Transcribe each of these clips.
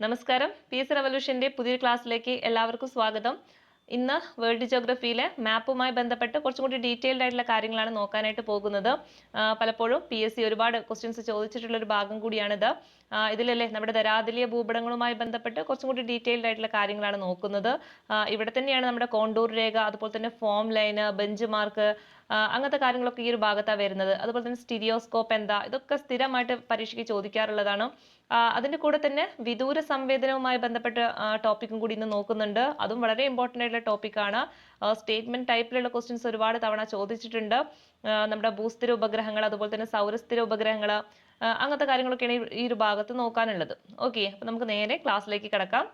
നമസ്കാരം. PS റവല്യൂഷന്റെ പുതിയൊരു ക്ലാസ്സിലേക്ക് എല്ലാവർക്കും സ്വാഗതം. ഇന്ന് വേൾഡ് ജിയോഗ്രഫിയിലെ മാപ്പുമായി ബന്ധപ്പെട്ട് കുറച്ചും കൂടി ഡീറ്റെയിൽഡ് ആയിട്ടുള്ള കാര്യങ്ങളാണ് നോക്കാനായിട്ട് പോകുന്നത്. പലപ്പോഴും PSC ഒരുപാട് ക്വസ്റ്റ്യൻസ് ചോദിച്ചിട്ടുള്ള ഒരു ഭാഗം കൂടിയാണിത്. ഇതിലല്ലേ നമ്മുടെ ധരാതലീയ ഭൂപടങ്ങളുമായി ബന്ധപ്പെട്ട് കുറച്ചും കൂടി ഡീറ്റെയിൽഡ് ആയിട്ടുള്ള കാര്യങ്ങളാണ് നോക്കുന്നത്. ഇവിടെ തന്നെയാണ് നമ്മുടെ കോണ്ടൂർ രേഖ, അതുപോലെ തന്നെ ഫോം ലൈന്, ബെഞ്ച് മാർക്ക്, അങ്ങനത്തെ കാര്യങ്ങളൊക്കെ ഈ ഒരു ഭാഗത്താണ് വരുന്നത്. അതുപോലെ തന്നെ സ്റ്റീരിയോസ്കോപ്പ് എന്താ, ഇതൊക്കെ സ്ഥിരമായിട്ട് പരീക്ഷയ്ക്ക് ചോദിക്കാറുള്ളതാണ്. അതിന്റെ കൂടെ തന്നെ വിദൂര സംവേദനവുമായി ബന്ധപ്പെട്ട ടോപ്പിക്കും കൂടി ഇന്ന് നോക്കുന്നുണ്ട്. അതും വളരെ ഇമ്പോർട്ടൻ്റ് ആയിട്ടുള്ള ടോപ്പിക്കാണ്. സ്റ്റേറ്റ്മെന്റ് ടൈപ്പിലുള്ള ക്വസ്റ്റ്യൻസ് ഒരുപാട് തവണ ചോദിച്ചിട്ടുണ്ട്. നമ്മുടെ ഭൂസ്ഥിര ഉപഗ്രഹങ്ങൾ, അതുപോലെ തന്നെ സൗരസ്ഥിര ഉപഗ്രഹങ്ങൾ, അങ്ങനത്തെ കാര്യങ്ങളൊക്കെയാണ് ഈ ഒരു ഭാഗത്ത് നോക്കാനുള്ളത്. ഓക്കെ, അപ്പൊ നമുക്ക് നേരെ ക്ലാസ്സിലേക്ക് കിടക്കാം.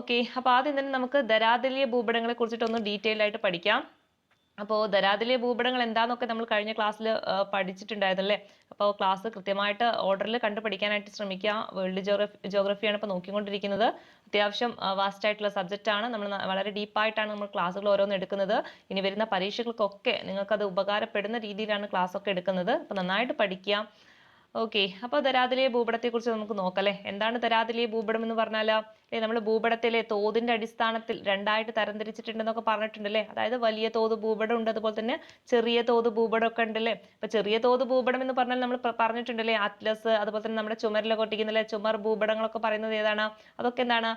ഓക്കെ, അപ്പൊ ആദ്യം തന്നെ നമുക്ക് ധരാതലീയ ഭൂപടങ്ങളെ കുറിച്ചിട്ടൊന്ന് ഡീറ്റെയിൽ ആയിട്ട് പഠിക്കാം. അപ്പോൾ ധരാതലീയ ഭൂപടങ്ങൾ എന്താന്നൊക്കെ നമ്മൾ കഴിഞ്ഞ ക്ലാസ്സിൽ പഠിച്ചിട്ടുണ്ടായിരുന്നല്ലേ. അപ്പോൾ ക്ലാസ് കൃത്യമായിട്ട് ഓർഡറിൽ കണ്ടു പഠിക്കാനായിട്ട് ശ്രമിക്കുക. വേൾഡ് ജിയോഗ്രഫിയാണ് ഇപ്പോൾ നോക്കിക്കൊണ്ടിരിക്കുന്നത്. അത്യാവശ്യം വാസ്റ്റ് ആയിട്ടുള്ള സബ്ജക്റ്റ് ആണ്. നമ്മൾ വളരെ ഡീപ്പായിട്ടാണ് നമ്മൾ ക്ലാസ്സുകൾ ഓരോന്ന് എടുക്കുന്നത്. ഇനി വരുന്ന പരീക്ഷകൾക്കൊക്കെ നിങ്ങൾക്കത് ഉപകാരപ്പെടുന്ന രീതിയിലാണ് ക്ലാസ് ഒക്കെ എടുക്കുന്നത്. അപ്പോൾ നന്നായിട്ട് പഠിക്കുക. ഓക്കെ, അപ്പോൾ ധരാതലീയ ഭൂപടത്തെ കുറിച്ച് നമുക്ക് നോക്കല്ലേ. എന്താണ് ധരാതലീയ ഭൂപടം എന്ന് പറഞ്ഞാൽ, നമ്മൾ ഭൂപടത്തിലെ തോതിന്റെ അടിസ്ഥാനത്തിൽ രണ്ടായിട്ട് തരംതിരിച്ചിട്ടുണ്ടെന്നൊക്കെ പറഞ്ഞിട്ടുണ്ടല്ലേ. അതായത് വലിയ തോത് ഭൂപടം ഉണ്ട്, അതുപോലെ തന്നെ ചെറിയ തോത് ഭൂപടം ഒക്കെ ഉണ്ടല്ലേ. ഇപ്പൊ ചെറിയ തോത് ഭൂപടം എന്ന് പറഞ്ഞാൽ നമ്മൾ പറഞ്ഞിട്ടുണ്ടല്ലേ, അറ്റ്ലസ്, അതുപോലെ തന്നെ നമ്മുടെ ചുമരിലൊക്കെ ഒട്ടിക്കുന്നല്ലേ ചുമർ ഭൂപടങ്ങളൊക്കെ പറയുന്നത് ഏതാണ്? അതൊക്കെ എന്താണ്?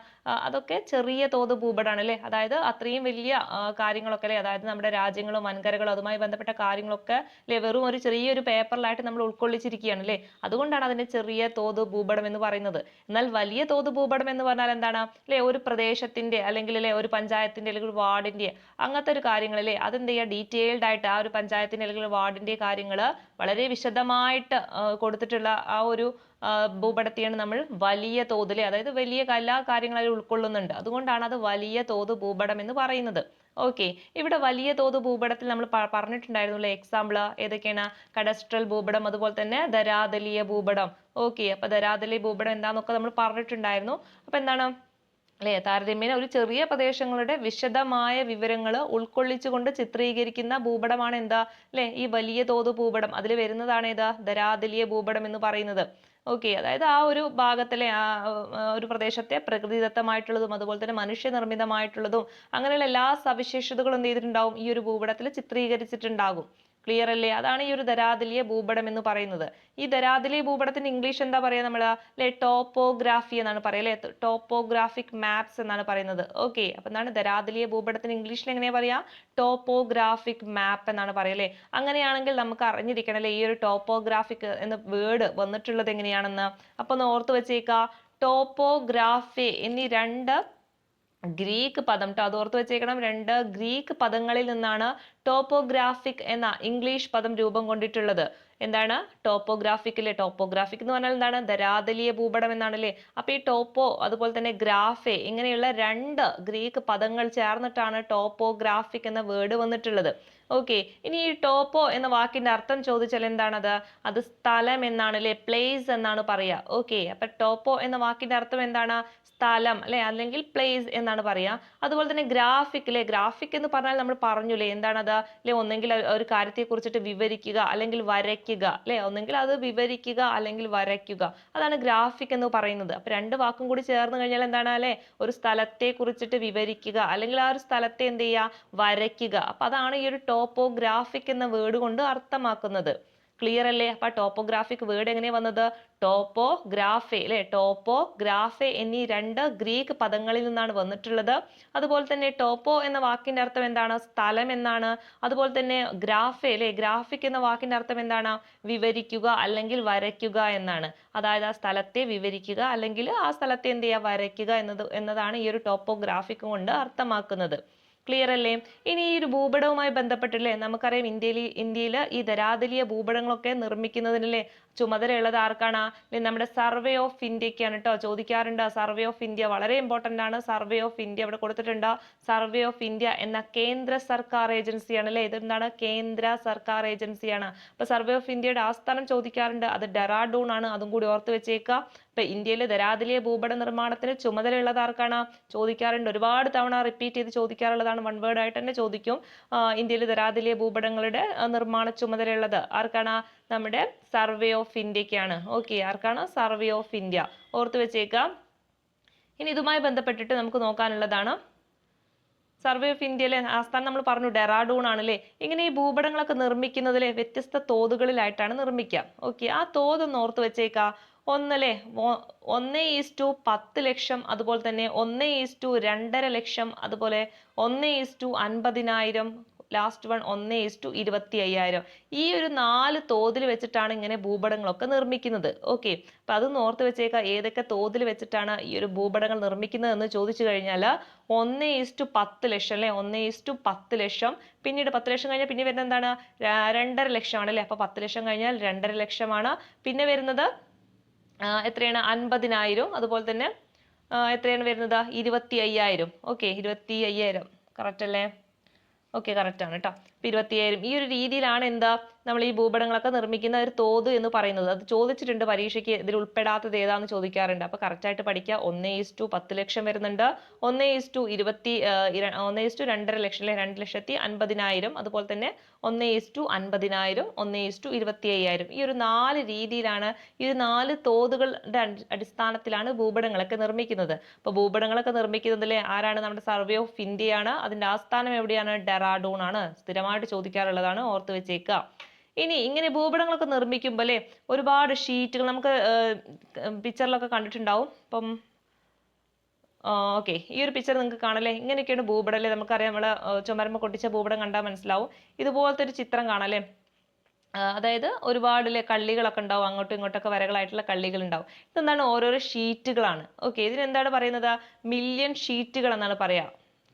അതൊക്കെ ചെറിയ തോത് ഭൂപടമാണ് അല്ലേ. അതായത് അത്രയും വലിയ കാര്യങ്ങളൊക്കെ അല്ലേ, അതായത് നമ്മുടെ രാജ്യങ്ങളും വൻകരകളും അതുമായി ബന്ധപ്പെട്ട കാര്യങ്ങളൊക്കെ അല്ലെ വെറും ഒരു ചെറിയൊരു പേപ്പറിലായിട്ട് നമ്മൾ ഉൾക്കൊള്ളിച്ചിരിക്കുകയാണ് അല്ലേ. അതുകൊണ്ടാണ് അതിന്റെ ചെറിയ തോത് ഭൂപടം എന്ന് പറയുന്നത്. എന്നാൽ വലിയ തോത് ഭൂപടം എന്ന് പറഞ്ഞാൽ എന്താണ് അല്ലെ, ഒരു പ്രദേശത്തിന്റെ അല്ലെങ്കിൽ അല്ലെ ഒരു പഞ്ചായത്തിന്റെ അല്ലെങ്കിൽ ഒരു വാർഡിന്റെ അങ്ങനത്തെ ഒരു കാര്യങ്ങൾ അല്ലേ, അതെന്ത് ചെയ്യുക, ഡീറ്റെയിൽഡ് ആയിട്ട് ആ ഒരു പഞ്ചായത്തിന്റെ അല്ലെങ്കിൽ വാർഡിന്റെ കാര്യങ്ങൾ വളരെ വിശദമായിട്ട് കൊടുത്തിട്ടുള്ള ആ ഒരു ഭൂപടത്തെയാണ് നമ്മൾ വലിയ തോതിലെ, അതായത് വലിയ എല്ലാ കാര്യങ്ങളും ഉൾക്കൊള്ളുന്നുണ്ട്. അതുകൊണ്ടാണ് അത് വലിയ തോത് ഭൂപടം എന്ന് പറയുന്നത്. ഓക്കെ, ഇവിടെ വലിയ തോത് ഭൂപടത്തിൽ നമ്മൾ പറഞ്ഞിട്ടുണ്ടായിരുന്നു അല്ലെ എക്സാമ്പിൾ ഏതൊക്കെയാണ്? കഡസ്ട്രൽ ഭൂപടം, അതുപോലെ തന്നെ ധരാതലീയ ഭൂപടം. ഓക്കെ, അപ്പൊ ധരാതലീയ ഭൂപടം എന്താന്നൊക്കെ നമ്മൾ പറഞ്ഞിട്ടുണ്ടായിരുന്നു. അപ്പൊ എന്താണ് അല്ലെ, താരതമ്യേന ഒരു ചെറിയ പ്രദേശങ്ങളുടെ വിശദമായ വിവരങ്ങൾ ഉൾക്കൊള്ളിച്ചുകൊണ്ട് ചിത്രീകരിക്കുന്ന ഭൂപടമാണ് എന്താ അല്ലെ ഈ വലിയ തോത് ഭൂപടം. അതിൽ വരുന്നതാണ് ഏതാ? ധരാതലീയ ഭൂപടം എന്ന് പറയുന്നത്. ഓക്കെ, അതായത് ആ ഒരു ഭാഗത്തിലെ ഒരു പ്രദേശത്തെ പ്രകൃതിദത്തമായിട്ടുള്ളതും അതുപോലെ തന്നെ മനുഷ്യനിർമ്മിതമായിട്ടുള്ളതും അങ്ങനെയുള്ള എല്ലാ സവിശേഷതകളും എന്ത് ചെയ്തിട്ടുണ്ടാവും? ഈ ഒരു ഭൂപടത്തിൽ ചിത്രീകരിച്ചിട്ടുണ്ടാകും. ക്ലിയർ അല്ലേ? അതാണ് ഈ ഒരു ധരാതലീയ ഭൂപടം എന്ന് പറയുന്നത്. ഈ ധരാതലീയ ഭൂപടത്തിന് ഇംഗ്ലീഷ് എന്താ പറയാ നമ്മൾ അല്ലെ? ടോപ്പോഗ്രാഫി എന്നാണ് പറയുക അല്ലെ. ടോപ്പോഗ്രാഫിക് മാപ്സ് എന്നാണ് പറയുന്നത്. ഓക്കെ, അപ്പൊ എന്താണ് ധരാതലീയ ഭൂപടത്തിന് ഇംഗ്ലീഷിൽ എങ്ങനെയാ പറയാ? ടോപ്പോഗ്രാഫിക് മാപ്പ് എന്നാണ് പറയുക അല്ലെ. അങ്ങനെയാണെങ്കിൽ നമുക്ക് അറിഞ്ഞിരിക്കണം അല്ലെ ഈ ഒരു ടോപ്പോഗ്രാഫിക് എന്ന വേർഡ് വന്നിട്ടുള്ളത് എങ്ങനെയാണെന്ന്. അപ്പൊ ഒന്ന് ഓർത്ത് വെച്ചേക്ക. ടോപ്പോഗ്രാഫി എന്നീ രണ്ട് ഗ്രീക്ക് പദം ട്ടോ, അത് ഓർത്ത് വെച്ചേക്കണം. രണ്ട് ഗ്രീക്ക് പദങ്ങളിൽ നിന്നാണ് ടോപ്പോഗ്രാഫിക് എന്ന ഇംഗ്ലീഷ് പദം രൂപം കൊണ്ടിട്ടുള്ളത്. എന്താണ്? ടോപ്പോഗ്രാഫിക് അല്ലെ. ടോപ്പോഗ്രാഫിക് എന്ന് പറഞ്ഞാൽ എന്താണ്? ധരാതലീയ ഭൂപടം എന്നാണ് അല്ലേ. അപ്പൊ ഈ ടോപ്പോ അതുപോലെ തന്നെ ഗ്രാഫെ ഇങ്ങനെയുള്ള രണ്ട് ഗ്രീക്ക് പദങ്ങൾ ചേർന്നിട്ടാണ് ടോപ്പോഗ്രാഫിക് എന്ന വേർഡ് വന്നിട്ടുള്ളത്. ഓക്കെ, ഇനി ഈ ടോപ്പോ എന്ന വാക്കിന്റെ അർത്ഥം ചോദിച്ചാൽ എന്താണത്? അത് സ്ഥലം എന്നാണ് അല്ലെ, പ്ലേസ് എന്നാണ് പറയാ. ഓക്കെ, അപ്പൊ ടോപ്പോ എന്ന വാക്കിന്റെ അർത്ഥം എന്താണ്? സ്ഥലം അല്ലെ, അല്ലെങ്കിൽ പ്ലേസ് എന്നാണ് പറയാ. അതുപോലെ തന്നെ ഗ്രാഫിക് അല്ലെ, ഗ്രാഫിക് എന്ന് പറഞ്ഞാൽ നമ്മൾ പറഞ്ഞില്ലേ എന്താണത് അല്ലെ, ഒന്നെങ്കിൽ ഒരു കാര്യത്തെ കുറിച്ചിട്ട് വിവരിക്കുക അല്ലെങ്കിൽ വരയ്ക്കുക അല്ലെ, ഒന്നെങ്കിൽ അത് വിവരിക്കുക അല്ലെങ്കിൽ വരയ്ക്കുക, അതാണ് ഗ്രാഫിക് എന്ന് പറയുന്നത്. അപ്പൊ രണ്ട് വാക്കും കൂടി ചേർന്ന് കഴിഞ്ഞാൽ എന്താണ് അല്ലെ, ഒരു സ്ഥലത്തെ കുറിച്ചിട്ട് വിവരിക്കുക അല്ലെങ്കിൽ ആ ഒരു സ്ഥലത്തെ എന്ത് ചെയ്യുക, വരയ്ക്കുക. അപ്പൊ അതാണ് ഈ ഒരു ടോപ്പോഗ്രാഫിക് എന്ന വേർഡ് കൊണ്ട് അർത്ഥമാക്കുന്നത്. ക്ലിയർ അല്ലേ? അപ്പൊ ടോപ്പോഗ്രാഫിക് വേർഡ് എങ്ങനെയാ വന്നത്? ടോപ്പോഗ്രാഫെ അല്ലെ, ടോപ്പോഗ്രാഫെ എന്നീ രണ്ട് ഗ്രീക്ക് പദങ്ങളിൽ നിന്നാണ് വന്നിട്ടുള്ളത്. അതുപോലെ തന്നെ ടോപ്പോ എന്ന വാക്കിന്റെ അർത്ഥം എന്താണ്? സ്ഥലം എന്നാണ്. അതുപോലെ തന്നെ ഗ്രാഫെ അല്ലെ, ഗ്രാഫിക് എന്ന വാക്കിന്റെ അർത്ഥം എന്താണ്? വിവരിക്കുക അല്ലെങ്കിൽ വരയ്ക്കുക എന്നാണ്. അതായത് ആ സ്ഥലത്തെ വിവരിക്കുക അല്ലെങ്കിൽ ആ സ്ഥലത്തെ എന്ത് ചെയ്യുക, വരയ്ക്കുക എന്നതാണ് ഈ ഒരു ടോപ്പോഗ്രാഫിക് കൊണ്ട് അർത്ഥമാക്കുന്നത്. ക്ലിയർ അല്ലേ? ഇനി ഈ ഒരു ഭൂപടവുമായി ബന്ധപ്പെട്ടില്ലേ നമുക്കറിയാം ഇന്ത്യയിൽ ഈ ധരാതലീയ ഭൂപടങ്ങളൊക്കെ നിർമ്മിക്കുന്നതിനല്ലേ ചുമതലയുള്ളത് ആർക്കാണ്? നമ്മുടെ സർവേ ഓഫ് ഇന്ത്യക്കാണ് കേട്ടോ. ചോദിക്കാറുണ്ട്. സർവേ ഓഫ് ഇന്ത്യ വളരെ ഇമ്പോർട്ടന്റ് ആണ്. സർവേ ഓഫ് ഇന്ത്യ ഇവിടെ കൊടുത്തിട്ടുണ്ട്. സർവേ ഓഫ് ഇന്ത്യ എന്ന കേന്ദ്ര സർക്കാർ ഏജൻസിയാണ് അല്ലെ. ഇതെന്താണ്? കേന്ദ്ര സർക്കാർ ഏജൻസിയാണ്. അപ്പൊ സർവേ ഓഫ് ഇന്ത്യയുടെ ആസ്ഥാനം ചോദിക്കാറുണ്ട്. അത് ഡെറാഡൂൺ ആണ്. അതും കൂടി ഓർത്ത് വെച്ചേക്കുക. ഇപ്പൊ ഇന്ത്യയിലെ ധരാതലീയ ഭൂപട നിർമ്മാണത്തിന് ചുമതലയുള്ളത് ആർക്കാണ്? ചോദിക്കാറുണ്ട്. ഒരുപാട് തവണ റിപ്പീറ്റ് ചെയ്ത് ചോദിക്കാറുള്ളതാണ്. വൺ വേർഡ് ആയിട്ട് തന്നെ ചോദിക്കും. ഇന്ത്യയിലെ ധരാതലീയ ഭൂപടങ്ങളുടെ നിർമ്മാണ ചുമതലയുള്ളത് ആർക്കാണ്? നമ്മുടെ സർവേ ഓഫ് ഇന്ത്യക്കാണ്. ഓക്കെ, ആർക്കാണ്? Survey of India. ഓർത്ത് വെച്ചേക്കാം. ഇനി ഇതുമായി ബന്ധപ്പെട്ടിട്ട് നമുക്ക് നോക്കാനുള്ളതാണ് സർവേ ഓഫ് ഇന്ത്യയിലെ ആസ്ഥാനം നമ്മൾ പറഞ്ഞു ഡെറാഡൂൺ ആണല്ലേ. ഇങ്ങനെ ഈ ഭൂപടങ്ങളൊക്കെ നിർമ്മിക്കുന്നതിലെ വ്യത്യസ്ത തോതുകളിലായിട്ടാണ് നിർമ്മിക്കുക. ഓക്കെ, ആ തോതൊന്ന് ഓർത്ത് വെച്ചേക്കാ. ഒന്നല്ലേ 1:10,00,000, അതുപോലെ തന്നെ 1:2.5 ലക്ഷം, അതുപോലെ 1:50,000, ലാസ്റ്റ് വൺ 1:25,000. ഈ ഒരു 4 തോതിൽ വെച്ചിട്ടാണ് ഇങ്ങനെ ഭൂപടങ്ങളൊക്കെ നിർമ്മിക്കുന്നത്. ഓക്കെ, അപ്പൊ അതൊന്ന് ഓർത്ത് വെച്ചേക്കാം. ഏതൊക്കെ തോതിൽ വെച്ചിട്ടാണ് ഈ ഒരു ഭൂപടങ്ങൾ നിർമ്മിക്കുന്നത് എന്ന് ചോദിച്ചു കഴിഞ്ഞാൽ 1:10,00,000 അല്ലെ, 1:10,00,000. പിന്നീട് 10 ലക്ഷം കഴിഞ്ഞാൽ പിന്നെ വരുന്നത് എന്താണ്? 2.5 ലക്ഷമാണ് അല്ലെ. അപ്പൊ 10 ലക്ഷം കഴിഞ്ഞാൽ 2.5 ലക്ഷമാണ്. പിന്നെ വരുന്നത് എത്രയാണ്? 50,000. അതുപോലെ തന്നെ എത്രയാണ് വരുന്നത്? 25,000. ഓക്കെ, 25,000 കറക്റ്റ് അല്ലേ? ഓക്കെ, കറക്റ്റ് ആണ് കേട്ടോ. 25,000 ഈ ഒരു രീതിയിലാണ് എന്താ നമ്മൾ ഈ ഭൂപടങ്ങളൊക്കെ നിർമ്മിക്കുന്ന ഒരു തോത് എന്ന് പറയുന്നത്. അത് ചോദിച്ചിട്ടുണ്ട് പരീക്ഷയ്ക്ക്, ഇതിൽ ഉൾപ്പെടാത്തത് ഏതാന്ന് ചോദിക്കാറുണ്ട്. അപ്പൊ കറക്റ്റ് ആയിട്ട് പഠിക്കുക. 1:10,00,000 വരുന്നുണ്ട്, 1:2.5 ലക്ഷം അല്ലെ, 2,50,000. അതുപോലെ തന്നെ 1:50,000, 1:25,000. ഈ ഒരു 4 രീതിയിലാണ്, ഈ ഒരു 4 തോതുകളുടെ അടിസ്ഥാനത്തിലാണ് ഭൂപടങ്ങളൊക്കെ നിർമ്മിക്കുന്നത്. അപ്പൊ ഭൂപടങ്ങളൊക്കെ നിർമ്മിക്കുന്നതിലെ ആരാണ്? നമ്മുടെ സർവേ ഓഫ് ഇന്ത്യയാണ്. അതിന്റെ ആസ്ഥാനം എവിടെയാണ്? ഡെറാഡൂൺ ആണ്. സ്ഥിരമായിട്ട് ചോദിക്കാറുള്ളതാണ്, ഓർത്ത് വെച്ചേക്കുക. ഇനി ഇങ്ങനെ ഭൂപടങ്ങളൊക്കെ നിർമ്മിക്കുമ്പോൾ അല്ലെ ഒരുപാട് ഷീറ്റുകൾ നമുക്ക് പിക്ചറിലൊക്കെ കണ്ടിട്ടുണ്ടാവും. ഇപ്പം ഓക്കെ, ഈ ഒരു പിക്ചർ നിങ്ങൾക്ക് കാണല്ലേ. ഇങ്ങനെയൊക്കെയാണ് ഭൂപടം അല്ലേ. നമുക്കറിയാം, നമ്മളെ ചുമരുമ്മ കൊട്ടിച്ച ഭൂപടം കണ്ടാൽ മനസ്സിലാവും. ഇതുപോലത്തെ ഒരു ചിത്രം കാണാല്ലേ. അതായത് ഒരുപാട് കള്ളികളൊക്കെ ഉണ്ടാവും, അങ്ങോട്ടും ഇങ്ങോട്ടൊക്കെ വരകളായിട്ടുള്ള കള്ളികൾ ഉണ്ടാവും. ഇതെന്താണ്? ഓരോരോ ഷീറ്റുകളാണ്. ഓക്കെ, ഇതിനെന്താണ് പറയുന്നത്? മില്യൺ ഷീറ്റുകൾ എന്നാണ് പറയാ.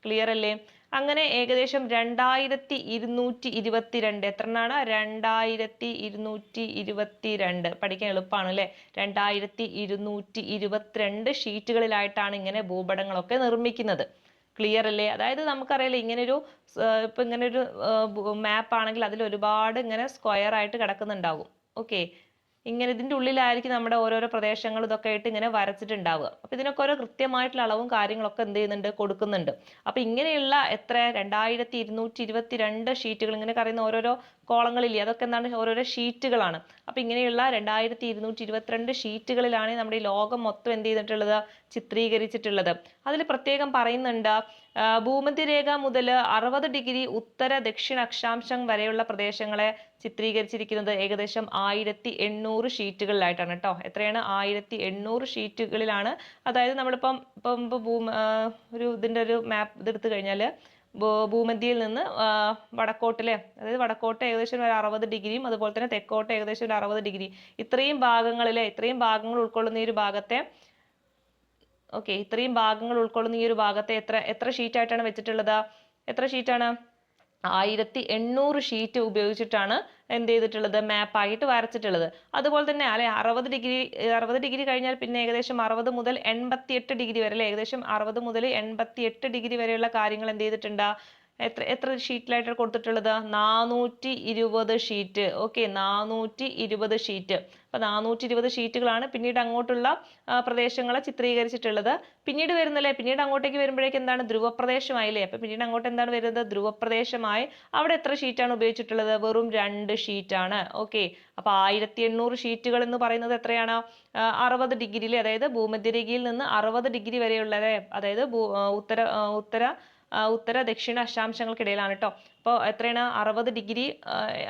ക്ലിയർ അല്ലേ? അങ്ങനെ ഏകദേശം 2222. എത്രണ്ണാണ്? 2222. പഠിക്കാൻ എളുപ്പമാണ് അല്ലെ. 2222 ഷീറ്റുകളിലായിട്ടാണ് ഇങ്ങനെ ഭൂപടങ്ങളൊക്കെ നിർമ്മിക്കുന്നത്. ക്ലിയർ അല്ലേ? അതായത് നമുക്കറിയാലോ, ഇങ്ങനൊരു ഇപ്പൊ ഇങ്ങനൊരു മാപ്പ് ആണെങ്കിൽ അതിൽ ഒരുപാട് ഇങ്ങനെ സ്ക്വയർ ആയിട്ട് കിടക്കുന്നുണ്ടാവും. ഓക്കെ, ഇങ്ങനെ ഇതിന്റെ ഉള്ളിലായിരിക്കും നമ്മുടെ ഓരോരോ പ്രദേശങ്ങൾ ഇതൊക്കെ ആയിട്ട് ഇങ്ങനെ വരച്ചിട്ടുണ്ടാവുക. അപ്പൊ ഇതിനൊക്കെ ഓരോ കൃത്യമായിട്ടുള്ള അളവും കാര്യങ്ങളൊക്കെ എന്ത് ചെയ്യുന്നുണ്ട്? കൊടുക്കുന്നുണ്ട്. അപ്പൊ ഇങ്ങനെയുള്ള 2222 ഷീറ്റുകൾ, ഇങ്ങനെ പറയുന്ന ഓരോരോ കോളങ്ങളില്ലേ, അതൊക്കെ എന്താണ്? ഓരോരോ ഷീറ്റുകളാണ്. അപ്പൊ ഇങ്ങനെയുള്ള 2222 ഷീറ്റുകളിലാണ് നമ്മുടെ ഈ ലോകം മൊത്തം എന്ത് ചെയ്തിട്ടുള്ളത്? ചിത്രീകരിച്ചിട്ടുള്ളത്. അതിൽ പ്രത്യേകം പറയുന്നുണ്ട്, ഭൂമധ്യരേഖ മുതൽ 60 ഡിഗ്രി ഉത്തര ദക്ഷിണ അക്ഷാംശം വരെയുള്ള പ്രദേശങ്ങളെ ചിത്രീകരിച്ചിരിക്കുന്നത് ഏകദേശം 1800 ഷീറ്റുകളിലായിട്ടാണ് കേട്ടോ. എത്രയാണ്? 1800 ഷീറ്റുകളിലാണ്. അതായത് നമ്മളിപ്പം ഒരു ഇതിന്റെ ഒരു മാപ്പ് ഇതെടുത്തു കഴിഞ്ഞാൽ ഭൂമധ്യയിൽ നിന്ന് വടക്കോട്ടിലെ, അതായത് വടക്കോട്ട് ഏകദേശം ഒരു 60 ഡിഗ്രിയും അതുപോലെ തന്നെ തെക്കോട്ട് ഏകദേശം ഒരു 60 ഡിഗ്രി, ഇത്രയും ഭാഗങ്ങളിലെ ഇത്രയും ഭാഗങ്ങൾ ഉൾക്കൊള്ളുന്ന ഈ ഒരു ഭാഗത്തെ ഓക്കെ, ഇത്രയും ഭാഗങ്ങൾ ഉൾക്കൊള്ളുന്ന ഈ ഒരു ഭാഗത്തെ എത്ര ഷീറ്റ് ആയിട്ടാണ് വെച്ചിട്ടുള്ളത്? എത്ര ഷീറ്റാണ്? 1800 ഷീറ്റ് ഉപയോഗിച്ചിട്ടാണ് എന്ത് ചെയ്തിട്ടുള്ളത്? മാപ്പായിട്ട് വരച്ചിട്ടുള്ളത്. അതുപോലെ തന്നെ അല്ലെ 60 ഡിഗ്രി കഴിഞ്ഞാൽ പിന്നെ ഏകദേശം 60 മുതൽ 88 ഡിഗ്രി വരെ അല്ലെ, ഏകദേശം 60 മുതൽ 88 ഡിഗ്രി വരെയുള്ള കാര്യങ്ങൾ എന്ത് ചെയ്തിട്ടുണ്ട്? എത്ര ഷീറ്റിലായിട്ട് കൊടുത്തിട്ടുള്ളത്? 420 ഷീറ്റ്. Okay, 420 sheet. അപ്പൊ 420 ഷീറ്റുകളാണ് പിന്നീട് അങ്ങോട്ടുള്ള പ്രദേശങ്ങളെ ചിത്രീകരിച്ചിട്ടുള്ളത്. പിന്നീട് വരുന്നല്ലേ, പിന്നീട് അങ്ങോട്ടേക്ക് വരുമ്പോഴേക്ക് എന്താണ്? ധ്രുവപ്രദേശമായില്ലേ. അപ്പൊ പിന്നീട് അങ്ങോട്ട് എന്താണ് വരുന്നത്? ധ്രുവപ്രദേശമായി. അവിടെ എത്ര ഷീറ്റാണ് ഉപയോഗിച്ചിട്ടുള്ളത്? വെറും 2 ഷീറ്റാണ്. ഓക്കെ, അപ്പൊ 1800 ഷീറ്റുകൾ എന്ന് പറയുന്നത് എത്രയാണ്? 60 ഡിഗ്രിയിലെ, അതായത് ഭൂമധ്യരേഖയിൽ നിന്ന് 60 ഡിഗ്രി വരെയുള്ള, അതായത് ഉത്തര ദക്ഷിണ അക്ഷാംശങ്ങൾക്കിടയിലാണ് കേട്ടോ. അപ്പോൾ എത്രയാണ്? 60 ഡിഗ്രി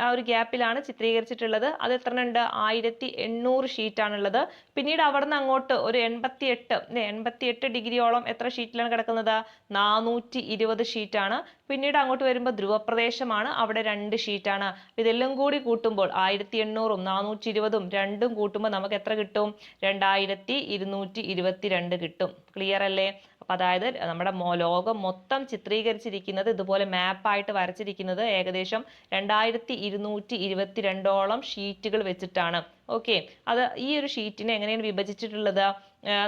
ആ ഒരു ഗ്യാപ്പിലാണ് ചിത്രീകരിച്ചിട്ടുള്ളത്. അത് എത്ര ഉണ്ട്? 1800 ഷീറ്റാണുള്ളത്. പിന്നീട് അവിടുന്ന് അങ്ങോട്ട് ഒരു 88 ഡിഗ്രിയോളം എത്ര ഷീറ്റിലാണ് കിടക്കുന്നത്? 420 ഷീറ്റാണ്. പിന്നീട് അങ്ങോട്ട് വരുമ്പോൾ ധ്രുവപ്രദേശമാണ്, അവിടെ 2 ഷീറ്റാണ്. ഇതെല്ലാം കൂടി കൂട്ടുമ്പോൾ 1800ഉം 420ഉം രണ്ടും കൂട്ടുമ്പോൾ നമുക്ക് എത്ര കിട്ടും? 2222 കിട്ടും. ക്ലിയർ അല്ലേ? അപ്പൊ അതായത് നമ്മുടെ ലോകം മൊത്തം ചിത്രീകരിച്ചിരിക്കുന്നത്, ഇതുപോലെ മാപ്പായിട്ട് വരച്ചിരിക്കുന്നത് ഏകദേശം 2222ഓളം ഷീറ്റുകൾ വെച്ചിട്ടാണ്. ഓക്കെ, അത് ഈ ഒരു ഷീറ്റിനെ എങ്ങനെയാണ് വിഭജിച്ചിട്ടുള്ളത്?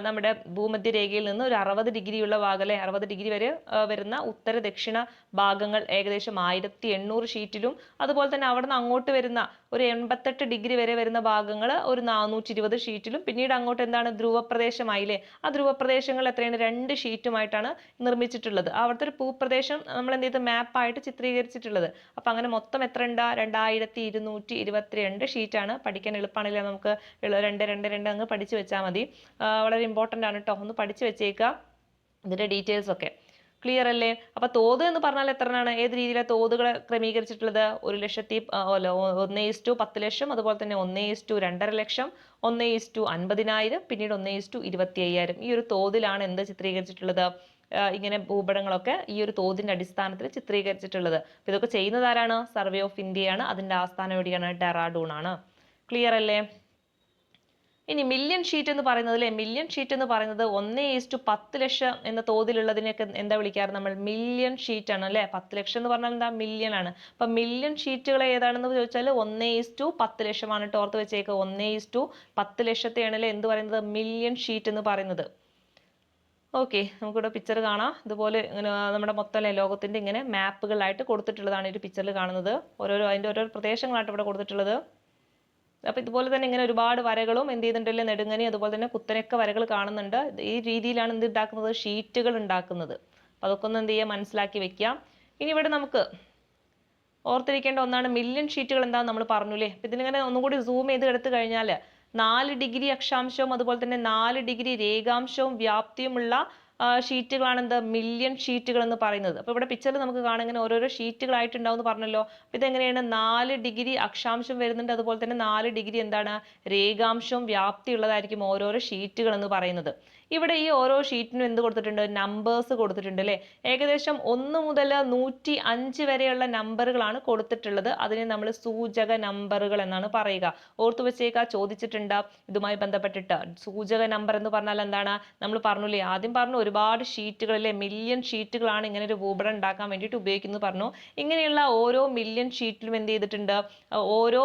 നമ്മുടെ ഭൂമധ്യരേഖയിൽ നിന്ന് ഒരു 60 ഡിഗ്രിയുള്ള ഭാഗം അല്ലെ, 60 ഡിഗ്രി വരെ വരുന്ന ഉത്തര ദക്ഷിണ ഭാഗങ്ങൾ ഏകദേശം 1800 ഷീറ്റിലും, അതുപോലെ തന്നെ അവിടെ നിന്ന് അങ്ങോട്ട് വരുന്ന ഒരു 88 ഡിഗ്രി വരെ വരുന്ന ഭാഗങ്ങൾ ഒരു 420 ഷീറ്റിലും പിന്നീട് അങ്ങോട്ട് എന്താണ് ധ്രുവപ്രദേശമായില്ലേ, ആ ധ്രുവപ്രദേശങ്ങൾ എത്രയാണ് 2 ഷീറ്റുമായിട്ടാണ് നിർമ്മിച്ചിട്ടുള്ളത്. അവിടുത്തെ ഒരു ഭൂപ്രദേശം നമ്മൾ എന്ത് ചെയ്ത് മാപ്പായിട്ട് ചിത്രീകരിച്ചിട്ടുള്ളത്. അപ്പം അങ്ങനെ മൊത്തം എത്ര ഉണ്ട്, 2222 ഷീറ്റാണ്. പഠിക്കാൻ എളുപ്പമാണല്ലേ, നമുക്ക് 2 അങ്ങ് പഠിച്ചു വെച്ചാൽ മതി. വളരെ ഇമ്പോർട്ടൻ്റ് ആണ് കേട്ടോ, ഒന്ന് പഠിച്ചു വെച്ചേക്കുക ഇതിൻ്റെ ഡീറ്റെയിൽസ് ഒക്കെ. ക്ലിയർ അല്ലേ? അപ്പൊ തോത് എന്ന് പറഞ്ഞാൽ എത്രയാണ്, ഏത് രീതിയിലാണ് തോതുകളെ ക്രമീകരിച്ചിട്ടുള്ളത്? 1:10 ലക്ഷം, അതുപോലെ തന്നെ 1:2.5 ലക്ഷം, 1:50,000, പിന്നീട് 1:25,000. ഈ ഒരു തോതിലാണ് എന്ത് ചിത്രീകരിച്ചിട്ടുള്ളത്, ഇങ്ങനെ ഭൂപടങ്ങളൊക്കെ ഈ ഒരു തോതിന്റെ അടിസ്ഥാനത്തിൽ ചിത്രീകരിച്ചിട്ടുള്ളത്. അപ്പൊ ഇതൊക്കെ ചെയ്യുന്നത് ആരാണ്? സർവേ ഓഫ് ഇന്ത്യയാണ്. അതിന്റെ ആസ്ഥാനം എവിടെയാണ്? ഡെറാഡൂൺ ആണ്. ക്ലിയർ അല്ലേ? ഇനി മില്യൺ ഷീറ്റ് എന്ന് പറയുന്നത് അല്ലേ, മില്യൺ ഷീറ്റ് എന്ന് പറയുന്നത് 1:10 ലക്ഷം എന്ന തോതിലുള്ളതിനെയൊക്കെ എന്താ വിളിക്കാറ് നമ്മൾ? മില്യൺ ഷീറ്റ് ആണ് അല്ലേ. 10 ലക്ഷം എന്ന് പറഞ്ഞാൽ എന്താ? മില്യൺ ആണ്. അപ്പൊ മില്യൺ ഷീറ്റുകൾ ഏതാണെന്ന് ചോദിച്ചാൽ 1:10 ലക്ഷമാണ്. ഓർത്ത് വെച്ചേക്ക്, 1:10 ലക്ഷത്തെയാണ് അല്ലേ എന്ത് പറയുന്നത്? മില്യൺ ഷീറ്റ് എന്ന് പറയുന്നത്. ഓക്കെ, നമുക്കിവിടെ പിക്ചർ കാണാം. ഇതുപോലെ ഇങ്ങനെ നമ്മുടെ മൊത്തം ലോകത്തിന്റെ ഇങ്ങനെ മാപ്പുകളായിട്ട് കൊടുത്തിട്ടുള്ളതാണ് ഈ ഒരു പിക്ചറിൽ കാണുന്നത്. അതിന്റെ ഓരോ പ്രദേശങ്ങളായിട്ട് ഇവിടെ കൊടുത്തിട്ടുള്ളത്. അപ്പൊ ഇതുപോലെ തന്നെ ഇങ്ങനെ ഒരുപാട് വരകളും എന്ത് ചെയ്തിട്ടുണ്ടല്ലേ, നെടുങ്ങനി അതുപോലെ തന്നെ കുത്തനെയൊക്കെ വരകൾ കാണുന്നുണ്ട്. ഈ രീതിയിലാണ് എന്ത് ഉണ്ടാക്കുന്നത്? ഷീറ്റുകൾ ഉണ്ടാക്കുന്നത്. അപ്പൊ അതൊക്കെ ഒന്ന് എന്ത് ചെയ്യുക, മനസ്സിലാക്കി വെക്കാം. ഇനി ഇവിടെ നമുക്ക് ഓർത്തിരിക്കേണ്ട ഒന്നാണ് മില്യൺ ഷീറ്റുകൾ എന്താണെന്ന് നമ്മൾ പറഞ്ഞില്ലേ. അപ്പൊ ഇതിനിങ്ങനെ ഒന്നുകൂടി സൂം ചെയ്ത് എടുത്തു കഴിഞ്ഞാൽ 4 ഡിഗ്രി അക്ഷാംശവും അതുപോലെ തന്നെ 4 ഡിഗ്രി രേഖാംശവും വ്യാപ്തിയുമുള്ള ഷീറ്റുകളാണ് എന്ത്? മില്യൺ ഷീറ്റുകൾ എന്ന് പറയുന്നത്. അപ്പൊ ഇവിടെ പിക്ചറിൽ നമുക്ക് കാണാൻ ഇങ്ങനെ ഓരോരോ ഷീറ്റുകളായിട്ടുണ്ടാവും എന്ന് പറഞ്ഞല്ലോ. അപ്പൊ ഇതെങ്ങനെയാണ്? 4 ഡിഗ്രി അക്ഷാംശം വരുന്നുണ്ട്, അതുപോലെ തന്നെ 4 ഡിഗ്രി എന്താണ്? രേഖാംശവും വ്യാപ്തി ഉള്ളതായിരിക്കും ഓരോരോ ഷീറ്റുകൾ എന്ന് പറയുന്നത്. ഇവിടെ ഈ ഓരോ ഷീറ്റിനും എന്ത് കൊടുത്തിട്ടുണ്ട്? നമ്പേഴ്സ് കൊടുത്തിട്ടുണ്ട് അല്ലേ. ഏകദേശം 1 മുതൽ 105 വരെയുള്ള നമ്പറുകളാണ് കൊടുത്തിട്ടുള്ളത്. അതിനെ നമ്മൾ സൂചക നമ്പറുകൾ എന്നാണ് പറയുക. ഓർത്തു വെച്ചേക്ക, ചോദിച്ചിട്ടുണ്ട് ഇതുമായി ബന്ധപ്പെട്ടിട്ട്. സൂചക നമ്പർ എന്ന് പറഞ്ഞാൽ എന്താണ്? നമ്മൾ പറഞ്ഞില്ലേ, ആദ്യം പറഞ്ഞു ഒരുപാട് ഷീറ്റുകൾ അല്ലേ, മില്യൺ ഷീറ്റുകളാണ് ഇങ്ങനെ ഒരു ഭൂപടം ഉണ്ടാക്കാൻ വേണ്ടിയിട്ട് ഉപയോഗിക്കുന്നത് പറഞ്ഞു. ഇങ്ങനെയുള്ള ഓരോ മില്യൺ ഷീറ്റിലും എന്ത് ചെയ്തിട്ടുണ്ട്? ഓരോ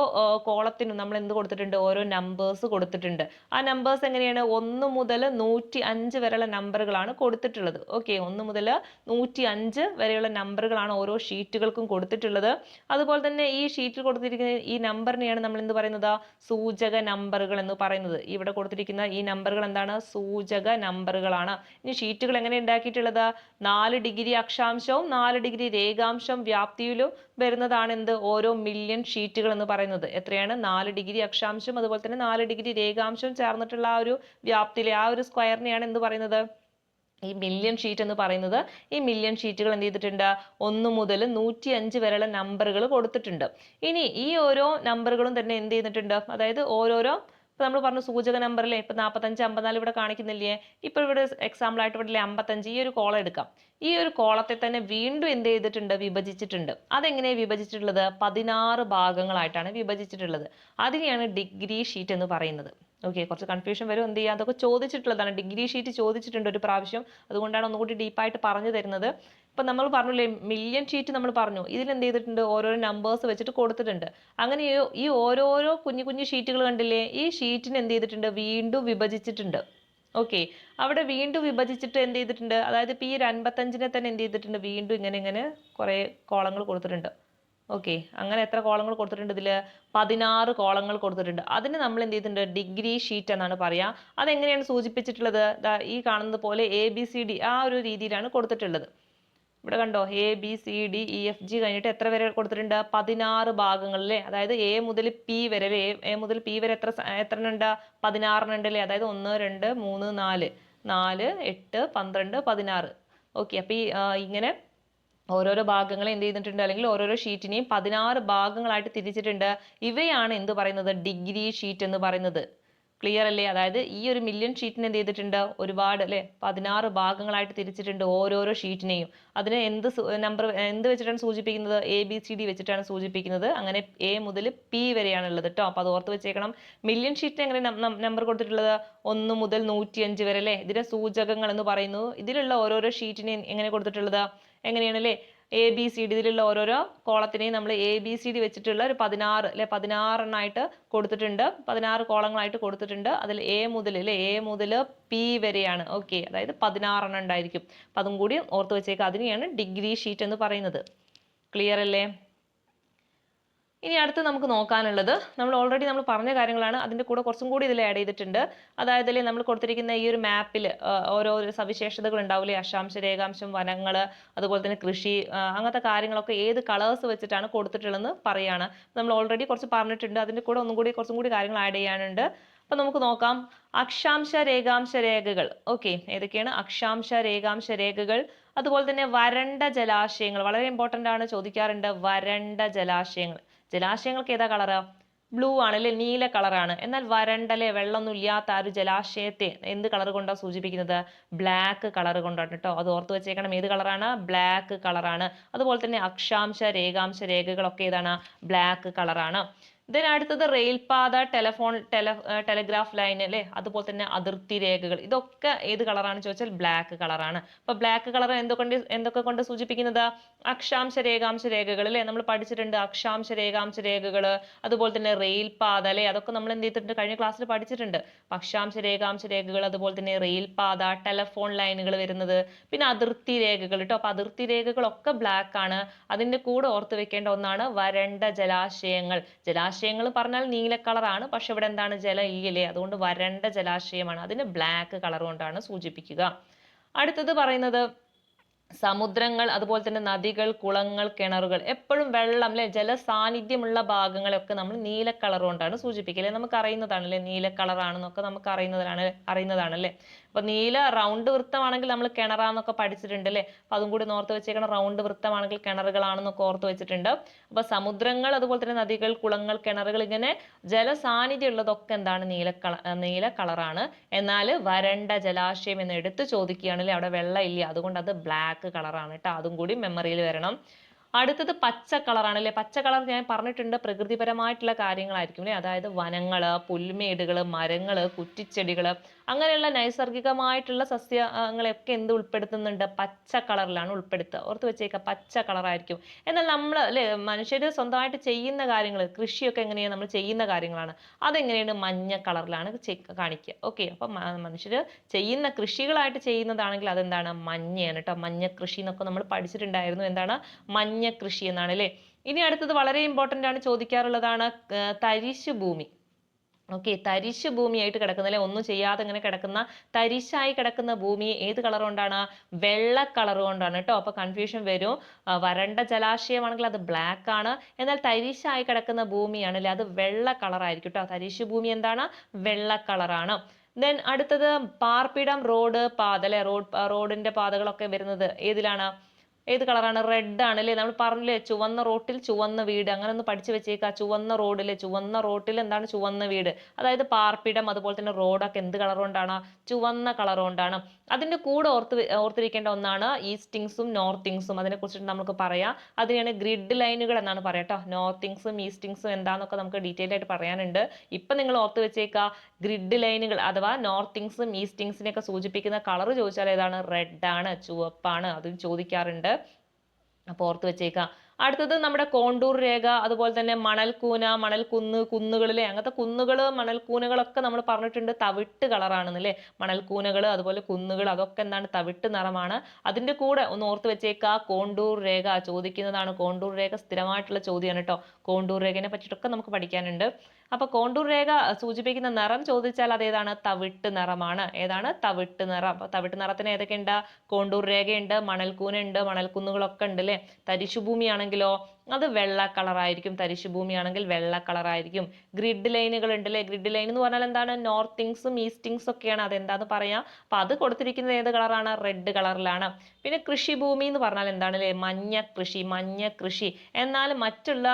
കോളത്തിനും നമ്മൾ എന്ത് കൊടുത്തിട്ടുണ്ട്? ഓരോ നമ്പേഴ്സ് കൊടുത്തിട്ടുണ്ട്. ആ നമ്പേഴ്സ് എങ്ങനെയാണ്? 1 മുതൽ 105 വരെയുള്ള നമ്പറുകളാണ് കൊടുത്തിട്ടുള്ളത്. ഓക്കെ, 1 മുതൽ 105 വരെയുള്ള നമ്പറുകളാണ് ഓരോ ഷീറ്റുകൾക്കും കൊടുത്തിട്ടുള്ളത്. അതുപോലെ തന്നെ ഈ ഷീറ്റിൽ കൊടുത്തിരിക്കുന്ന ഈ നമ്പറിനെയാണ് നമ്മൾ എന്ത് പറയുന്നത്? സൂചക നമ്പറുകൾ എന്ന് പറയുന്നത്. ഇവിടെ കൊടുത്തിരിക്കുന്ന ഈ നമ്പറുകൾ എന്താണ്? സൂചക നമ്പറുകളാണ്. ഇനി ഷീറ്റുകൾ എങ്ങനെ ഉണ്ടാക്കിയിട്ടുള്ളത്? 4 ഡിഗ്രി അക്ഷാംശവും 4 ഡിഗ്രി രേഖാംശം വ്യാപ്തിയിലും വരുന്നതാണ് എന്ത്? ഓരോ മില്യൺ ഷീറ്റുകൾ എന്ന് പറയുന്നത്. എത്രയാണ്? 4 ഡിഗ്രി അക്ഷാംശം അതുപോലെ തന്നെ 4 ഡിഗ്രി രേഖാംശം ചേർന്നിട്ടുള്ള ആ ഒരു വ്യാപ്തിയിലെ ആ ഒരു സ്ക്വയറിനെയാണ് എന്ത് പറയുന്നത്? ഈ മില്യൺ ഷീറ്റ് എന്ന് പറയുന്നത്. ഈ മില്യൺ ഷീറ്റുകൾ എന്ത് ചെയ്തിട്ടുണ്ട്? 1 മുതൽ 105 വരെയുള്ള നമ്പറുകൾ കൊടുത്തിട്ടുണ്ട്. ഇനി ഈ ഓരോ നമ്പറുകളും തന്നെ എന്ത് ചെയ്തിട്ടുണ്ട്? അതായത് ഓരോരോ, ഇപ്പൊ നമ്മൾ പറഞ്ഞു സൂചക നമ്പറിലെ ഇപ്പൊ 45, 54 ഇവിടെ കാണിക്കുന്നില്ലേ. ഇപ്പൊ ഇവിടെ എക്സാമ്പിൾ ആയിട്ട് ഇവിടെ 55, ഈ ഒരു കോളം എടുക്കാം. ഈ ഒരു കോളത്തെ തന്നെ വീണ്ടും എന്ത് ചെയ്തിട്ടുണ്ട്? വിഭജിച്ചിട്ടുണ്ട്. അതെങ്ങനെയാണ് വിഭജിച്ചിട്ടുള്ളത്? 16 ഭാഗങ്ങളായിട്ടാണ് വിഭജിച്ചിട്ടുള്ളത്. അതിനെയാണ് ഡിഗ്രി ഷീറ്റ് എന്ന് പറയുന്നത്. ഓക്കെ, കുറച്ച് കൺഫ്യൂഷൻ വരും, എന്ത് ചെയ്യുക, അതൊക്കെ ചോദിച്ചിട്ടുള്ളതാണ്. ഡിഗ്രി ഷീറ്റ് ചോദിച്ചിട്ടുണ്ട് ഒരു പ്രാവശ്യം, അതുകൊണ്ടാണ് ഒന്നുകൂടി ഡീപ്പായിട്ട് പറഞ്ഞു തരുന്നത്. ഇപ്പൊ നമ്മൾ പറഞ്ഞില്ലേ മില്യൺ ഷീറ്റ് നമ്മൾ പറഞ്ഞു, ഇതിൽ എന്ത് ചെയ്തിട്ടുണ്ട്? ഓരോരോ നമ്പേഴ്സ് വെച്ചിട്ട് കൊടുത്തിട്ടുണ്ട്. അങ്ങനെ ഈ ഓരോരോ കുഞ്ഞു കുഞ്ഞു ഷീറ്റുകൾ കണ്ടില്ലേ, ഈ ഷീറ്റിന് എന്ത് ചെയ്തിട്ടുണ്ട്? വീണ്ടും വിഭജിച്ചിട്ടുണ്ട്. ഓക്കെ, അവിടെ വീണ്ടും വിഭജിച്ചിട്ട് എന്ത് ചെയ്തിട്ടുണ്ട്? അതായത് ഇപ്പൊ ഈ 55-നെ തന്നെ എന്ത് ചെയ്തിട്ടുണ്ട്? വീണ്ടും ഇങ്ങനെ കുറെ കോളങ്ങൾ കൊടുത്തിട്ടുണ്ട്. ഓക്കെ, അങ്ങനെ എത്ര കോളങ്ങൾ കൊടുത്തിട്ടുണ്ട്? ഇതില് 16 കോളങ്ങൾ കൊടുത്തിട്ടുണ്ട്. അതിന് നമ്മൾ എന്ത് ചെയ്തിട്ടുണ്ട്? ഡിഗ്രി ഷീറ്റ് എന്നാണ് പറയാ. അതെങ്ങനെയാണ് സൂചിപ്പിച്ചിട്ടുള്ളത്? ഈ കാണുന്നത് പോലെ ABCD ആ ഒരു രീതിയിലാണ് കൊടുത്തിട്ടുള്ളത്. ഇവിടെ കണ്ടോ, ABCDEFG കഴിഞ്ഞിട്ട് എത്ര വരെ കൊടുത്തിട്ടുണ്ട്? 16 ഭാഗങ്ങളിലെ, അതായത് A മുതൽ P വരെ അല്ലേ. A മുതൽ P വരെ എത്ര ഉണ്ട്? 16 ഉണ്ട് അല്ലേ. അതായത് 1, 2, 3, 4, 4, 8, 12, 16. ഓക്കെ, അപ്പൊ ഇങ്ങനെ ഓരോരോ ഭാഗങ്ങളെ എന്ത് ചെയ്തിട്ടുണ്ട്? അല്ലെങ്കിൽ ഓരോരോ ഷീറ്റിനെയും 16 ഭാഗങ്ങളായിട്ട് തിരിച്ചിട്ടുണ്ട്. ഇവയാണ് എന്ത് പറയുന്നത്? ഡിഗ്രി ഷീറ്റ് എന്ന് പറയുന്നത്. ക്ലിയർ അല്ലേ? അതായത് ഈ ഒരു മില്യൺ ഷീറ്റിന് എന്ത് ചെയ്തിട്ടുണ്ട്? ഒരുപാട് അല്ലെ 16 ഭാഗങ്ങളായിട്ട് തിരിച്ചിട്ടുണ്ട് ഓരോരോ ഷീറ്റിനെയും. അതിന് നമ്പർ എന്ത് വെച്ചിട്ടാണ് സൂചിപ്പിക്കുന്നത്? ABCD വെച്ചിട്ടാണ് സൂചിപ്പിക്കുന്നത്. അങ്ങനെ A മുതൽ P വരെയാണ് ഉള്ളത് കേട്ടോ. അപ്പൊ അത് ഓർത്ത് വെച്ചേക്കണം. മില്യൺ ഷീറ്റിന് എങ്ങനെ നമ്പർ കൊടുത്തിട്ടുള്ളത്? 1 മുതൽ 105 വരെ അല്ലെ. ഇതിന്റെ സൂചകങ്ങൾ എന്ന് പറയുന്നു. ഇതിലുള്ള ഓരോരോ ഷീറ്റിനെ എങ്ങനെ കൊടുത്തിട്ടുള്ളത്? എങ്ങനെയാണ് അല്ലെ? ABCD, ഇതിലുള്ള ഓരോരോ കോളത്തിനെയും നമ്മൾ ABCD വെച്ചിട്ടുള്ള ഒരു 16 അല്ലെ 16 എണ്ണമായിട്ട് കൊടുത്തിട്ടുണ്ട്. 16 കോളങ്ങളായിട്ട് കൊടുത്തിട്ടുണ്ട്. അതിൽ A മുതൽ P വരെയാണ്. ഓക്കെ, അതായത് 16 എണ്ണം ഉണ്ടായിരിക്കും. അപ്പൊ അതും കൂടി ഓർത്ത് വെച്ചേക്കുക. അതിനെയാണ് ഡിഗ്രി ഷീറ്റ് എന്ന് പറയുന്നത്. ക്ലിയർ അല്ലേ? ഇനി അടുത്ത് നമുക്ക് നോക്കാനുള്ളത് നമ്മൾ ഓൾറെഡി നമ്മൾ പറഞ്ഞ കാര്യങ്ങളാണ്, അതിൻ്റെ കൂടെ കുറച്ചും കൂടി ഇതിൽ ആഡ് ചെയ്തിട്ടുണ്ട്. അതായത് നമ്മൾ കൊടുത്തിരിക്കുന്ന ഈ ഒരു മാപ്പിൽ ഓരോ സവിശേഷതകൾ ഉണ്ടാവില്ലേ, അക്ഷാംശ രേഖാംശം, വനങ്ങൾ, അതുപോലെ തന്നെ കൃഷി, അങ്ങനത്തെ കാര്യങ്ങളൊക്കെ ഏത് കളേഴ്സ് വെച്ചിട്ടാണ് കൊടുത്തിട്ടുള്ളതെന്ന് പറയാണ്. നമ്മൾ ഓൾറെഡി കുറച്ച് പറഞ്ഞിട്ടുണ്ട്, അതിൻ്റെ കൂടെ കുറച്ചും കൂടി കാര്യങ്ങൾ ആഡ് ചെയ്യാനുണ്ട്. അപ്പൊ നമുക്ക് നോക്കാം. അക്ഷാംശ രേഖാംശ രേഖകൾ. ഓക്കെ, ഏതൊക്കെയാണ് അക്ഷാംശ രേഖാംശ രേഖകൾ? അതുപോലെ തന്നെ വരണ്ട ജലാശയങ്ങൾ, വളരെ ഇമ്പോർട്ടന്റ് ആണ്, ചോദിക്കാറുണ്ട്. വരണ്ട ജലാശയങ്ങൾ, ജലാശയങ്ങൾക്ക് ഏതാ കളറ്? ബ്ലൂ ആണ് അല്ലെ, നീല കളറാണ്. എന്നാൽ വരണ്ടല്ലേ, വെള്ളമൊന്നും ഇല്ലാത്ത ആ ഒരു ജലാശയത്തെ എന്ത് കളർ കൊണ്ടാണ് സൂചിപ്പിക്കുന്നത്? ബ്ലാക്ക് കളർ കൊണ്ടാണ് കേട്ടോ. അത് ഓർത്ത് വെച്ചേക്കണം, ഏത് കളറാണ്? ബ്ലാക്ക് കളറാണ്. അതുപോലെ തന്നെ അക്ഷാംശ രേഖാംശ രേഖകളൊക്കെ ഏതാണ്? ബ്ലാക്ക് കളറാണ്. അടുത്തത് റെയിൽപാത, ടെലഗ്രാഫ് ലൈൻ അല്ലെ, അതുപോലെ തന്നെ അതിർത്തി രേഖകൾ, ഇതൊക്കെ ഏത് കളറാണ് ചോദിച്ചാൽ ബ്ലാക്ക് കളറാണ്. അപ്പൊ ബ്ലാക്ക് കളർ എന്തൊക്കെ കൊണ്ട് സൂചിപ്പിക്കുന്നത്? അക്ഷാംശ രേഖാംശ രേഖകൾ അല്ലെ, നമ്മൾ പഠിച്ചിട്ടുണ്ട് അക്ഷാംശ രേഖാംശ രേഖകൾ. അതുപോലെ തന്നെ റെയിൽപാത അല്ലെ, അതൊക്കെ നമ്മൾ എന്ത് ചെയ്തിട്ടുണ്ട്? കഴിഞ്ഞ ക്ലാസ്സിൽ പഠിച്ചിട്ടുണ്ട്. അക്ഷാംശ രേഖാംശ രേഖകൾ, അതുപോലെ തന്നെ റെയിൽപാത, ടെലഫോൺ ലൈനുകൾ വരുന്നത്, പിന്നെ അതിർത്തി രേഖകൾ കേട്ടോ. അപ്പൊ അതിർത്തി രേഖകളൊക്കെ ബ്ലാക്ക് ആണ്. അതിന്റെ കൂടെ ഓർത്ത് വെക്കേണ്ട ഒന്നാണ് വരണ്ട ജലാശയങ്ങൾ. ജലാശയങ്ങൾ പറഞ്ഞാൽ നീല കളറാണ്, പക്ഷെ ഇവിടെ എന്താണ്? ജലം ഇല്ലല്ലേ, അതുകൊണ്ട് വരണ്ട ജലാശയമാണ്. അതിന് ബ്ലാക്ക് കളർ കൊണ്ടാണ് സൂചിപ്പിക്കുക. അടുത്തത് പറയുന്നത് സമുദ്രങ്ങൾ, അതുപോലെ തന്നെ നദികൾ, കുളങ്ങൾ, കിണറുകൾ, എപ്പോഴും വെള്ളം അല്ലെ, ജലസാന്നിധ്യമുള്ള ഭാഗങ്ങളൊക്കെ നമ്മൾ നീല കളർ കൊണ്ടാണ് സൂചിപ്പിക്കുക. നമുക്ക് അറിയുന്നതാണല്ലേ നീല കളറാണെന്നൊക്കെ നമുക്ക് അറിയുന്നതാണല്ലേ. അപ്പൊ നീല റൗണ്ട് വൃത്തമാണെങ്കിൽ നമ്മൾ കിണറാന്നൊക്കെ പഠിച്ചിട്ടുണ്ട് അല്ലെ. അപ്പൊ അതും കൂടി ഓർത്ത് വെച്ചേക്കണം. റൗണ്ട് വൃത്തമാണെങ്കിൽ കിണറുകളാണെന്നൊക്കെ ഓർത്ത് വെച്ചിട്ടുണ്ട്. അപ്പൊ സമുദ്രങ്ങൾ, അതുപോലെ തന്നെ നദികൾ, കുളങ്ങൾ, കിണറുകൾ, ഇങ്ങനെ ജലസാന്നിധ്യം ഉള്ളതൊക്കെ എന്താണ്? നീല കളറാണ്. എന്നാൽ വരണ്ട ജലാശയം എന്ന് എടുത്ത് ചോദിക്കുകയാണെങ്കിൽ അവിടെ വെള്ളം ഇല്ല, അതുകൊണ്ട് അത് ബ്ലാക്ക് കളറാണ് കേട്ടോ. അതും കൂടി മെമ്മറിയിൽ വരണം. അടുത്തത് പച്ച കളറാണ് അല്ലെ. പച്ച കളർ ഞാൻ പറഞ്ഞിട്ടുണ്ട്, പ്രകൃതിപരമായിട്ടുള്ള കാര്യങ്ങളായിരിക്കും അല്ലെ. അതായത് വനങ്ങള്, പുൽമേടുകള്, മരങ്ങള്, കുറ്റിച്ചെടികള്, അങ്ങനെയുള്ള നൈസർഗികമായിട്ടുള്ള സസ്യങ്ങളെയൊക്കെ എന്ത് ഉൾപ്പെടുത്തുന്നുണ്ട്? പച്ച കളറിലാണ് ഉൾപ്പെടുത്തുക. ഓർത്ത് വെച്ചേക്കുക, പച്ച കളറായിരിക്കും. എന്നാൽ നമ്മൾ അല്ലെ, മനുഷ്യര് സ്വന്തമായിട്ട് ചെയ്യുന്ന കാര്യങ്ങൾ, കൃഷിയൊക്കെ എങ്ങനെയാണ് നമ്മൾ ചെയ്യുന്ന കാര്യങ്ങളാണ്, അതെങ്ങനെയാണ്? മഞ്ഞ കളറിലാണ് കാണിക്കുക. ഓക്കെ, അപ്പൊ മനുഷ്യര് ചെയ്യുന്ന കൃഷികളായിട്ട് ചെയ്യുന്നതാണെങ്കിൽ അതെന്താണ്? മഞ്ഞയാണ് കേട്ടോ. മഞ്ഞ കൃഷി എന്നൊക്കെ നമ്മൾ പഠിച്ചിട്ടുണ്ടായിരുന്നു. എന്താണ്? മഞ്ഞ കൃഷി എന്നാണ് അല്ലെ. ഇനി അടുത്തത് വളരെ ഇമ്പോർട്ടന്റ് ആണ്, ചോദിക്കാറുള്ളതാണ് തരിശു ഭൂമി. ഓക്കെ, തരിശു ഭൂമിയായിട്ട് കിടക്കുന്ന അല്ലെ, ഒന്നും ചെയ്യാതെ ഇങ്ങനെ കിടക്കുന്ന തരിശായി കിടക്കുന്ന ഭൂമി ഏത് കളർ കൊണ്ടാണ്? വെള്ള കളർ കൊണ്ടാണ് കേട്ടോ. അപ്പൊ കൺഫ്യൂഷൻ വരും. വരണ്ട ജലാശയമാണെങ്കിൽ അത് ബ്ലാക്ക് ആണ്, എന്നാൽ തരിശായി കിടക്കുന്ന ഭൂമിയാണ് അല്ലെ, അത് വെള്ള കളർ ആയിരിക്കും കേട്ടോ. തരിശു ഭൂമി എന്താണ്? വെള്ള കളറാണ്. ദെൻ അടുത്തത് പാർപ്പിടം, റോഡ്, പാത അല്ലെ. റോഡിന്റെ പാതകളൊക്കെ വരുന്നത് ഏതിലാണ്? ഏത് കളറാണ്? റെഡ് ആണ് അല്ലേ. നമ്മൾ പറഞ്ഞില്ലേ ചുവന്ന റോട്ടിൽ ചുവന്ന വീട്, അങ്ങനെ ഒന്ന് പഠിച്ചു വെച്ചേക്കുക. ചുവന്ന റോഡില് ചുവന്ന റോട്ടിൽ എന്താണ്? ചുവന്ന വീട്. അതായത് പാർപ്പിടം, അതുപോലെ തന്നെ റോഡൊക്കെ എന്ത് കളർ കൊണ്ടാണ്? ചുവന്ന കളർ കൊണ്ടാണ്. അതിന്റെ കൂടെ ഓർത്തിരിക്കേണ്ട ഒന്നാണ് ഈസ്റ്റിങ്സും നോർത്തിങ്സും. അതിനെ കുറിച്ചിട്ട് നമുക്ക് പറയാം. അതിനെയാണ് ഗ്രിഡ് ലൈനുകൾ എന്നാണ് പറയാം കേട്ടോ. നോർത്തിങ്സും ഈസ്റ്റിങ്സും എന്താന്നൊക്കെ നമുക്ക് ഡീറ്റെയിൽ ആയിട്ട് പറയാനുണ്ട്. ഇപ്പൊ നിങ്ങൾ ഓർത്ത് വെച്ചേക്കുക, ഗ്രിഡ് ലൈനുകൾ അഥവാ നോർത്തിങ്സും ഈസ്റ്റിങ്സിനെയൊക്കെ സൂചിപ്പിക്കുന്ന കളർ ചോദിച്ചാൽ ഏതാണ്? റെഡ് ആണ്, ചുവപ്പാണ്. അതും ചോദിക്കാറുണ്ട്. അപ്പോൾ ഓർത്ത് വെച്ചേക്കാം. അടുത്തത് നമ്മുടെ കോണ്ടൂർ രേഖ, അതുപോലെ തന്നെ മണൽക്കൂന, മണൽക്കുന്ന്, കുന്നുകളിലെ അങ്ങനത്തെ കുന്നുകള്, മണൽക്കൂനകളൊക്കെ നമ്മൾ പറഞ്ഞിട്ടുണ്ട് തവിട്ട് കളറാണെന്നല്ലേ. മണൽക്കൂനകൾ, അതുപോലെ കുന്നുകൾ, അതൊക്കെ എന്താണ്? തവിട്ട് നിറമാണ്. അതിന്റെ കൂടെ ഒന്ന് ഓർത്ത് വെച്ചേക്കുക, കോണ്ടൂർ രേഖ ചോദിക്കുന്നതാണ്. കോണ്ടൂർ രേഖ സ്ഥിരമായിട്ടുള്ള ചോദ്യമാണ് കേട്ടോ. കോണ്ടൂർ രേഖനെ പറ്റിയിട്ടൊക്കെ നമുക്ക് പഠിക്കാനുണ്ട്. അപ്പൊ കോണ്ടൂർ രേഖ സൂചിപ്പിക്കുന്ന നിറം ചോദിച്ചാൽ അതേതാണ്? തവിട്ട് നിറമാണ്. ഏതാണ്? തവിട്ട് നിറം. അപ്പൊ തവിട്ട് നിറത്തിന് ഏതൊക്കെയുണ്ട്? കോണ്ടൂർ രേഖയുണ്ട്, മണൽക്കൂനുണ്ട്, മണൽക്കുന്നുകളൊക്കെ ഉണ്ട് അല്ലെ. തരിശുഭൂമിയാണെങ്കിലോ അത് വെള്ള കളറായിരിക്കും. തരിശുഭൂമിയാണെങ്കിൽ വെള്ള കളറായിരിക്കും. ഗ്രിഡ് ലൈനുകൾ ഉണ്ട് അല്ലെ. ഗ്രിഡ് ലൈൻ എന്ന് പറഞ്ഞാൽ എന്താണ്? നോർത്തിങ്സും ഈസ്റ്റിങ്സും ഒക്കെയാണ്. അതെന്താന്ന് പറയാം. അപ്പൊ അത് കൊടുത്തിരിക്കുന്നത് ഏത് കളറാണ്? റെഡ് കളറിലാണ്. പിന്നെ കൃഷിഭൂമി എന്ന് പറഞ്ഞാൽ എന്താണ് അല്ലെ? മഞ്ഞ കൃഷി, മഞ്ഞ കൃഷി. എന്നാൽ മറ്റുള്ള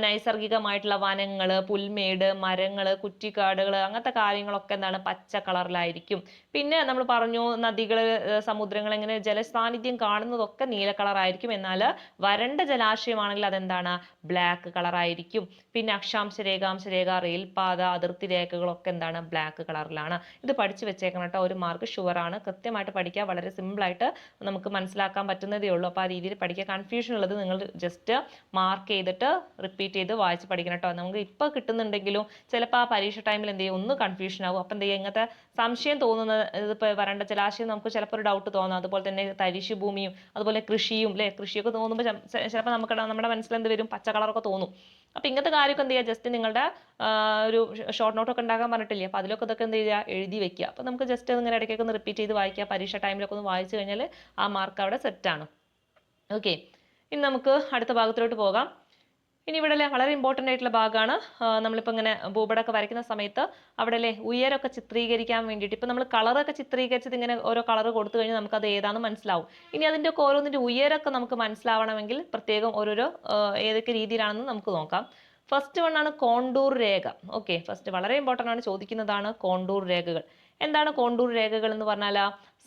നൈസർഗികമായിട്ടുള്ള വനങ്ങള്, പുൽമേട്, മരങ്ങള്, കുറ്റിക്കാടുകൾ, അങ്ങനത്തെ കാര്യങ്ങളൊക്കെ എന്താണ്? പച്ച കളറിലായിരിക്കും. പിന്നെ നമ്മൾ പറഞ്ഞു നദികള്, സമുദ്രങ്ങൾ, ഇങ്ങനെ ജലസാന്നിധ്യം കാണുന്നതൊക്കെ നീല കളറായിരിക്കും. എന്നാൽ വരണ്ട ജലാശയമാണെങ്കിൽ അതെന്താണ്? ബ്ലാക്ക് കളറായിരിക്കും. പിന്നെ അക്ഷാംശ രേഖാംശ രേഖ, റെയിൽപാത, അതിർത്തി രേഖകളൊക്കെ എന്താണ്? ബ്ലാക്ക് കളറിലാണ്. ഇത് പഠിച്ചു വെച്ചേക്കണം കേട്ടോ. ഒരു മാർക്ക് ഷുവർ ആണ്. കൃത്യമായിട്ട് പഠിക്കുക. വളരെ സിമ്പിൾ ആയിട്ട് നമുക്ക് മനസ്സിലാക്കാൻ പറ്റുന്നതേ ഉള്ളൂ. അപ്പോൾ ആ രീതിയിൽ പഠിക്കുക. കൺഫ്യൂഷൻ ഉള്ളത് നിങ്ങൾ ജസ്റ്റ് മാർക്ക് ചെയ്തിട്ട് റിപ്പീറ്റ് ചെയ്ത് വായിച്ച് പഠിക്കണം കേട്ടോ. നമുക്ക് ഇപ്പോൾ കിട്ടുന്നുണ്ടെങ്കിലും ചിലപ്പോൾ ആ പരീക്ഷ ടൈമിൽ എന്ത് ചെയ്യും? ഒന്ന് കൺഫ്യൂഷൻ ആവും. അപ്പം എന്ത് ചെയ്യുക? ഇങ്ങനത്തെ സംശയം തോന്നുന്നത്, ഇതിപ്പോൾ വരണ്ട ജലാശയം നമുക്ക് ചിലപ്പോൾ ഒരു ഡൗട്ട് തോന്നാം. അതുപോലെ തന്നെ തരിശു ഭൂമിയും അതുപോലെ കൃഷിയും അല്ലെ. കൃഷിയൊക്കെ തോന്നുമ്പോൾ ചിലപ്പോൾ നമ്മുടെ മനസ്സിൽ എന്ത് വരും, പച്ച കളറൊക്കെ തോന്നും. അപ്പോൾ ഇങ്ങനത്തെ കാര്യമൊക്കെ എന്ത് ചെയ്യുക, ജസ്റ്റ് നിങ്ങളുടെ ഒരു ഷോർട്ട് നോട്ടൊക്കെ ഉണ്ടാക്കാൻ പറഞ്ഞിട്ടില്ലേ, അപ്പോൾ അതിലൊക്കെ ഇതൊക്കെ എന്ത് ചെയ്യുക, എഴുതി വെക്കുക. അപ്പോൾ നമുക്ക് ജസ്റ്റ് ഇങ്ങനെ ഇടയ്ക്കൊക്കെ ഒന്ന് റിപ്പീറ്റ് ചെയ്ത് വായിക്കുക. പരീക്ഷ ടൈമിലൊക്കെ ഒന്ന് വായിച്ചു കഴിഞ്ഞാൽ ആ മാർക്ക് അവിടെ സെറ്റാണ്. ഓക്കെ, ഇനി നമുക്ക് അടുത്ത ഭാഗത്തിലോട്ട് പോകാം. ഇനി ഇവിടെ അല്ലേ വളരെ ഇമ്പോർട്ടൻ്റ് ആയിട്ടുള്ള ഭാഗമാണ്. നമ്മളിപ്പോൾ ഇങ്ങനെ ഭൂപടമൊക്കെ വരയ്ക്കുന്ന സമയത്ത് അവിടെ അല്ലേ ഉയരമൊക്കെ ചിത്രീകരിക്കാൻ വേണ്ടിയിട്ട് ഇപ്പോൾ നമ്മൾ കളറൊക്കെ ചിത്രീകരിച്ചത് ഇങ്ങനെ ഓരോ കളർ കൊടുത്തു കഴിഞ്ഞാൽ നമുക്കത് ഏതാണെന്ന് മനസ്സിലാവും. ഇനി അതിൻ്റെ ഒക്കെ ഓരോന്നിൻ്റെ ഉയരമൊക്കെ നമുക്ക് മനസ്സിലാവണമെങ്കിൽ പ്രത്യേകം ഓരോരോ ഏതൊക്കെ രീതിയിലാണെന്ന് നമുക്ക് നോക്കാം. ഫസ്റ്റ് വൺ ആണ് കോണ്ടൂർ രേഖ. ഓക്കെ, ഫസ്റ്റ് വളരെ ഇമ്പോർട്ടൻ്റ് ആണ്, ചോദിക്കുന്നതാണ് കോണ്ടൂർ രേഖകൾ. എന്താണ് കോണ്ടൂർ രേഖകൾ എന്ന് പറഞ്ഞാൽ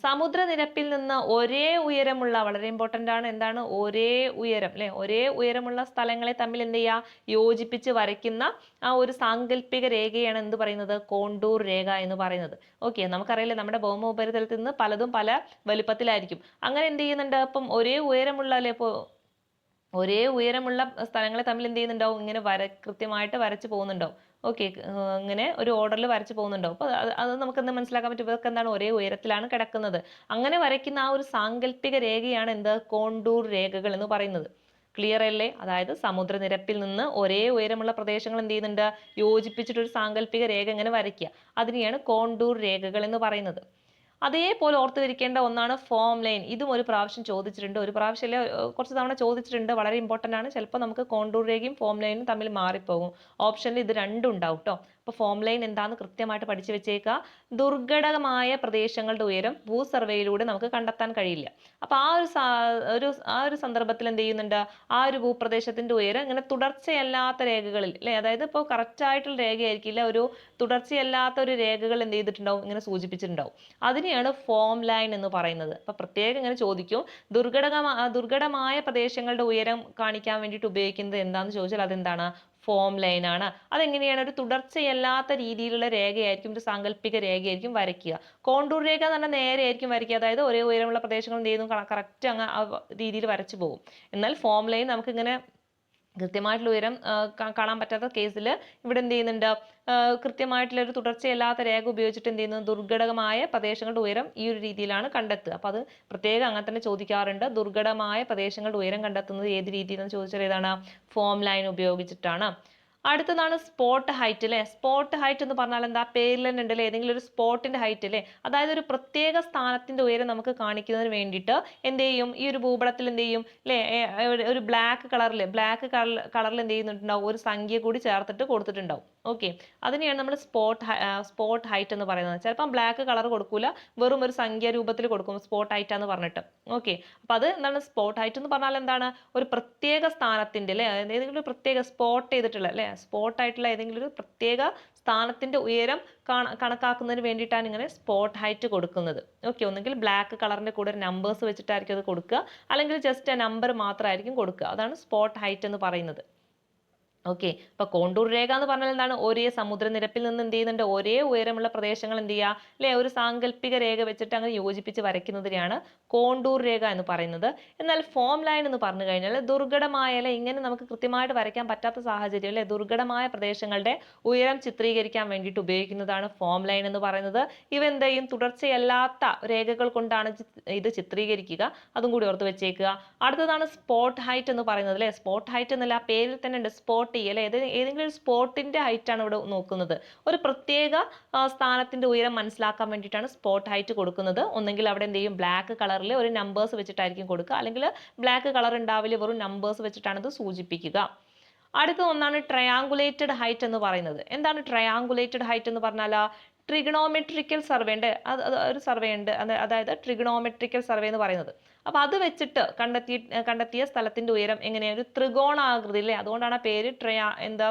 സമുദ്രനിരപ്പിൽ നിന്ന് ഒരേ ഉയരമുള്ള, വളരെ ഇമ്പോർട്ടൻ്റ് ആണ്, എന്താണ് ഒരേ ഉയരം അല്ലെ, ഒരേ ഉയരമുള്ള സ്ഥലങ്ങളെ തമ്മിൽ എന്ത് ചെയ്യുക, യോജിപ്പിച്ച് വരയ്ക്കുന്ന ആ ഒരു സാങ്കല്പിക രേഖയാണ് എന്ത് പറയുന്നത്, കോണ്ടൂർ രേഖ എന്ന് പറയുന്നത്. ഓക്കെ, നമുക്കറിയില്ലേ നമ്മുടെ ഭൗമ ഉപരിതലത്തിൽ നിന്ന് പലതും പല വലുപ്പത്തിലായിരിക്കും. അങ്ങനെ എന്ത് ചെയ്യുന്നുണ്ട്, അപ്പം ഒരേ ഉയരമുള്ള അല്ലെ, ഇപ്പോൾ ഒരേ ഉയരമുള്ള സ്ഥലങ്ങളെ തമ്മിൽ എന്ത് ചെയ്യുന്നുണ്ടാവും, ഇങ്ങനെ കൃത്യമായിട്ട് വരച്ച് പോകുന്നുണ്ടാവും. ഓക്കെ, ഇങ്ങനെ ഒരു ഓർഡറിൽ വരച്ച് പോകുന്നുണ്ടാവും. അപ്പോൾ അത് നമുക്ക് എന്താ മനസ്സിലാക്കാൻ പറ്റും, ഇവർക്ക് എന്താണ് ഒരേ ഉയരത്തിലാണ് കിടക്കുന്നത്. അങ്ങനെ വരയ്ക്കുന്ന ആ ഒരു സാങ്കല്പിക രേഖയാണ് എന്ത്, കോണ്ടൂർ രേഖകൾ എന്ന് പറയുന്നത്. ക്ലിയർ അല്ലേ? അതായത് സമുദ്രനിരപ്പിൽ നിന്ന് ഒരേ ഉയരമുള്ള പ്രദേശങ്ങൾ എന്ത് ചെയ്യുന്നുണ്ട്, യോജിപ്പിച്ചിട്ടൊരു സാങ്കല്പിക രേഖ ഇങ്ങനെ വരയ്ക്കുക. അതിനെയാണ് കോണ്ടൂർ രേഖകൾ എന്ന് പറയുന്നത്. അതേപോലെ ഓർത്ത് വെക്കേണ്ട ഒന്നാണ് ഫോം ലൈൻ. ഇതും ഒരു പ്രാവശ്യം ചോദിച്ചിട്ടുണ്ട്, ഒരു പ്രാവശ്യമല്ല കുറച്ച് തവണ ചോദിച്ചിട്ടുണ്ട്. വളരെ ഇമ്പോർട്ടൻ്റ് ആണ്. ചിലപ്പോൾ നമുക്ക് കോണ്ടൂർ രേഖയും ഫോം ലൈനും തമ്മിൽ മാറിപ്പോകും. ഓപ്ഷനിൽ ഇത് രണ്ടും ഉണ്ടാവും കേട്ടോ. അപ്പോൾ ഫോം ലൈൻ എന്താണെന്ന് കൃത്യമായിട്ട് പഠിച്ചു വെച്ചേക്കുക. ദുർഘടമായ പ്രദേശങ്ങളുടെ ഉയരം ഭൂസർവേയിലൂടെ നമുക്ക് കണ്ടെത്താൻ കഴിയില്ല. അപ്പോൾ ആ ഒരു സന്ദർഭത്തിൽ എന്ത് ചെയ്യുന്നുണ്ട്, ആ ഒരു ഭൂപ്രദേശത്തിന്റെ ഉയരം ഇങ്ങനെ തുടർച്ചയല്ലാത്ത രേഖകളിൽ അല്ലേ, അതായത് ഇപ്പോൾ കറക്റ്റ് ആയിട്ടുള്ള രേഖയായിരിക്കില്ല, ഒരു തുടർച്ചയല്ലാത്ത ഒരു രേഖകൾ എന്ത് ചെയ്തിട്ടുണ്ടാവും, ഇങ്ങനെ സൂചിപ്പിച്ചിട്ടുണ്ടാവും. അതിനെയാണ് ഫോം ലൈൻ എന്ന് പറയുന്നത്. അപ്പൊ പ്രത്യേകം ഇങ്ങനെ ചോദിക്കും, ദുർഘടമായ പ്രദേശങ്ങളുടെ ഉയരം കാണിക്കാൻ വേണ്ടിയിട്ട് ഉപയോഗിക്കുന്നത് എന്താണെന്ന് ചോദിച്ചാൽ അതെന്താണ്, ഫോം ലൈൻ ആണ്. അതെങ്ങനെയാണ്, ഒരു തുടർച്ചയല്ലാത്ത രീതിയിലുള്ള രേഖയായിരിക്കും, ഒരു സാങ്കല്പിക രേഖയായിരിക്കും വരയ്ക്കുക. കോണ്ടൂർ രേഖ എന്ന് പറഞ്ഞാൽ നേരെ ആയിരിക്കും വരയ്ക്കുക, അതായത് ഒരേ ഉയരമുള്ള പ്രദേശങ്ങൾ എന്ത് ചെയ്യുന്നു, കറക്റ്റ് അങ്ങ് ആ രീതിയിൽ വരച്ചു പോകും. എന്നാൽ ഫോം ലൈൻ നമുക്കിങ്ങനെ കൃത്യമായിട്ടുള്ള ഉയരം കാണാൻ പറ്റാത്ത കേസിൽ ഇവിടെ എന്ത് ചെയ്യുന്നുണ്ട്, കൃത്യമായിട്ടുള്ള ഒരു തുടർച്ചയല്ലാത്ത രേഖ ഉപയോഗിച്ചിട്ട് എന്ത് ചെയ്യുന്നു, ദുർഘടമായ പ്രദേശങ്ങളുടെ ഉയരം ഈ ഒരു രീതിയിലാണ് കണ്ടെത്തുക. അപ്പോൾ അത് പ്രത്യേകം അങ്ങനെ തന്നെ ചോദിക്കാറുണ്ട്. ദുർഘടമായ പ്രദേശങ്ങളുടെ ഉയരം കണ്ടെത്തുന്നത് ഏത് രീതിയിലെന്ന് ചോദിച്ചാൽ ഏതാണ്, ഫോം ലൈൻ ഉപയോഗിച്ചിട്ടാണ്. അടുത്തതാണ് സ്പോട്ട് ഹൈറ്റ് അല്ലേ. സ്പോട്ട് ഹൈറ്റ് എന്ന് പറഞ്ഞാൽ എന്താ, പേരിൽ തന്നെ ഉണ്ടല്ലേ, ഏതെങ്കിലും ഒരു സ്പോട്ടിന്റെ ഹൈറ്റ് അല്ലേ, അതായത് ഒരു പ്രത്യേക സ്ഥാനത്തിന്റെ ഉയരം നമുക്ക് കാണിക്കുന്നതിന് വേണ്ടിയിട്ട് എന്ത് ചെയ്യും, ഈ ഒരു ഭൂപടത്തിൽ എന്ത് ചെയ്യും അല്ലേ, ഒരു ബ്ലാക്ക് കളറിൽ എന്ത് ചെയ്യുന്നുണ്ടാവും, ഒരു സംഖ്യ കൂടി ചേർത്തിട്ട് കൊടുത്തിട്ടുണ്ടാവും. ഓക്കെ, അതിനെയാണ് നമ്മൾ സ്പോട്ട് ഹൈറ്റ് എന്ന് പറയുന്നത്. ചിലപ്പം ബ്ലാക്ക് കളർ കൊടുക്കൂല, വെറും ഒരു സംഖ്യ രൂപത്തിൽ കൊടുക്കും സ്പോട്ട് ഹൈറ്റ് എന്ന് പറഞ്ഞിട്ട്. ഓക്കെ, അപ്പൊ അത് എന്താണ്, സ്പോട്ട് ഹൈറ്റ് എന്ന് പറഞ്ഞാൽ എന്താണ്, ഒരു പ്രത്യേക സ്ഥാനത്തിന്റെ അല്ലെ, ഏതെങ്കിലും ഒരു പ്രത്യേക സ്പോട്ട് ചെയ്തിട്ടുള്ള അല്ലെ, സ്പോട്ട് ആയിട്ടുള്ള ഏതെങ്കിലും ഒരു പ്രത്യേക സ്ഥാനത്തിന്റെ ഉയരം കണക്കാക്കുന്നതിന് വേണ്ടിയിട്ടാണ് ഇങ്ങനെ സ്പോട്ട് ഹൈറ്റ് കൊടുക്കുന്നത്. ഓക്കെ, ഒന്നുകിൽ ബ്ലാക്ക് കളറിന്റെ കൂടെ നമ്പേഴ്സ് വെച്ചിട്ടായിരിക്കും അത് കൊടുക്കുക, അല്ലെങ്കിൽ ജസ്റ്റ് ആ നമ്പർ മാത്രമായിരിക്കും കൊടുക്കുക. അതാണ് സ്പോട്ട് ഹൈറ്റ് എന്ന് പറയുന്നത്. ഓക്കെ, അപ്പൊ കോണ്ടൂർ രേഖ എന്ന് പറഞ്ഞാൽ എന്താണ്, ഒരേ സമുദ്രനിരപ്പിൽ നിന്ന് എന്ത് ചെയ്യുന്നുണ്ട്, ഒരേ ഉയരമുള്ള പ്രദേശങ്ങൾ എന്ത് ചെയ്യുക അല്ലെ, ഒരു സാങ്കല്പിക രേഖ വെച്ചിട്ട് അങ്ങനെ യോജിപ്പിച്ച് വരയ്ക്കുന്നതിനെയാണ് കോണ്ടൂർ രേഖ എന്ന് പറയുന്നത്. എന്നാൽ ഫോം ലൈൻ എന്ന് പറഞ്ഞു കഴിഞ്ഞാൽ ദുർഘടമായ അല്ലെ, ഇങ്ങനെ നമുക്ക് കൃത്യമായിട്ട് വരയ്ക്കാൻ പറ്റാത്ത സാഹചര്യം അല്ലെ, ദുർഘടമായ പ്രദേശങ്ങളുടെ ഉയരം ചിത്രീകരിക്കാൻ വേണ്ടിയിട്ട് ഉപയോഗിക്കുന്നതാണ് ഫോം ലൈൻ എന്ന് പറയുന്നത്. ഇവ എന്ത് ചെയ്യും, തുടർച്ചയല്ലാത്ത രേഖകൾ കൊണ്ടാണ് ഇത് ചിത്രീകരിക്കുക. അതും കൂടി ഓർത്ത് വെച്ചേക്കുക. അടുത്തതാണ് സ്പോട്ട് ഹൈറ്റ് എന്ന് പറയുന്നത് അല്ലെ. സ്പോട്ട് ഹൈറ്റ് എന്നല്ല, പേരിൽ തന്നെ ഉണ്ട് സ്പോട്ട് അല്ലെ, ഏതെങ്കിലും ഒരു സ്പോട്ടിന്റെ ഹൈറ്റ് ആണ് ഇവിടെ നോക്കുന്നത്. ഒരു പ്രത്യേക സ്ഥാനത്തിന്റെ ഉയരം മനസ്സിലാക്കാൻ വേണ്ടിയിട്ടാണ് സ്പോട്ട് ഹൈറ്റ് കൊടുക്കുന്നത്. ഒന്നെങ്കിൽ അവിടെ എന്ത് ചെയ്യും, ബ്ലാക്ക് കളറിൽ ഒരു നമ്പേഴ്സ് വെച്ചിട്ടായിരിക്കും കൊടുക്കുക, അല്ലെങ്കിൽ ബ്ലാക്ക് കളർ ഉണ്ടാവില്ല, വെറും നമ്പേഴ്സ് വെച്ചിട്ടാണ് ഇത് സൂചിപ്പിക്കുക. അടുത്ത ഒന്നാണ് ട്രയാങ്കുലേറ്റഡ് ഹൈറ്റ് എന്ന് പറയുന്നത്. എന്താണ് ട്രയാങ്കുലേറ്റഡ് ഹൈറ്റ് എന്ന് പറഞ്ഞാൽ, ട്രിഗണോമെട്രിക്കൽ സർവേ ഉണ്ട്, ഒരു സർവേ ഉണ്ട്, അതായത് ട്രിഗണോമെട്രിക്കൽ സർവേ എന്ന് പറയുന്നത്. അപ്പൊ അത് വെച്ചിട്ട് കണ്ടെത്തിയ സ്ഥലത്തിന്റെ ഉയരം എങ്ങനെയാണ്, ഒരു ത്രികോണാകൃതി അല്ലേ, അതുകൊണ്ടാണ് ആ പേര്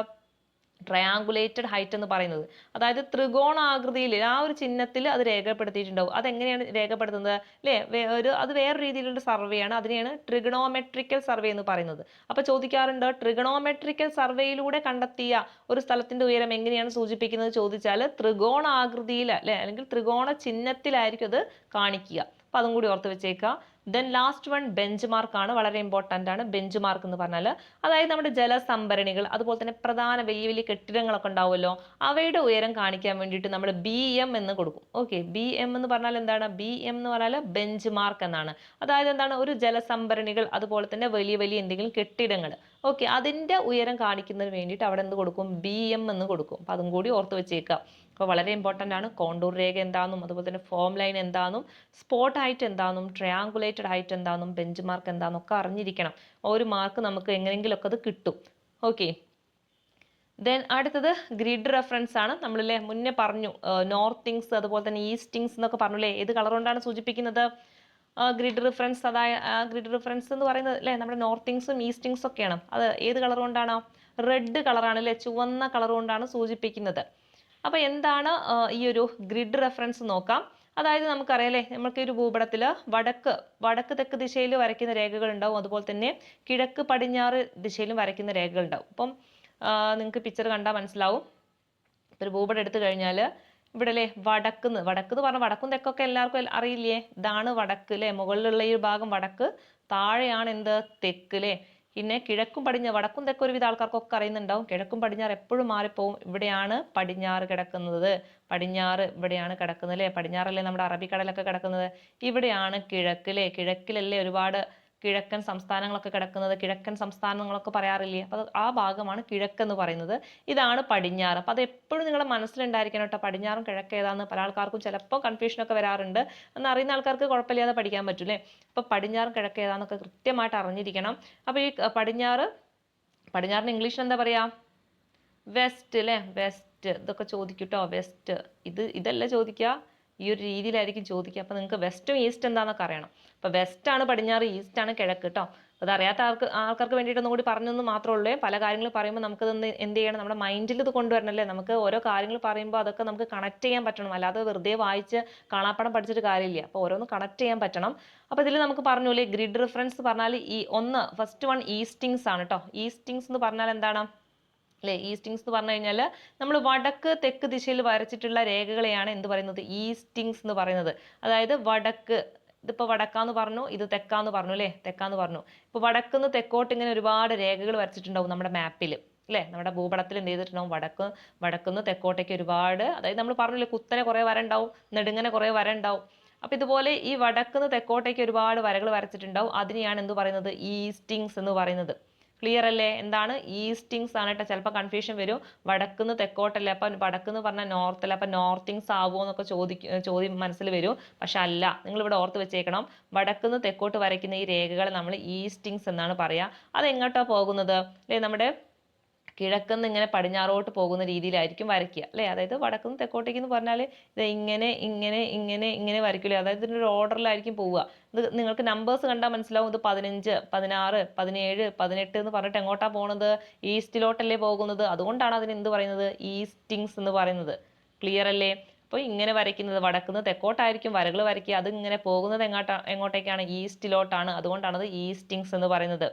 ട്രയാങ്കുലേറ്റഡ് ഹൈറ്റ് എന്ന് പറയുന്നത്. അതായത് ത്രികോണാകൃതിയിൽ ആ ഒരു ചിഹ്നത്തിൽ അത് രേഖപ്പെടുത്തിയിട്ടുണ്ടാവും. അതെങ്ങനെയാണ് രേഖപ്പെടുത്തുന്നത് അല്ലേ, അത് വേറെ രീതിയിലുള്ള സർവേ ആണ്, അതിനെയാണ് ട്രിഗണോമെട്രിക്കൽ സർവേ എന്ന് പറയുന്നത്. അപ്പൊ ചോദിക്കാറുണ്ട്, ട്രിഗണോമെട്രിക്കൽ സർവേയിലൂടെ കണ്ടെത്തിയ ഒരു സ്ഥലത്തിന്റെ ഉയരം എങ്ങനെയാണ് സൂചിപ്പിക്കുന്നത് ചോദിച്ചാൽ ത്രികോണാകൃതിയിൽ അല്ലെ, അല്ലെങ്കിൽ ത്രികോണ ചിഹ്നത്തിലായിരിക്കും അത് കാണിക്കുക. അപ്പൊ അതും കൂടി ഓർത്ത് വെച്ചേക്കുക. ദെൻ ലാസ്റ്റ് വൺ ബെഞ്ച് മാർക്കാണ്, വളരെ ഇമ്പോർട്ടൻ്റ് ആണ് ബെഞ്ച് മാർക്ക് എന്ന് പറഞ്ഞാൽ. അതായത് നമ്മുടെ ജലസംഭരണികൾ അതുപോലെ തന്നെ പ്രധാന വലിയ വലിയ കെട്ടിടങ്ങളൊക്കെ ഉണ്ടാവുമല്ലോ, അവയുടെ ഉയരം കാണിക്കാൻ വേണ്ടിയിട്ട് നമ്മൾ BM എന്ന് കൊടുക്കും. ഓക്കെ, BM എന്ന് പറഞ്ഞാൽ എന്താണ്? BM എന്ന് പറഞ്ഞാൽ ബെഞ്ച് മാർക്ക് എന്നാണ്. അതായത് എന്താണ്? ഒരു ജലസംഭരണികൾ അതുപോലെ തന്നെ വലിയ വലിയ എന്തെങ്കിലും കെട്ടിടങ്ങൾ, ഓക്കെ, അതിൻ്റെ ഉയരം കാണിക്കുന്നതിന് വേണ്ടിയിട്ട് അവിടെ എന്ത് കൊടുക്കും? BM എന്ന് കൊടുക്കും. അപ്പം അതും കൂടി ഓർത്ത് വെച്ചേക്കുക. അപ്പോൾ വളരെ ഇമ്പോർട്ടൻ്റ് ആണ്. കോണ്ടൂർ രേഖ എന്താണെന്നും അതുപോലെ തന്നെ ഫോം ലൈൻ എന്താണെന്നും സ്പോട്ട് ഹൈറ്റ് എന്താണെന്നും ട്രയാങ്കുലേറ്റഡ് ഹൈറ്റ് എന്താണെന്നും ബെഞ്ച് മാർക്ക് എന്താണെന്നും ഒക്കെ അറിഞ്ഞിരിക്കണം. ഒരു മാർക്ക് നമുക്ക് എങ്ങനെയെങ്കിലുമൊക്കെ അത് കിട്ടും. ഓക്കെ, ദെൻ അടുത്തത് ഗ്രിഡ് റെഫറൻസ് ആണ്. നമ്മളില്ലേ മുന്നേ പറഞ്ഞു നോർത്തിങ്സ് അതുപോലെ തന്നെ ഈസ്റ്റിങ്സ് എന്നൊക്കെ പറഞ്ഞില്ലേ, ഏത് കളർ കൊണ്ടാണ് സൂചിപ്പിക്കുന്നത്? Grid reference. അതായത് ഗ്രിഡ് റെഫറൻസ് എന്ന് പറയുന്നത് അല്ലേ നമ്മുടെ നോർത്തിങ്സും ഈസ്റ്റിങ്സും ഒക്കെയാണ്. അത് ഏത് കളർ കൊണ്ടാണ്? റെഡ് കളറാണ് അല്ലേ, ചുവന്ന കളർ കൊണ്ടാണ് സൂചിപ്പിക്കുന്നത്. അപ്പോൾ എന്താണ് ഈ ഒരു ഗ്രിഡ് റെഫറൻസ് നോക്കാം. അതായത് നമുക്കറിയാം അല്ലേ, നമുക്ക് ഒരു ഭൂപടത്തിൽ വടക്ക് തെക്ക് ദിശയിൽ വരയ്ക്കുന്ന രേഖകൾ ഉണ്ടാവും, അതുപോലെ തന്നെ കിഴക്ക് പടിഞ്ഞാറ് ദിശയിലും വരയ്ക്കുന്ന രേഖകൾ ഉണ്ടാവും. അപ്പം നിങ്ങൾക്ക് പിക്ചർ കണ്ടാൽ മനസ്സിലാവും. ഒരു ഭൂപടം എടുത്തു കഴിഞ്ഞാൽ ഇവിടെ അല്ലേ വടക്ക് പറഞ്ഞാൽ വടക്കും തെക്കൊക്കെ എല്ലാവർക്കും അറിയില്ലേ, ഇതാണ് വടക്ക് അല്ലേ, മുകളിലുള്ള ഈ ഭാഗം വടക്ക്, താഴെയാണ് എന്ത്? തെക്ക് അല്ലേ. പിന്നെ വടക്കും തെക്കും ഒരുവിധ ആൾക്കാർക്കൊക്കെ അറിയുന്നുണ്ടാവും. കിഴക്കും പടിഞ്ഞാറ് എപ്പോഴും മാറിപ്പോവും. ഇവിടെയാണ് പടിഞ്ഞാറ് കിടക്കുന്നത്, പടിഞ്ഞാറ് ഇവിടെയാണ് കിടക്കുന്നത് അല്ലേ, പടിഞ്ഞാറല്ലേ നമ്മുടെ അറബിക്കടലൊക്കെ കിടക്കുന്നത്. ഇവിടെയാണ് കിഴക്ക് അല്ലേ, കിഴക്കിലല്ലേ ഒരുപാട് കിഴക്കൻ സംസ്ഥാനങ്ങളൊക്കെ കിടക്കുന്നത്, കിഴക്കൻ സംസ്ഥാനങ്ങളൊക്കെ പറയാറില്ലേ, അപ്പോൾ ആ ഭാഗമാണ് കിഴക്കെന്ന് പറയുന്നത്. ഇതാണ് പടിഞ്ഞാറ്. അപ്പോൾ അത് എപ്പോഴും നിങ്ങളുടെ മനസ്സിലുണ്ടായിരിക്കണം കേട്ടോ, പടിഞ്ഞാറും കിഴക്ക് ഏതാന്ന്. പല ആൾക്കാർക്കും ചിലപ്പോൾ കൺഫ്യൂഷനൊക്കെ വരാറുണ്ട്. എന്ന് അറിയുന്ന ആൾക്കാർക്ക് കുഴപ്പമില്ലാതെ പഠിക്കാൻ പറ്റൂലേ. അപ്പോൾ പടിഞ്ഞാറും കിഴക്ക് ഏതാന്നൊക്കെ കൃത്യമായിട്ട് അറിഞ്ഞിരിക്കണം. അപ്പോൾ ഈ പടിഞ്ഞാറിന് ഇംഗ്ലീഷിൽ എന്താ പറയാ? വെസ്റ്റ് അല്ലേ, വെസ്റ്റ്. ഇതൊക്കെ ചോദിക്കും കേട്ടോ, വെസ്റ്റ്. ഇതല്ല ചോദിക്കുക, ഈ ഒരു രീതിയിലായിരിക്കും ചോദിക്കുക. അപ്പോൾ നിങ്ങൾക്ക് വെസ്റ്റും ഈസ്റ്റ് എന്താണെന്നൊക്കെ അറിയണം. അപ്പോൾ വെസ്റ്റ് ആണ് പടിഞ്ഞാറ്, ഈസ്റ്റ് ആണ് കിഴക്ക് കേട്ടോ. അത് അറിയാത്ത ആൾക്കാർക്ക് വേണ്ടിയിട്ട് ഒന്നും കൂടി പറഞ്ഞെന്ന് മാത്രമേ ഉള്ളൂ. പല കാര്യങ്ങൾ പറയുമ്പോൾ നമുക്കത് എന്ത് ചെയ്യണം? നമ്മുടെ മൈൻഡിൽ ഇത് കൊണ്ടുവരണല്ലേ. നമുക്ക് ഓരോ കാര്യങ്ങൾ പറയുമ്പോൾ അതൊക്കെ നമുക്ക് കണക്ട് ചെയ്യാൻ പറ്റണം. അല്ലാതെ വെറുതെ വായിച്ച് കാണാപ്പാഠം പഠിച്ചിട്ട് കാര്യമില്ല. അപ്പോൾ ഓരോന്ന് കണക്ട് ചെയ്യാൻ പറ്റണം. അപ്പോൾ ഇതിൽ നമുക്ക് പറഞ്ഞൂലേ, ഗ്രിഡ് റെഫറൻസ് പറഞ്ഞാൽ ഫസ്റ്റ് വൺ ഈസ്റ്റിങ്സ് ആണ് കേട്ടോ. ഈസ്റ്റിങ്സ് എന്ന് പറഞ്ഞാൽ എന്താണ് അല്ലേ? ഈസ്റ്റിങ്സ് എന്ന് പറഞ്ഞു കഴിഞ്ഞാൽ നമ്മൾ വടക്ക് തെക്ക് ദിശയിൽ വരച്ചിട്ടുള്ള രേഖകളെയാണ് എന്ത് പറയുന്നത്? ഈസ്റ്റിങ്സ് എന്ന് പറയുന്നത്. അതായത് വടക്ക്, ഇതിപ്പോൾ വടക്കാന്ന് പറഞ്ഞു, ഇത് തെക്കാന്ന് പറഞ്ഞു അല്ലേ, തെക്കാന്ന് പറഞ്ഞു. ഇപ്പോൾ വടക്കുന്ന് തെക്കോട്ട് ഇങ്ങനെ ഒരുപാട് രേഖകൾ വരച്ചിട്ടുണ്ടാവും നമ്മുടെ മാപ്പിൽ അല്ലേ, നമ്മുടെ ഭൂപടത്തിൽ എന്ത് ചെയ്തിട്ടുണ്ടാവും? വടക്കുന്ന് തെക്കോട്ടേക്ക് ഒരുപാട്, അതായത് നമ്മൾ പറഞ്ഞില്ലേ കുത്തനെ കുറേ വര ഉണ്ടാവും, നെടുങ്ങനെ കുറേ വര ഉണ്ടാവും. അപ്പോൾ ഇതുപോലെ ഈ വടക്കുന്ന് തെക്കോട്ടേക്ക് ഒരുപാട് വരകൾ വരച്ചിട്ടുണ്ടാവും. അതിനെയാണ് എന്ത് പറയുന്നത്? ഈസ്റ്റിങ്സ് എന്ന് പറയുന്നത്. ക്ലിയർ അല്ലേ? എന്താണ്? ഈസ്റ്റിങ്സ് ആണ് കേട്ടോ. ചിലപ്പോൾ കൺഫ്യൂഷൻ വരും, വടക്കുന്ന് തെക്കോട്ടല്ലേ, അപ്പം വടക്കുന്ന് പറഞ്ഞാൽ നോർത്ത് അല്ലേ, അപ്പം നോർത്തിങ്സ് ആവുമോ എന്നൊക്കെ ചോദ്യം മനസ്സിൽ വരും. പക്ഷെ അല്ല, നിങ്ങൾ ഇവിടെ ഓർത്ത് വെച്ചേക്കണം, വടക്കുന്ന് തെക്കോട്ട് വരയ്ക്കുന്ന ഈ രേഖകൾ നമ്മൾ ഈസ്റ്റിങ്സ് എന്നാണ് പറയുക. അതെങ്ങോട്ടാ പോകുന്നത് അല്ലേ? നമ്മുടെ കിഴക്കുന്ന് ഇങ്ങനെ പടിഞ്ഞാറോട്ട് പോകുന്ന രീതിയിലായിരിക്കും വരയ്ക്കുക അല്ലേ. അതായത് വടക്കുന്ന് തെക്കോട്ടേക്ക് എന്ന് പറഞ്ഞാൽ ഇത് ഇങ്ങനെ ഇങ്ങനെ ഇങ്ങനെ ഇങ്ങനെ വരയ്ക്കില്ലേ, അതായത് ഇതിൻ്റെ ഒരു ഓർഡറിലായിരിക്കും പോവുക. ഇത് നിങ്ങൾക്ക് നമ്പേഴ്സ് കണ്ടാൽ മനസ്സിലാവും. ഇത് 15, 16, 17, 18 എന്ന് പറഞ്ഞിട്ട് എങ്ങോട്ടാണ് പോകുന്നത്? ഈസ്റ്റിലോട്ടല്ലേ പോകുന്നത്. അതുകൊണ്ടാണ് അതിന് എന്ത് പറയുന്നത്? ഈസ്റ്റിങ്സ് എന്ന് പറയുന്നത്. ക്ലിയർ അല്ലേ? അപ്പോൾ ഇങ്ങനെ വരയ്ക്കുന്നത് വടക്കുന്ന് തെക്കോട്ടായിരിക്കും വരകൾ വരയ്ക്കുക. അത് ഇങ്ങനെ പോകുന്നത് എങ്ങോട്ടേക്കാണ്? ഈസ്റ്റിലോട്ടാണ്. അതുകൊണ്ടാണ് അത് ഈസ്റ്റിങ്സ് എന്ന് പറയുന്നത്.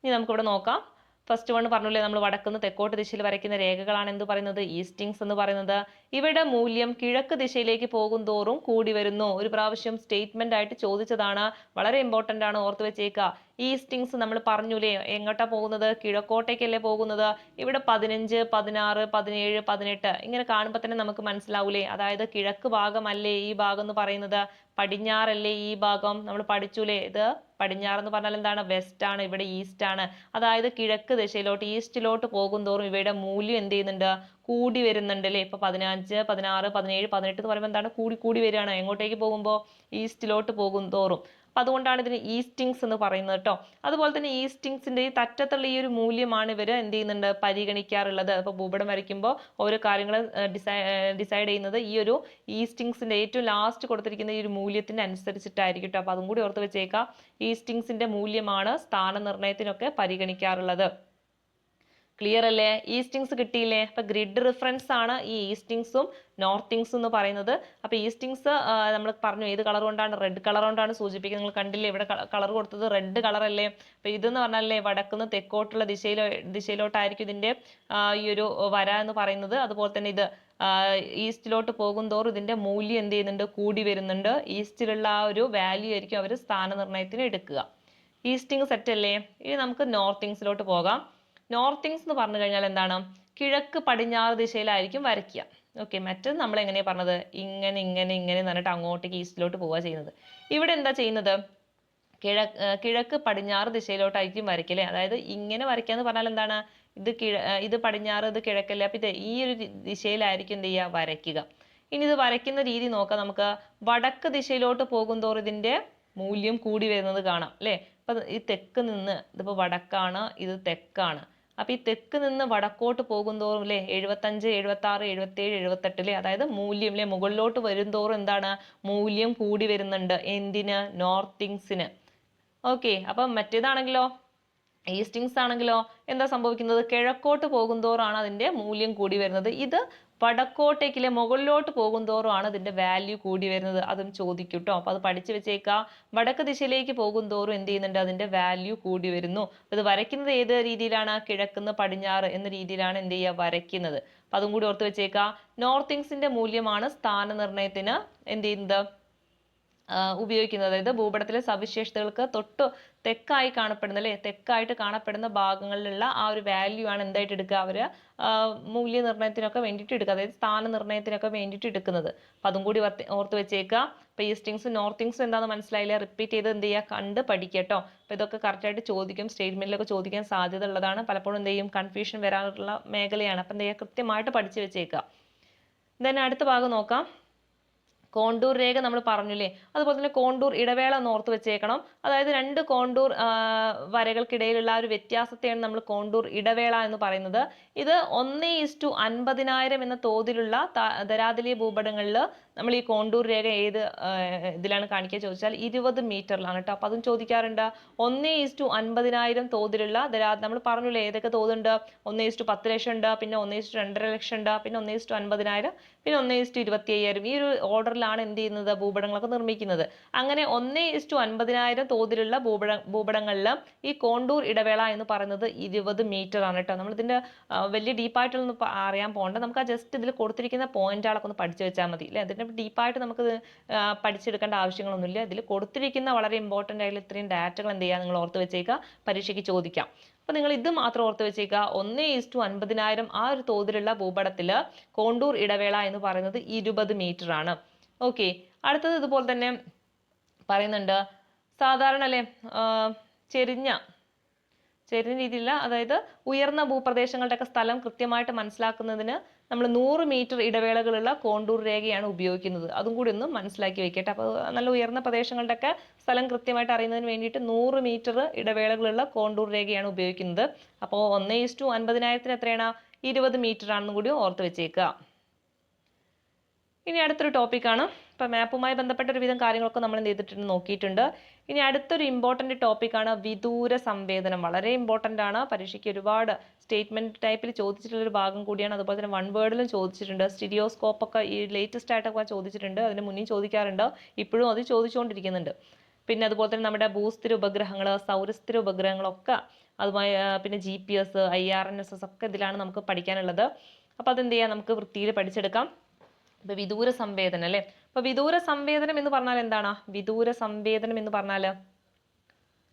ഇനി നമുക്കിവിടെ നോക്കാം. ഫസ്റ്റ് വൺ പറഞ്ഞില്ലേ, നമ്മൾ വടക്കുന്ന് തെക്കോട്ട് ദിശയിൽ വരയ്ക്കുന്ന രേഖകളാണ് എന്ത് പറയുന്നത്? ഈസ്റ്റിങ്സ് എന്ന് പറയുന്നത്. ഇവയുടെ മൂല്യം കിഴക്ക് ദിശയിലേക്ക് പോകും തോറും കൂടി വരുന്നു. ഒരു പ്രാവശ്യം സ്റ്റേറ്റ്മെന്റ് ആയിട്ട് ചോദിച്ചതാണ്, വളരെ ഇമ്പോർട്ടന്റ് ആണ്, ഓർത്ത് വെച്ചേക്കുക. ഈസ്റ്റിങ്സ് നമ്മൾ പറഞ്ഞൂലേ, എങ്ങോട്ടാ പോകുന്നത്? കിഴക്കോട്ടേക്കല്ലേ പോകുന്നത്. ഇവിടെ 15, 16, 17, 18 ഇങ്ങനെ കാണുമ്പോൾ തന്നെ നമുക്ക് മനസ്സിലാവൂലേ, അതായത് കിഴക്ക് ഭാഗമല്ലേ ഈ ഭാഗം എന്ന് പറയുന്നത്, പടിഞ്ഞാറല്ലേ ഈ ഭാഗം. നമ്മൾ പഠിച്ചൂലേ, ഇത് പടിഞ്ഞാറെന്ന് പറഞ്ഞാൽ എന്താണ്? വെസ്റ്റ് ആണ്, ഇവിടെ ഈസ്റ്റ് ആണ്. അതായത് കിഴക്ക് ദിശയിലോട്ട് ഈസ്റ്റിലോട്ട് പോകും തോറും ഇവയുടെ മൂല്യം എന്ത് ചെയ്യുന്നുണ്ട്? കൂടി വരുന്നുണ്ട് അല്ലേ. ഇപ്പൊ 15, 16, 17, 18 എന്ന് പറയുമ്പോൾ എന്താണ്? കൂടി വരികയാണ്. എങ്ങോട്ടേക്ക് പോകുമ്പോൾ? ഈസ്റ്റിലോട്ട് പോകും തോറും. അപ്പൊ അതുകൊണ്ടാണ് ഇതിന് ഈസ്റ്റിങ്സ് എന്ന് പറയുന്നത് കേട്ടോ. അതുപോലെ തന്നെ ഈസ്റ്റിങ്സിന്റെ ഈ തറ്റത്തുള്ള ഈ ഒരു മൂല്യമാണ് ഇവർ എന്ത് ചെയ്യുന്നുണ്ട്? പരിഗണിക്കാറുള്ളത്. അപ്പൊ ഭൂപടം വരയ്ക്കുമ്പോൾ ഓരോ കാര്യങ്ങൾ ഡിസൈഡ് ചെയ്യുന്നത് ഈ ഒരു ഈസ്റ്റിങ്സിന്റെ ഏറ്റവും ലാസ്റ്റ് കൊടുത്തിരിക്കുന്ന ഈ ഒരു മൂല്യത്തിന് അനുസരിച്ചിട്ടായിരിക്കും കേട്ടോ. അപ്പൊ അതും കൂടി ഓർത്ത് വെച്ചേക്കാം. ഈസ്റ്റിങ്സിന്റെ മൂല്യമാണ് സ്ഥാനനിർണയത്തിനൊക്കെ പരിഗണിക്കാറുള്ളത്. ക്ലിയർ അല്ലേ? ഈസ്റ്റിങ്സ് കിട്ടിയില്ലേ? അപ്പൊ ഗ്രിഡ് റിഫറൻസ് ആണ് ഈ ഈസ്റ്റിങ്സും നോർത്തിങ്സും എന്ന് പറയുന്നത്. അപ്പൊ ഈസ്റ്റിങ്സ് നമ്മൾ പറഞ്ഞു ഏത് കളർ കൊണ്ടാണ്? റെഡ് കളർ കൊണ്ടാണ് സൂചിപ്പിക്കുന്നത്. നിങ്ങൾ കണ്ടില്ലേ ഇവിടെ കളർ കൊടുത്തത് റെഡ് കളർ അല്ലേ. അപ്പൊ ഇതെന്ന് പറഞ്ഞാലേ വടക്കുന്ന് തെക്കോട്ടുള്ള ദിശയിലോട്ടായിരിക്കും ഇതിന്റെ ഈ ഒരു വര എന്ന് പറയുന്നത്. അതുപോലെ തന്നെ ഇത് ഈസ്റ്റിലോട്ട് പോകും തോറും ഇതിന്റെ മൂല്യം എന്ത് ചെയ്യുന്നുണ്ട്, കൂടി വരുന്നുണ്ട്. ഈസ്റ്റിലുള്ള ആ ഒരു വാല്യൂ ആയിരിക്കും അവർ സ്ഥാനനിർണ്ണയത്തിന് എടുക്കുക. ഈസ്റ്റിംഗ് സെറ്റ് അല്ലേ. ഇനി നമുക്ക് നോർത്തിങ്സിലോട്ട് പോകാം. നോർത്തിങ്സ് എന്ന് പറഞ്ഞു കഴിഞ്ഞാൽ എന്താണ്, കിഴക്ക് പടിഞ്ഞാറ് ദിശയിലായിരിക്കും വരയ്ക്കുക. ഓക്കെ, മറ്റത് നമ്മൾ എങ്ങനെയാ പറഞ്ഞത്, ഇങ്ങനെ ഇങ്ങനെ ഇങ്ങനെ എന്ന് പറഞ്ഞിട്ട് അങ്ങോട്ടേക്ക് ഈസ്റ്റിലോട്ട് പോവുക ചെയ്യുന്നത്. ഇവിടെ എന്താ ചെയ്യുന്നത്, കിഴക്ക് പടിഞ്ഞാറ് ദിശയിലോട്ടായിരിക്കും വരയ്ക്കല്ലേ. അതായത് ഇങ്ങനെ വരയ്ക്കാന്ന് പറഞ്ഞാൽ എന്താണ്, ഇത് പടിഞ്ഞാറ്, ഇത് കിഴക്കല്ലേ. അപ്പൊ ഇത് ഈ ഒരു ദിശയിലായിരിക്കും എന്ത് ചെയ്യുക, വരയ്ക്കുക. ഇനി ഇത് വരയ്ക്കുന്ന രീതി നോക്കാം നമുക്ക്. വടക്ക് ദിശയിലോട്ട് പോകും തോറും ഇതിന്റെ മൂല്യം കൂടി വരുന്നത് കാണാം അല്ലേ. അപ്പൊ ഈ തെക്ക് നിന്ന്, ഇതിപ്പോ വടക്കാണ്, ഇത് തെക്കാണ്. അപ്പൊ ഈ തെക്ക് നിന്ന് വടക്കോട്ട് പോകും തോറും അല്ലെ 75, 76, 77, 78 അതായത് മൂല്യം അല്ലെ മുകളിലോട്ട് വരും തോറും എന്താണ്, മൂല്യം കൂടി വരുന്നുണ്ട്. എന്തിന്, നോർത്തിങ്സിന്. ഓക്കെ, അപ്പം മറ്റേതാണെങ്കിലോ, ഈസ്റ്റിങ്സ് ആണെങ്കിലോ എന്താ സംഭവിക്കുന്നത്, കിഴക്കോട്ട് പോകും തോറാണ് അതിന്റെ മൂല്യം കൂടി വരുന്നത്. ഇത് വടക്കോട്ടേക്കിലെ മുകളിലോട്ട് പോകും തോറുമാണ് ഇതിന്റെ വാല്യൂ കൂടി വരുന്നത്. അതും ചോദിക്കും കേട്ടോ. അപ്പൊ അത് പഠിച്ചു വെച്ചേക്കാം. വടക്ക് ദിശയിലേക്ക് പോകും തോറും എന്ത് ചെയ്യുന്നുണ്ട്, അതിന്റെ വാല്യൂ കൂടി വരുന്നു. ഇത് വരയ്ക്കുന്നത് ഏത് രീതിയിലാണ്, കിഴക്കുന്ന് പടിഞ്ഞാറ് എന്ന രീതിയിലാണ് എന്ത് ചെയ്യുക, വരയ്ക്കുന്നത്. അപ്പൊ അതും കൂടി ഓർത്ത് വെച്ചേക്കാം. നോർത്തിങ്സിന്റെ മൂല്യമാണ് സ്ഥാനനിർണ്ണയത്തിന് എന്ത് ചെയ്യുന്നത്, ഉപയോഗിക്കുന്നത്. അതായത് ഭൂപടത്തിലെ സവിശേഷതകൾക്ക് തൊട്ട് തെക്കായി കാണപ്പെടുന്ന അല്ലെ, തെക്കായിട്ട് കാണപ്പെടുന്ന ഭാഗങ്ങളിലുള്ള ആ ഒരു വാല്യൂ ആണ് എന്തായിട്ട് എടുക്കുക, അവര് മൂല്യനിർണ്ണയത്തിനൊക്കെ വേണ്ടിയിട്ട് എടുക്കുക. അതായത് സ്ഥാനനിർണ്ണയത്തിനൊക്കെ വേണ്ടിയിട്ട് എടുക്കുന്നത്. അപ്പൊ അതും കൂടി ഓർത്ത് വെച്ചേക്കുക. അപ്പൊ ഈസ്റ്റിങ്സും നോർത്തിങ്സും എന്താണെന്ന് മനസ്സിലായില്ല, റിപ്പീറ്റ് ചെയ്ത് എന്ത് ചെയ്യുക, കണ്ട് പഠിക്കട്ടോ. അപ്പൊ ഇതൊക്കെ കറക്റ്റ് ആയിട്ട് ചോദിക്കും, സ്റ്റേറ്റ്മെന്റിലൊക്കെ ചോദിക്കാൻ സാധ്യത ഉള്ളതാണ്. പലപ്പോഴും എന്ത് ചെയ്യും, കൺഫ്യൂഷൻ വരാനുള്ള മേഖലയാണ്. അപ്പൊ എന്ത് ചെയ്യുക, കൃത്യമായിട്ട് പഠിച്ചു വെച്ചേക്കുക. then അടുത്ത ഭാഗം നോക്കാം. കോണ്ടൂർ രേഖ നമ്മൾ പറഞ്ഞില്ലേ, അതുപോലെ തന്നെ കോണ്ടൂർ ഇടവേള ഒന്ന് ഓർത്ത് വെച്ചേക്കണം. അതായത് രണ്ട് കോണ്ടൂർ വരകൾക്കിടയിലുള്ള ആ ഒരു വ്യത്യാസത്തെയാണ് നമ്മൾ കോണ്ടൂർ ഇടവേള എന്ന് പറയുന്നത്. ഇത് 1:50,000 എന്ന തോതിലുള്ള ധരാതലീയ ഭൂപടങ്ങളിൽ നമ്മൾ ഈ കോണ്ടൂർ രേഖ ഏത് ഇതിലാണ് കാണിക്കുക ചോദിച്ചാൽ 20 മീറ്ററിലാണ് കേട്ടോ. അപ്പൊ അതും ചോദിക്കാറുണ്ട്. 1:50,000 തോതിലുള്ള നമ്മൾ പറഞ്ഞില്ലേ ഏതൊക്കെ തോതുണ്ട്, 1:10 ലക്ഷം ഉണ്ട്, പിന്നെ 1:2.5 ലക്ഷം ഉണ്ട്, പിന്നെ 1:50,000, പിന്നെ 1:25,000. ഈ ഒരു ഓർഡറിലാണ് എന്ത് ചെയ്യുന്നത്, ഭൂപടങ്ങളൊക്കെ നിർമ്മിക്കുന്നത്. അങ്ങനെ 1:50,000 തോതിലുള്ള ഭൂപടങ്ങളിൽ ഈ കോണ്ടൂർ ഇടവേള എന്ന് പറയുന്നത് 20 മീറ്റർ ആണ് കേട്ടോ. നമ്മൾ ഇതിന്റെ വലിയ ഡീപ്പായിട്ടൊന്നും അറിയാൻ പോകണ്ട. നമുക്ക് ആ ജസ്റ്റ് ഇതിൽ കൊടുത്തിരിക്കുന്ന പോയിന്റുകളൊക്കെ ഒന്ന് പഠിച്ചു വെച്ചാൽ മതി അല്ലെ. അതിന്റെ ഡീപ്പായിട്ട് നമുക്ക് പഠിച്ചെടുക്കേണ്ട ആവശ്യങ്ങളൊന്നുമില്ല. ഇതിൽ കൊടുത്തിരിക്കുന്ന വളരെ ഇമ്പോർട്ടന്റ് ആയിട്ടുള്ള ഇത്രയും ഡാറ്റകൾ എന്ത് ചെയ്യുക, നിങ്ങൾ ഓർത്ത് വെച്ചേക്കുക, പരീക്ഷയ്ക്ക് ചോദിക്കാം. അപ്പൊ നിങ്ങൾ ഇത് മാത്രം ഓർത്ത് വെച്ചേക്കുക. 1:50,000 ആ ഒരു തോതിലുള്ള ഭൂപടത്തില് കോണ്ടൂർ ഇടവേള എന്ന് പറയുന്നത് 20 മീറ്റർ ആണ്. ഓക്കെ, അടുത്തത് ഇതുപോലെ തന്നെ പറയുന്നുണ്ട്. സാധാരണ അല്ലെ ചെരിഞ്ഞ രീതിയിലുള്ള, അതായത് ഉയർന്ന ഭൂപ്രദേശങ്ങളുടെ ഒക്കെ സ്ഥലം കൃത്യമായിട്ട് മനസ്സിലാക്കുന്നതിന് നമ്മൾ 100 മീറ്റർ ഇടവേളകളുള്ള കോണ്ടൂർ രേഖയാണ് ഉപയോഗിക്കുന്നത്. അതും കൂടി ഒന്ന് മനസ്സിലാക്കി വെക്കട്ടെ. അപ്പോൾ നല്ല ഉയർന്ന പ്രദേശങ്ങളുടെ ഒക്കെ സ്ഥലം കൃത്യമായിട്ട് അറിയുന്നതിന് വേണ്ടിയിട്ട് 100 മീറ്റർ ഇടവേളകളുള്ള കോണ്ടൂർ രേഖയാണ് ഉപയോഗിക്കുന്നത്. അപ്പോൾ 1:50,000 എത്രയാണ്, 20 മീറ്റർ ആണെന്നും കൂടി ഓർത്ത് വെച്ചേക്കുക. ഇനി അടുത്തൊരു ടോപ്പിക്കാണ്. ഇപ്പം മാപ്പുമായി ബന്ധപ്പെട്ട ഒരുവിധം കാര്യങ്ങളൊക്കെ നമ്മൾ എന്ത് ചെയ്തിട്ടുണ്ട്, നോക്കിയിട്ടുണ്ട്. ഇനി അടുത്തൊരു ഇമ്പോർട്ടൻറ്റ് ടോപ്പിക്കാണ് വിദൂര സംവേദനം. വളരെ ഇമ്പോർട്ടൻ്റ് ആണ്. പരീക്ഷയ്ക്ക് ഒരുപാട് സ്റ്റേറ്റ്മെന്റ് ടൈപ്പിൽ ചോദിച്ചിട്ടുള്ള ഒരു ഭാഗം കൂടിയാണ്. അതുപോലെ തന്നെ വൺ വേർഡിലും ചോദിച്ചിട്ടുണ്ട്. സ്റ്റിരിയോസ്കോപ്പ് ഒക്കെ ഈ ലേറ്റസ്റ്റ് ആയിട്ടൊക്കെ ചോദിച്ചിട്ടുണ്ട്. അതിന് മുന്നേ ചോദിക്കാറുണ്ട്, ഇപ്പോഴും അത് ചോദിച്ചുകൊണ്ടിരിക്കുന്നുണ്ട്. പിന്നെ അതുപോലെ തന്നെ നമ്മുടെ ഭൂസ്ഥിര ഉപഗ്രഹങ്ങൾ, സൗരസ്ഥിര ഉപഗ്രഹങ്ങളൊക്കെ അതുമായി പിന്നെ GPS, IRNSS ഒക്കെ ഇതിലാണ് നമുക്ക് പഠിക്കാനുള്ളത്. അപ്പം അതെന്ത് ചെയ്യാം, നമുക്ക് വൃത്തിയിൽ പഠിച്ചെടുക്കാം. ഇപ്പൊ വിദൂര സംവേദനം അല്ലെ. അപ്പൊ വിദൂര സംവേദനം എന്ന് പറഞ്ഞാൽ എന്താണ്, വിദൂര സംവേദനം എന്ന് പറഞ്ഞാല്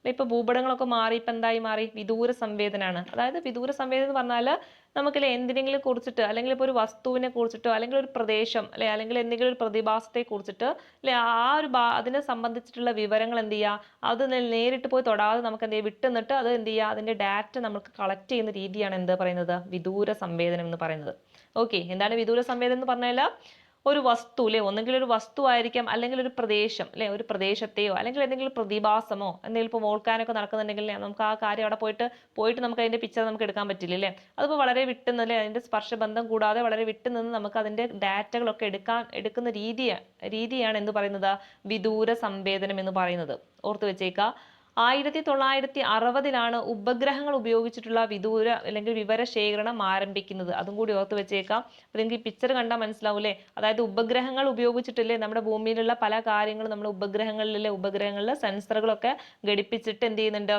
ഇപ്പൊ ഭൂപടങ്ങളൊക്കെ മാറി, ഇപ്പൊ എന്തായി മാറി, വിദൂര സംവേദനമാണ്. അതായത് വിദൂര സംവേദനം എന്ന് പറഞ്ഞാല് നമുക്കല്ലേ എന്തിനെങ്കിലും കുറിച്ചിട്ട്, അല്ലെങ്കിൽ ഇപ്പൊ ഒരു വസ്തുവിനെ കുറിച്ചിട്ടോ, അല്ലെങ്കിൽ ഒരു പ്രദേശം അല്ലെ, അല്ലെങ്കിൽ എന്തെങ്കിലും ഒരു പ്രതിഭാസത്തെ കുറിച്ചിട്ട് അല്ലെ, ആ ഒരു അതിനെ സംബന്ധിച്ചിട്ടുള്ള വിവരങ്ങൾ എന്ത് ചെയ്യുക, അത് നേരിട്ട് പോയി തൊടാതെ നമുക്ക് എന്ത് ചെയ്യുക, വിട്ടുനിന്നിട്ട് അത് എന്ത് ചെയ്യുക, അതിന്റെ ഡാറ്റ നമുക്ക് കളക്ട് ചെയ്യുന്ന രീതിയാണ് എന്ത് പറയുന്നത്, വിദൂര സംവേദനം എന്ന് പറയുന്നത്. ഓക്കെ, എന്താണ് വിദൂര സംവേദനം എന്ന് പറഞ്ഞാൽ, ഒരു വസ്തു അല്ലെ, ഒന്നെങ്കിൽ ഒരു വസ്തു ആയിരിക്കാം, അല്ലെങ്കിൽ ഒരു പ്രദേശം അല്ലെ, ഒരു പ്രദേശത്തെയോ അല്ലെങ്കിൽ എന്തെങ്കിലും പ്രതിഭാസമോ, എന്തെങ്കിലും ഇപ്പോൾ വോൾക്കാനൊക്കെ നടക്കുന്നുണ്ടെങ്കിൽ നമുക്ക് ആ കാര്യം അവിടെ പോയിട്ട് നമുക്ക് അതിന്റെ പിക്ചർ നമുക്ക് എടുക്കാൻ പറ്റില്ല അല്ലേ. അതിപ്പോൾ വളരെ വിട്ടുനിന്ന് അല്ലെ, അതിന്റെ സ്പർശബന്ധം കൂടാതെ വളരെ വിട്ടുനിന്ന് നമുക്ക് അതിന്റെ ഡാറ്റകളൊക്കെ എടുക്കുന്ന രീതിയാണ് എന്ത് പറയുന്നത്, വിദൂര സംവേദനം എന്ന് പറയുന്നത്. ഓർത്ത് വെച്ചേക്കുക. 1960-ലാണ് ഉപഗ്രഹങ്ങൾ ഉപയോഗിച്ചിട്ടുള്ള വിദൂര അല്ലെങ്കിൽ വിവര ശേഖരണം ആരംഭിക്കുന്നത്. അതും കൂടി ഓർത്ത് വെച്ചേക്കാം. അപ്പൊ നിങ്ങൾക്ക് ഈ പിക്ചർ കണ്ടാൽ മനസ്സിലാവൂലേ. അതായത് ഉപഗ്രഹങ്ങൾ ഉപയോഗിച്ചിട്ടില്ലേ നമ്മുടെ ഭൂമിയിലുള്ള പല കാര്യങ്ങളും നമ്മൾ ഉപഗ്രഹങ്ങളിലെ സെൻസറുകളൊക്കെ ഘടിപ്പിച്ചിട്ട് എന്ത് ചെയ്യുന്നുണ്ട്,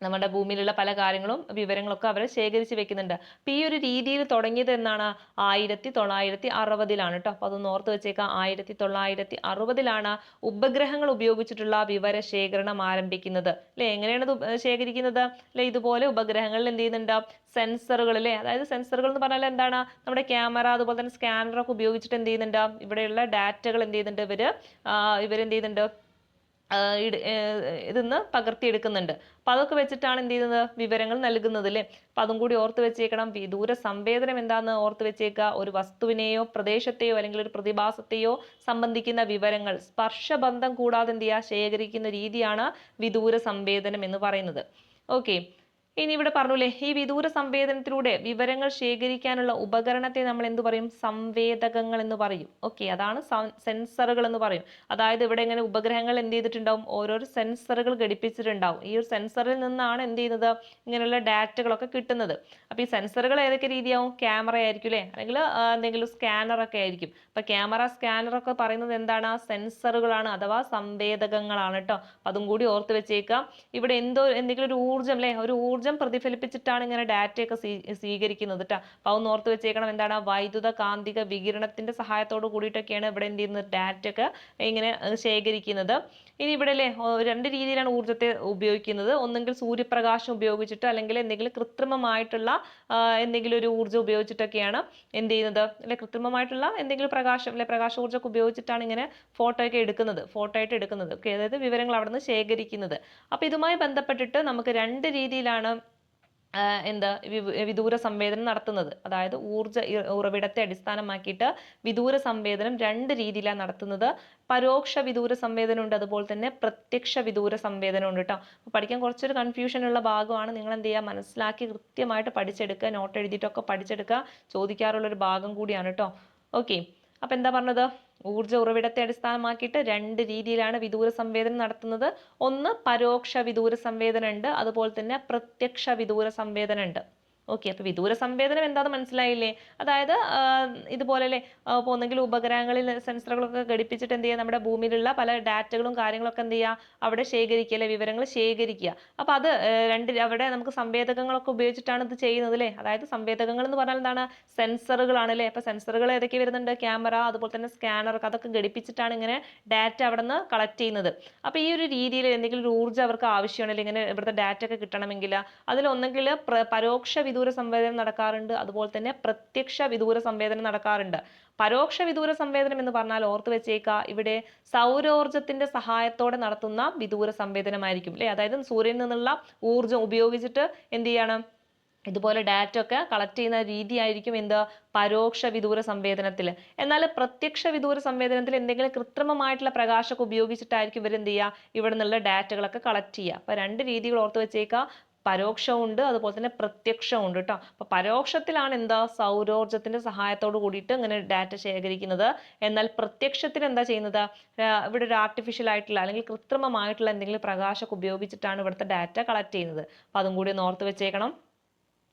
നമ്മുടെ ഭൂമിയിലുള്ള പല കാര്യങ്ങളും വിവരങ്ങളൊക്കെ അവർ ശേഖരിച്ച് വെക്കുന്നുണ്ട്. അപ്പൊ ഈ ഒരു രീതിയിൽ തുടങ്ങിയത് എന്നാണ് 1960-ലാണ് കേട്ടോ. അപ്പൊ അതൊന്ന് ഓർത്ത് വെച്ചേക്കാം. 1960-ലാണ് ഉപഗ്രഹങ്ങൾ ഉപയോഗിച്ചിട്ടുള്ള വിവര ശേഖരണം ആരംഭിക്കുന്നത് അല്ലെ. എങ്ങനെയാണ് ഇത് ശേഖരിക്കുന്നത് അല്ലെ? ഇതുപോലെ ഉപഗ്രഹങ്ങളിൽ എന്ത് ചെയ്യുന്നുണ്ട്, സെൻസറുകൾ അല്ലെ. അതായത് സെൻസറുകൾ എന്ന് പറഞ്ഞാൽ എന്താണ്, നമ്മുടെ ക്യാമറ അതുപോലെ തന്നെ സ്കാനർ ഒക്കെ ഉപയോഗിച്ചിട്ട് എന്ത് ചെയ്യുന്നുണ്ട്, ഇവിടെയുള്ള ഡാറ്റകൾ എന്ത് ചെയ്യുന്നുണ്ട്, ഇവരെന്ത് ചെയ്യുന്നുണ്ട്, ഇതിന്ന് പകർത്തിയെടുക്കുന്നുണ്ട്. അപ്പൊ അതൊക്കെ വെച്ചിട്ടാണ് എന്ത് ചെയ്യുന്നത്, വിവരങ്ങൾ നൽകുന്നത് അല്ലെ. അപ്പൊ അതും കൂടി ഓർത്ത് വെച്ചേക്കണം. വിദൂര സംവേദനം എന്താന്ന് ഓർത്ത് വെച്ചേക്കുക. ഒരു വസ്തുവിനെയോ പ്രദേശത്തെയോ അല്ലെങ്കിൽ ഒരു പ്രതിഭാസത്തെയോ സംബന്ധിക്കുന്ന വിവരങ്ങൾ സ്പർശബന്ധം കൂടാതെ എന്ത് ചെയ്യുക, ശേഖരിക്കുന്ന രീതിയാണ് വിദൂര സംവേദനം എന്ന് പറയുന്നത്. ഓക്കെ, ഇനി ഇവിടെ പറഞ്ഞൂലേ, ഈ വിദൂര സംവേദനത്തിലൂടെ വിവരങ്ങൾ ശേഖരിക്കാനുള്ള ഉപകരണത്തെ നമ്മൾ എന്ത് പറയും, സംവേദകങ്ങൾ എന്ന് പറയും. ഓക്കെ, അതാണ് സെൻസറുകൾ എന്ന് പറയും. അതായത് ഇവിടെ ഇങ്ങനെ ഉപഗ്രഹങ്ങൾ എന്ത് ചെയ്തിട്ടുണ്ടാവും, ഓരോരോ സെൻസറുകൾ ഘടിപ്പിച്ചിട്ടുണ്ടാവും. ഈ ഒരു സെൻസറിൽ നിന്നാണ് എന്ത് ചെയ്യുന്നത്, ഇങ്ങനെയുള്ള ഡാറ്റകളൊക്കെ കിട്ടുന്നത്. അപ്പൊ ഈ സെൻസറുകൾ ഏതൊക്കെ രീതിയാവും, ക്യാമറ ആയിരിക്കും അല്ലെ, അല്ലെങ്കിൽ എന്തെങ്കിലും സ്കാനർ ഒക്കെ ആയിരിക്കും. അപ്പൊ ക്യാമറ, സ്കാനർ ഒക്കെ പറയുന്നത് എന്താണ്, സെൻസറുകളാണ് അഥവാ സംവേദകങ്ങളാണ് കേട്ടോ. അപ്പൊ അതും കൂടി ഓർത്ത് വെച്ചേക്കാം. ഇവിടെ എന്തെങ്കിലും ഒരു ഊർജ്ജം അല്ലെ, ഒരു ഊർജ്ജം പ്രതിഫലിപ്പിച്ചിട്ടാണ് ഇങ്ങനെ ഡാറ്റയൊക്കെ സ്വീകരിക്കുന്നത് കേട്ടോ. അപ്പൊ അതൊന്ന് ഓർത്ത് വെച്ചേക്കണം. എന്താണ്, വൈദ്യുത കാന്തിക വികിരണത്തിന്റെ സഹായത്തോട് കൂടിയിട്ടൊക്കെയാണ് ഇവിടെ എന്ത് ചെയ്യുന്നത്, ഡാറ്റ ഒക്കെ ഇങ്ങനെ ശേഖരിക്കുന്നത്. ഇനി ഇവിടെ അല്ലേ രണ്ട് രീതിയിലാണ് ഊർജ്ജത്തെ ഉപയോഗിക്കുന്നത്. ഒന്നെങ്കിൽ സൂര്യപ്രകാശം ഉപയോഗിച്ചിട്ട്, അല്ലെങ്കിൽ എന്തെങ്കിലും കൃത്രിമമായിട്ടുള്ള എന്തെങ്കിലും ഒരു ഊർജ്ജം ഉപയോഗിച്ചിട്ടൊക്കെയാണ് എന്ത് ചെയ്യുന്നത് അല്ലെ, കൃത്രിമമായിട്ടുള്ള എന്തെങ്കിലും പ്രകാശം അല്ലെ, പ്രകാശോർജ്ജമൊക്കെ ഉപയോഗിച്ചിട്ടാണ് ഇങ്ങനെ ഫോട്ടോ ആയിട്ട് എടുക്കുന്നത്. ഓക്കെ, അതായത് വിവരങ്ങൾ അവിടെ നിന്ന് ശേഖരിക്കുന്നത്. അപ്പൊ ഇതുമായി ബന്ധപ്പെട്ടിട്ട് നമുക്ക് രണ്ട് രീതിയിലാണ് വിദൂര സംവേദനം നടത്തുന്നത്. അതായത് ഊർജ്ജ ഉറവിടത്തെ അടിസ്ഥാനമാക്കിയിട്ട് വിദൂര സംവേദനം രണ്ട് രീതിയിലാണ് നടത്തുന്നത്. പരോക്ഷ വിദൂര സംവേദനം ഉണ്ട്, അതുപോലെ തന്നെ പ്രത്യക്ഷ വിദൂര സംവേദനം ഉണ്ട് കേട്ടോ. പഠിക്കാൻ കുറച്ചൊരു കൺഫ്യൂഷൻ ഉള്ള ഭാഗമാണ്. നിങ്ങൾ എന്ത് ചെയ്യുക, മനസ്സിലാക്കി കൃത്യമായിട്ട് പഠിച്ചെടുക്കുക, നോട്ട് എഴുതിയിട്ടൊക്കെ പഠിച്ചെടുക്കുക. ചോദിക്കാറുള്ള ഒരു ഭാഗം കൂടിയാണ് കേട്ടോ. ഓക്കെ, അപ്പൊ എന്താ പറഞ്ഞത്, ഊർജ്ജ ഉറവിടത്തെ അടിസ്ഥാനമാക്കിയിട്ട് രണ്ട് രീതിയിലാണ് വിദൂര സംവേദനം നടത്തുന്നത്. ഒന്ന് പരോക്ഷ വിദൂര സംവേദനം ഉണ്ട്, അതുപോലെ തന്നെ പ്രത്യക്ഷ വിദൂര സംവേദനം ഉണ്ട്. ഓക്കെ, അപ്പൊ വിദൂര സംവേദനം എന്താണെന്ന് മനസ്സിലായില്ലേ? അതായത് ഇതുപോലെ അല്ലേ, ഒന്നെങ്കിലും ഉപഗ്രഹങ്ങളിൽ സെൻസറുകളൊക്കെ ഘടിപ്പിച്ചിട്ട് എന്ത് ചെയ്യുക, നമ്മുടെ ഭൂമിയിലുള്ള പല ഡാറ്റകളും കാര്യങ്ങളൊക്കെ എന്ത് ചെയ്യുക, അവിടെ ശേഖരിക്കുക അല്ലെ, വിവരങ്ങൾ ശേഖരിക്കുക. അപ്പൊ അത് അവിടെ നമുക്ക് സംവേദകങ്ങളൊക്കെ ഉപയോഗിച്ചിട്ടാണ് ഇത് ചെയ്യുന്നത് അല്ലെ. അതായത് സംവേദകങ്ങൾ എന്ന് പറഞ്ഞാൽ എന്താണ്, സെൻസറുകളാണ് അല്ലെ. അപ്പൊ സെൻസറുകൾ ഏതൊക്കെ വരുന്നുണ്ട്, ക്യാമറ അതുപോലെ തന്നെ സ്കാനർ, അതൊക്കെ ഘടിപ്പിച്ചിട്ടാണ് ഇങ്ങനെ ഡാറ്റ അവിടെ നിന്ന് കളക്ട് ചെയ്യുന്നത്. അപ്പൊ ഈ ഒരു രീതിയിൽ എന്തെങ്കിലും ഒരു ഊർജ്ജം അവർക്ക് ആവശ്യമാണ്, അല്ലെങ്കിൽ ഇങ്ങനെ ഇവിടുത്തെ ഡാറ്റ ഒക്കെ കിട്ടണമെങ്കിൽ അതിലൊന്നെങ്കിൽ പരോക്ഷ വിദൂര സംവേദനം നടക്കാറുണ്ട്, അതുപോലെ തന്നെ പ്രത്യക്ഷ വിദൂര സംവേദനം നടക്കാറുണ്ട്. പരോക്ഷ വിദൂര സംവേദനം എന്ന് പറഞ്ഞാൽ ഓർത്ത് വെച്ചേക്കുക, ഇവിടെ സൗരോർജ്ജത്തിന്റെ സഹായത്തോടെ നടത്തുന്ന വിദൂര സംവേദനമായിരിക്കും അല്ലെ. അതായത് സൂര്യനിൽ നിന്നുള്ള ഊർജ്ജം ഉപയോഗിച്ചിട്ട് എന്ത് ചെയ്യണം, ഇതുപോലെ ഡാറ്റ ഒക്കെ കളക്ട് ചെയ്യുന്ന രീതിയായിരിക്കും എന്ത്, പരോക്ഷ വിദൂര സംവേദനത്തിൽ. എന്നാൽ പ്രത്യക്ഷ വിദൂര സംവേദനത്തിൽ എന്തെങ്കിലും കൃത്രിമമായിട്ടുള്ള പ്രകാശമൊക്കെ ഉപയോഗിച്ചിട്ടായിരിക്കും ഇവർ എന്ത് ചെയ്യുക, ഇവിടെ നിന്നുള്ള ഡാറ്റകളൊക്കെ കളക്ട് ചെയ്യുക. അപ്പൊ രണ്ട് രീതികൾ ഓർത്ത് വെച്ചേക്കുക, പരോക്ഷമുണ്ട് അതുപോലെ തന്നെ പ്രത്യക്ഷമുണ്ട് കേട്ടോ. അപ്പൊ പരോക്ഷത്തിലാണ് എന്താ, സൗരോർജ്ജത്തിന്റെ സഹായത്തോട് കൂടിയിട്ട് ഇങ്ങനെ ഡാറ്റ ശേഖരിക്കുന്നത്. എന്നാൽ പ്രത്യക്ഷത്തിൽ എന്താ ചെയ്യുന്നത്, ഇവിടെ ഒരു ആർട്ടിഫിഷ്യൽ ആയിട്ടുള്ള അല്ലെങ്കിൽ കൃത്രിമമായിട്ടുള്ള എന്തെങ്കിലും പ്രകാശമൊക്കെ ഉപയോഗിച്ചിട്ടാണ് ഇവിടുത്തെ ഡാറ്റ കളക്ട് ചെയ്യുന്നത്. അപ്പൊ അതും കൂടി ഒന്ന് ഓർത്ത് വെച്ചേക്കണം.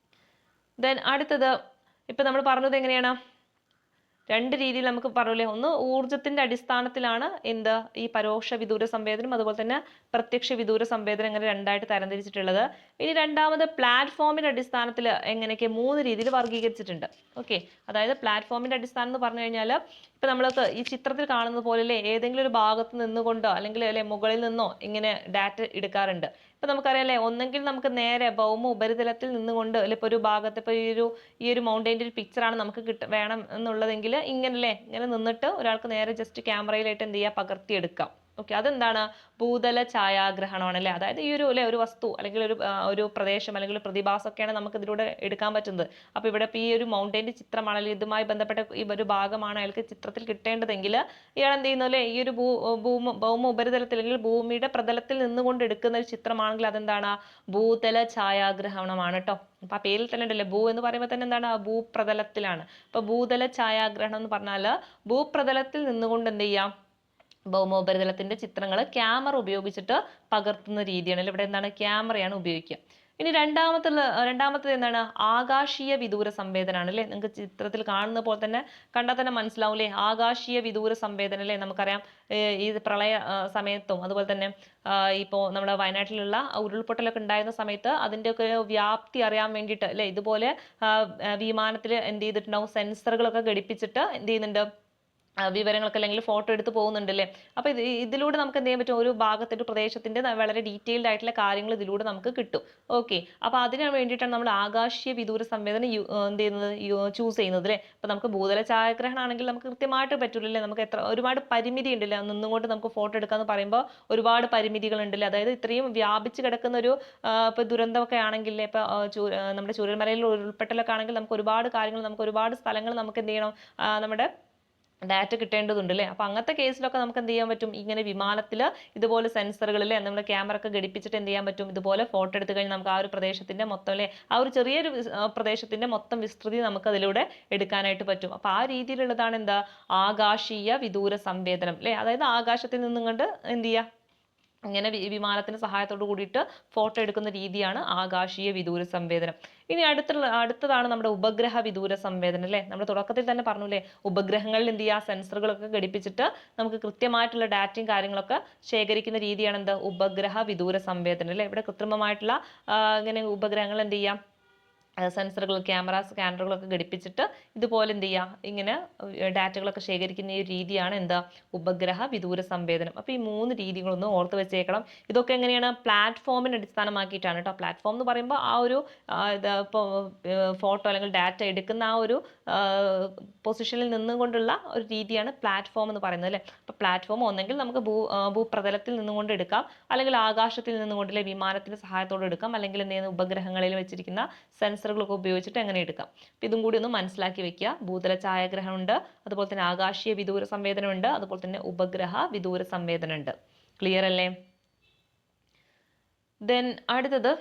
ദെൻ അടുത്തത്, ഇപ്പൊ നമ്മൾ പറഞ്ഞത് എങ്ങനെയാണ്, രണ്ട് രീതിയിൽ നമുക്ക് പറയൂലേ, ഒന്ന് ഊർജ്ജത്തിന്റെ അടിസ്ഥാനത്തിലാണ് എന്ത്, ഈ പരോക്ഷ വിദൂര സംവേദനം അതുപോലെ തന്നെ പ്രത്യക്ഷ വിദൂര സംവേദനം ഇങ്ങനെ രണ്ടായിട്ട് തരംതിരിച്ചിട്ടുള്ളത്. ഇനി രണ്ടാമത് പ്ലാറ്റ്ഫോമിന്റെ അടിസ്ഥാനത്തിൽ എങ്ങനെയൊക്കെ മൂന്ന് രീതിയിൽ വർഗീകരിച്ചിട്ടുണ്ട്. ഓക്കെ, അതായത് പ്ലാറ്റ്ഫോമിന്റെ അടിസ്ഥാനം എന്ന് പറഞ്ഞു കഴിഞ്ഞാൽ ഇപ്പൊ നമ്മൾക്ക് ഈ ചിത്രത്തിൽ കാണുന്നത് പോലെ അല്ലേ, ഏതെങ്കിലും ഒരു ഭാഗത്ത് നിന്നുകൊണ്ടോ അല്ലെങ്കിൽ അല്ലെ മുകളിൽ നിന്നോ ഇങ്ങനെ ഡാറ്റ എടുക്കാറുണ്ട്. ഇപ്പൊ നമുക്കറിയാം അല്ലെ, ഒന്നെങ്കിൽ നമുക്ക് നേരെ ഭൗമ ഉപരിതലത്തിൽ നിന്നുകൊണ്ട് അല്ലെ, ഇപ്പൊ ഒരു ഭാഗത്ത് ഇപ്പൊ ഈ ഒരു മൗണ്ടൈൻ്റെ ഒരു പിക്ചറാണ് നമുക്ക് വേണം എന്നുള്ളതെങ്കിൽ ഇങ്ങനല്ലേ, ഇങ്ങനെ നിന്നിട്ട് ഒരാൾക്ക് നേരെ ജസ്റ്റ് ക്യാമറയിലായിട്ട് എന്ത് ചെയ്യുക, പകർത്തിയെടുക്കാം. ഓക്കെ, അതെന്താണ്, ഭൂതല ഛായാഗ്രഹണമാണ് അല്ലെ. അതായത് ഈ ഒരു വസ്തു അല്ലെങ്കിൽ ഒരു പ്രദേശം അല്ലെങ്കിൽ ഒരു പ്രതിഭാസമൊക്കെയാണ് നമുക്ക് ഇതിലൂടെ എടുക്കാൻ പറ്റുന്നത്. അപ്പൊ ഇവിടെ ഈ ഒരു മൗണ്ടൈൻ്റെ ചിത്രമാണ് അല്ലെങ്കിൽ ഇതുമായി ബന്ധപ്പെട്ട ഈ ഒരു ഭാഗമാണ് അയാൾക്ക് ചിത്രത്തിൽ കിട്ടേണ്ടതെങ്കിൽ ഇയാൾ എന്ത് ചെയ്യുന്നു അല്ലെ, ഈ ഒരു ഭൗമ ഉപരിതലത്തിൽ അല്ലെങ്കിൽ ഭൂമിയുടെ പ്രതലത്തിൽ നിന്നുകൊണ്ട് എടുക്കുന്ന ഒരു ചിത്രമാണെങ്കിൽ അതെന്താണ്, ഭൂതല ഛായാഗ്രഹണമാണ് കേട്ടോ. അപ്പൊ ആ പേരിൽ തന്നെ ഉണ്ടല്ലേ, ഭൂ എന്ന് പറയുമ്പോൾ തന്നെ എന്താണ്, ഭൂപ്രതലത്തിലാണ്. അപ്പൊ ഭൂതല ഛായാഗ്രഹണം എന്ന് പറഞ്ഞാൽ ഭൂപ്രതലത്തിൽ നിന്നുകൊണ്ട് എന്ത് ചെയ്യാം, ഭൗമോപരിതലത്തിന്റെ ചിത്രങ്ങൾ ക്യാമറ ഉപയോഗിച്ചിട്ട് പകർത്തുന്ന രീതിയാണ്. ഇവിടെ എന്താണ്, ക്യാമറയാണ് ഉപയോഗിക്കുക. ഇനി രണ്ടാമത്തത് എന്താണ്? ആകാശീയ വിദൂര സംവേദനമാണ് അല്ലേ. നിങ്ങൾക്ക് ചിത്രത്തിൽ കാണുന്ന പോലെ തന്നെ കണ്ടാൽ തന്നെ മനസ്സിലാവും അല്ലേ, ആകാശീയ വിദൂര സംവേദനം അല്ലേ. നമുക്കറിയാം ഈ പ്രളയ സമയത്തും അതുപോലെ തന്നെ ഇപ്പോൾ നമ്മുടെ വയനാട്ടിലുള്ള ഉരുൾപൊട്ടലൊക്കെ ഉണ്ടായിരുന്ന സമയത്ത് അതിൻ്റെയൊക്കെ വ്യാപ്തി അറിയാൻ വേണ്ടിയിട്ട് അല്ലേ, ഇതുപോലെ വിമാനത്തിൽ എന്ത് ചെയ്തിട്ടുണ്ടാവും, സെൻസറുകളൊക്കെ ഘടിപ്പിച്ചിട്ട് എന്ത് ചെയ്യുന്നുണ്ട്, വിവരങ്ങളൊക്കെ അല്ലെങ്കിൽ ഫോട്ടോ എടുത്ത് പോകുന്നുണ്ടല്ലേ. അപ്പൊ ഇതിലൂടെ നമുക്ക് എന്ത് ചെയ്യാൻ പറ്റും, ഒരു ഭാഗത്തിന്റെ പ്രദേശത്തിന്റെ വളരെ ഡീറ്റെയിൽഡ് ആയിട്ടുള്ള കാര്യങ്ങൾ ഇതിലൂടെ നമുക്ക് കിട്ടും. ഓക്കെ, അപ്പൊ അതിന് വേണ്ടിയിട്ടാണ് നമ്മൾ ആകാശീയ വിദൂര സംവേദനം എന്ത് ചെയ്യുന്നത്, ചൂസ് ചെയ്യുന്നത് അല്ലേ. അപ്പൊ നമുക്ക് ഭൂതല ഛായാഗ്രഹണം ആണെങ്കിൽ നമുക്ക് കൃത്യമായിട്ട് പറ്റൂലല്ലേ, നമുക്ക് ഒരുപാട് പരിമിതി ഉണ്ടല്ലേ, നിന്നുകൊണ്ട് നമുക്ക് ഫോട്ടോ എടുക്കാന്ന് പറയുമ്പോൾ ഒരുപാട് പരിമിതികൾ ഉണ്ടല്ലേ. അതായത് ഇത്രയും വ്യാപിച്ച് കിടക്കുന്ന ഒരു ഇപ്പൊ ദുരന്തമൊക്കെ ആണെങ്കിൽ, ഇപ്പൊ നമ്മുടെ ചൂരൽമലയിൽ ഉൾപ്പെട്ടലൊക്കെ ആണെങ്കിൽ നമുക്ക് ഒരുപാട് കാര്യങ്ങൾ, നമുക്ക് ഒരുപാട് സ്ഥലങ്ങൾ നമുക്ക് എന്ത് ചെയ്യണം, നമ്മുടെ ഡാറ്റ കിട്ടേണ്ടതുണ്ട് അല്ലേ. അപ്പൊ അങ്ങനത്തെ കേസിലൊക്കെ നമുക്ക് എന്ത് ചെയ്യാൻ പറ്റും, ഇങ്ങനെ വിമാനത്തിൽ ഇതുപോലെ സെൻസറുകളിലെ നമ്മുടെ ക്യാമറ ഒക്കെ ഘടിപ്പിച്ചിട്ട് എന്ത് ചെയ്യാൻ പറ്റും, ഇതുപോലെ ഫോട്ടോ എടുത്തു കഴിഞ്ഞാൽ നമുക്ക് ആ ഒരു പ്രദേശത്തിന്റെ മൊത്തം അല്ലെ, ആ ഒരു ചെറിയൊരു പ്രദേശത്തിന്റെ മൊത്തം വിസ്തൃതി നമുക്ക് അതിലൂടെ എടുക്കാനായിട്ട് പറ്റും. അപ്പൊ ആ രീതിയിലുള്ളതാണ് എന്താ, ആകാശീയ വിദൂര സംവേദനം അല്ലെ. അതായത് ആകാശത്തിൽ നിന്നും കണ്ട് എന്ത് ചെയ്യുക, ഇങ്ങനെ വിമാനത്തിന്റെ സഹായത്തോട് കൂടിയിട്ട് ഫോട്ടോ എടുക്കുന്ന രീതിയാണ് ആകാശീയ വിദൂര സംവേദനം. ഇനി അടുത്തതാണ് നമ്മുടെ ഉപഗ്രഹ വിദൂര സംവേദനം അല്ലെ. നമ്മൾ തുടക്കത്തിൽ തന്നെ പറഞ്ഞില്ലേ, ഉപഗ്രഹങ്ങളിൽ എന്ത് ചെയ്യുക, സെൻസറുകളൊക്കെ ഘടിപ്പിച്ചിട്ട് നമുക്ക് കൃത്യമായിട്ടുള്ള ഡാറ്റയും കാര്യങ്ങളൊക്കെ ശേഖരിക്കുന്ന രീതിയാണ് എന്ത്, ഉപഗ്രഹ വിദൂര സംവേദനം അല്ലെ. ഇവിടെ കൃത്രിമമായിട്ടുള്ള ഇങ്ങനെ ഉപഗ്രഹങ്ങൾ എന്ത് ചെയ്യാം, സെൻസറുകൾ, ക്യാമറ, സ്കാനറുകളൊക്കെ ഘടിപ്പിച്ചിട്ട് ഇതുപോലെ എന്ത് ചെയ്യുക, ഇങ്ങനെ ഡാറ്റകളൊക്കെ ശേഖരിക്കുന്ന ഈ രീതിയാണ് എന്താ, ഉപഗ്രഹ വിദൂര സംവേദനം. അപ്പോൾ ഈ 3 രീതികളൊന്നും ഓർത്ത് വെച്ചേക്കണം. ഇതൊക്കെ എങ്ങനെയാണ്, പ്ലാറ്റ്ഫോമിനെ അടിസ്ഥാനമാക്കിയിട്ടാണ് കേട്ടോ. പ്ലാറ്റ്ഫോം എന്ന് പറയുമ്പോൾ ആ ഒരു ഇപ്പോൾ ഫോട്ടോ അല്ലെങ്കിൽ ഡാറ്റ എടുക്കുന്ന ആ ഒരു പൊസിഷനിൽ നിന്നുകൊണ്ടുള്ള ഒരു രീതിയാണ് പ്ലാറ്റ്ഫോം എന്ന് പറയുന്നത് അല്ലേ. അപ്പോൾ പ്ലാറ്റ്ഫോം ഒന്നെങ്കിൽ നമുക്ക് ഭൂപ്രതലത്തിൽ നിന്നുകൊണ്ട് എടുക്കാം, അല്ലെങ്കിൽ ആകാശത്തിൽ നിന്നുകൊണ്ടില്ലേ വിമാനത്തിന്റെ സഹായത്തോടെ എടുക്കാം, അല്ലെങ്കിൽ എന്ത് ചെയ്യുന്ന ഉപഗ്രഹങ്ങളിൽ വെച്ചിരിക്കുന്ന സെൻസറുകളൊക്കെ ഉപയോഗിച്ചിട്ട് എങ്ങനെ എടുക്കാം. അപ്പം ഇതും കൂടി ഒന്ന് മനസ്സിലാക്കി വെക്കുക. ഭൂതല ഛായാഗ്രഹണം ഉണ്ട്, അതുപോലെ തന്നെ ആകാശീയ വിദൂര സംവേദനം ഉണ്ട്, അതുപോലെ തന്നെ ഉപഗ്രഹ വിദൂര സംവേദനം ഉണ്ട്. ക്ലിയർ അല്ലേ? ദെൻ അടുത്തത്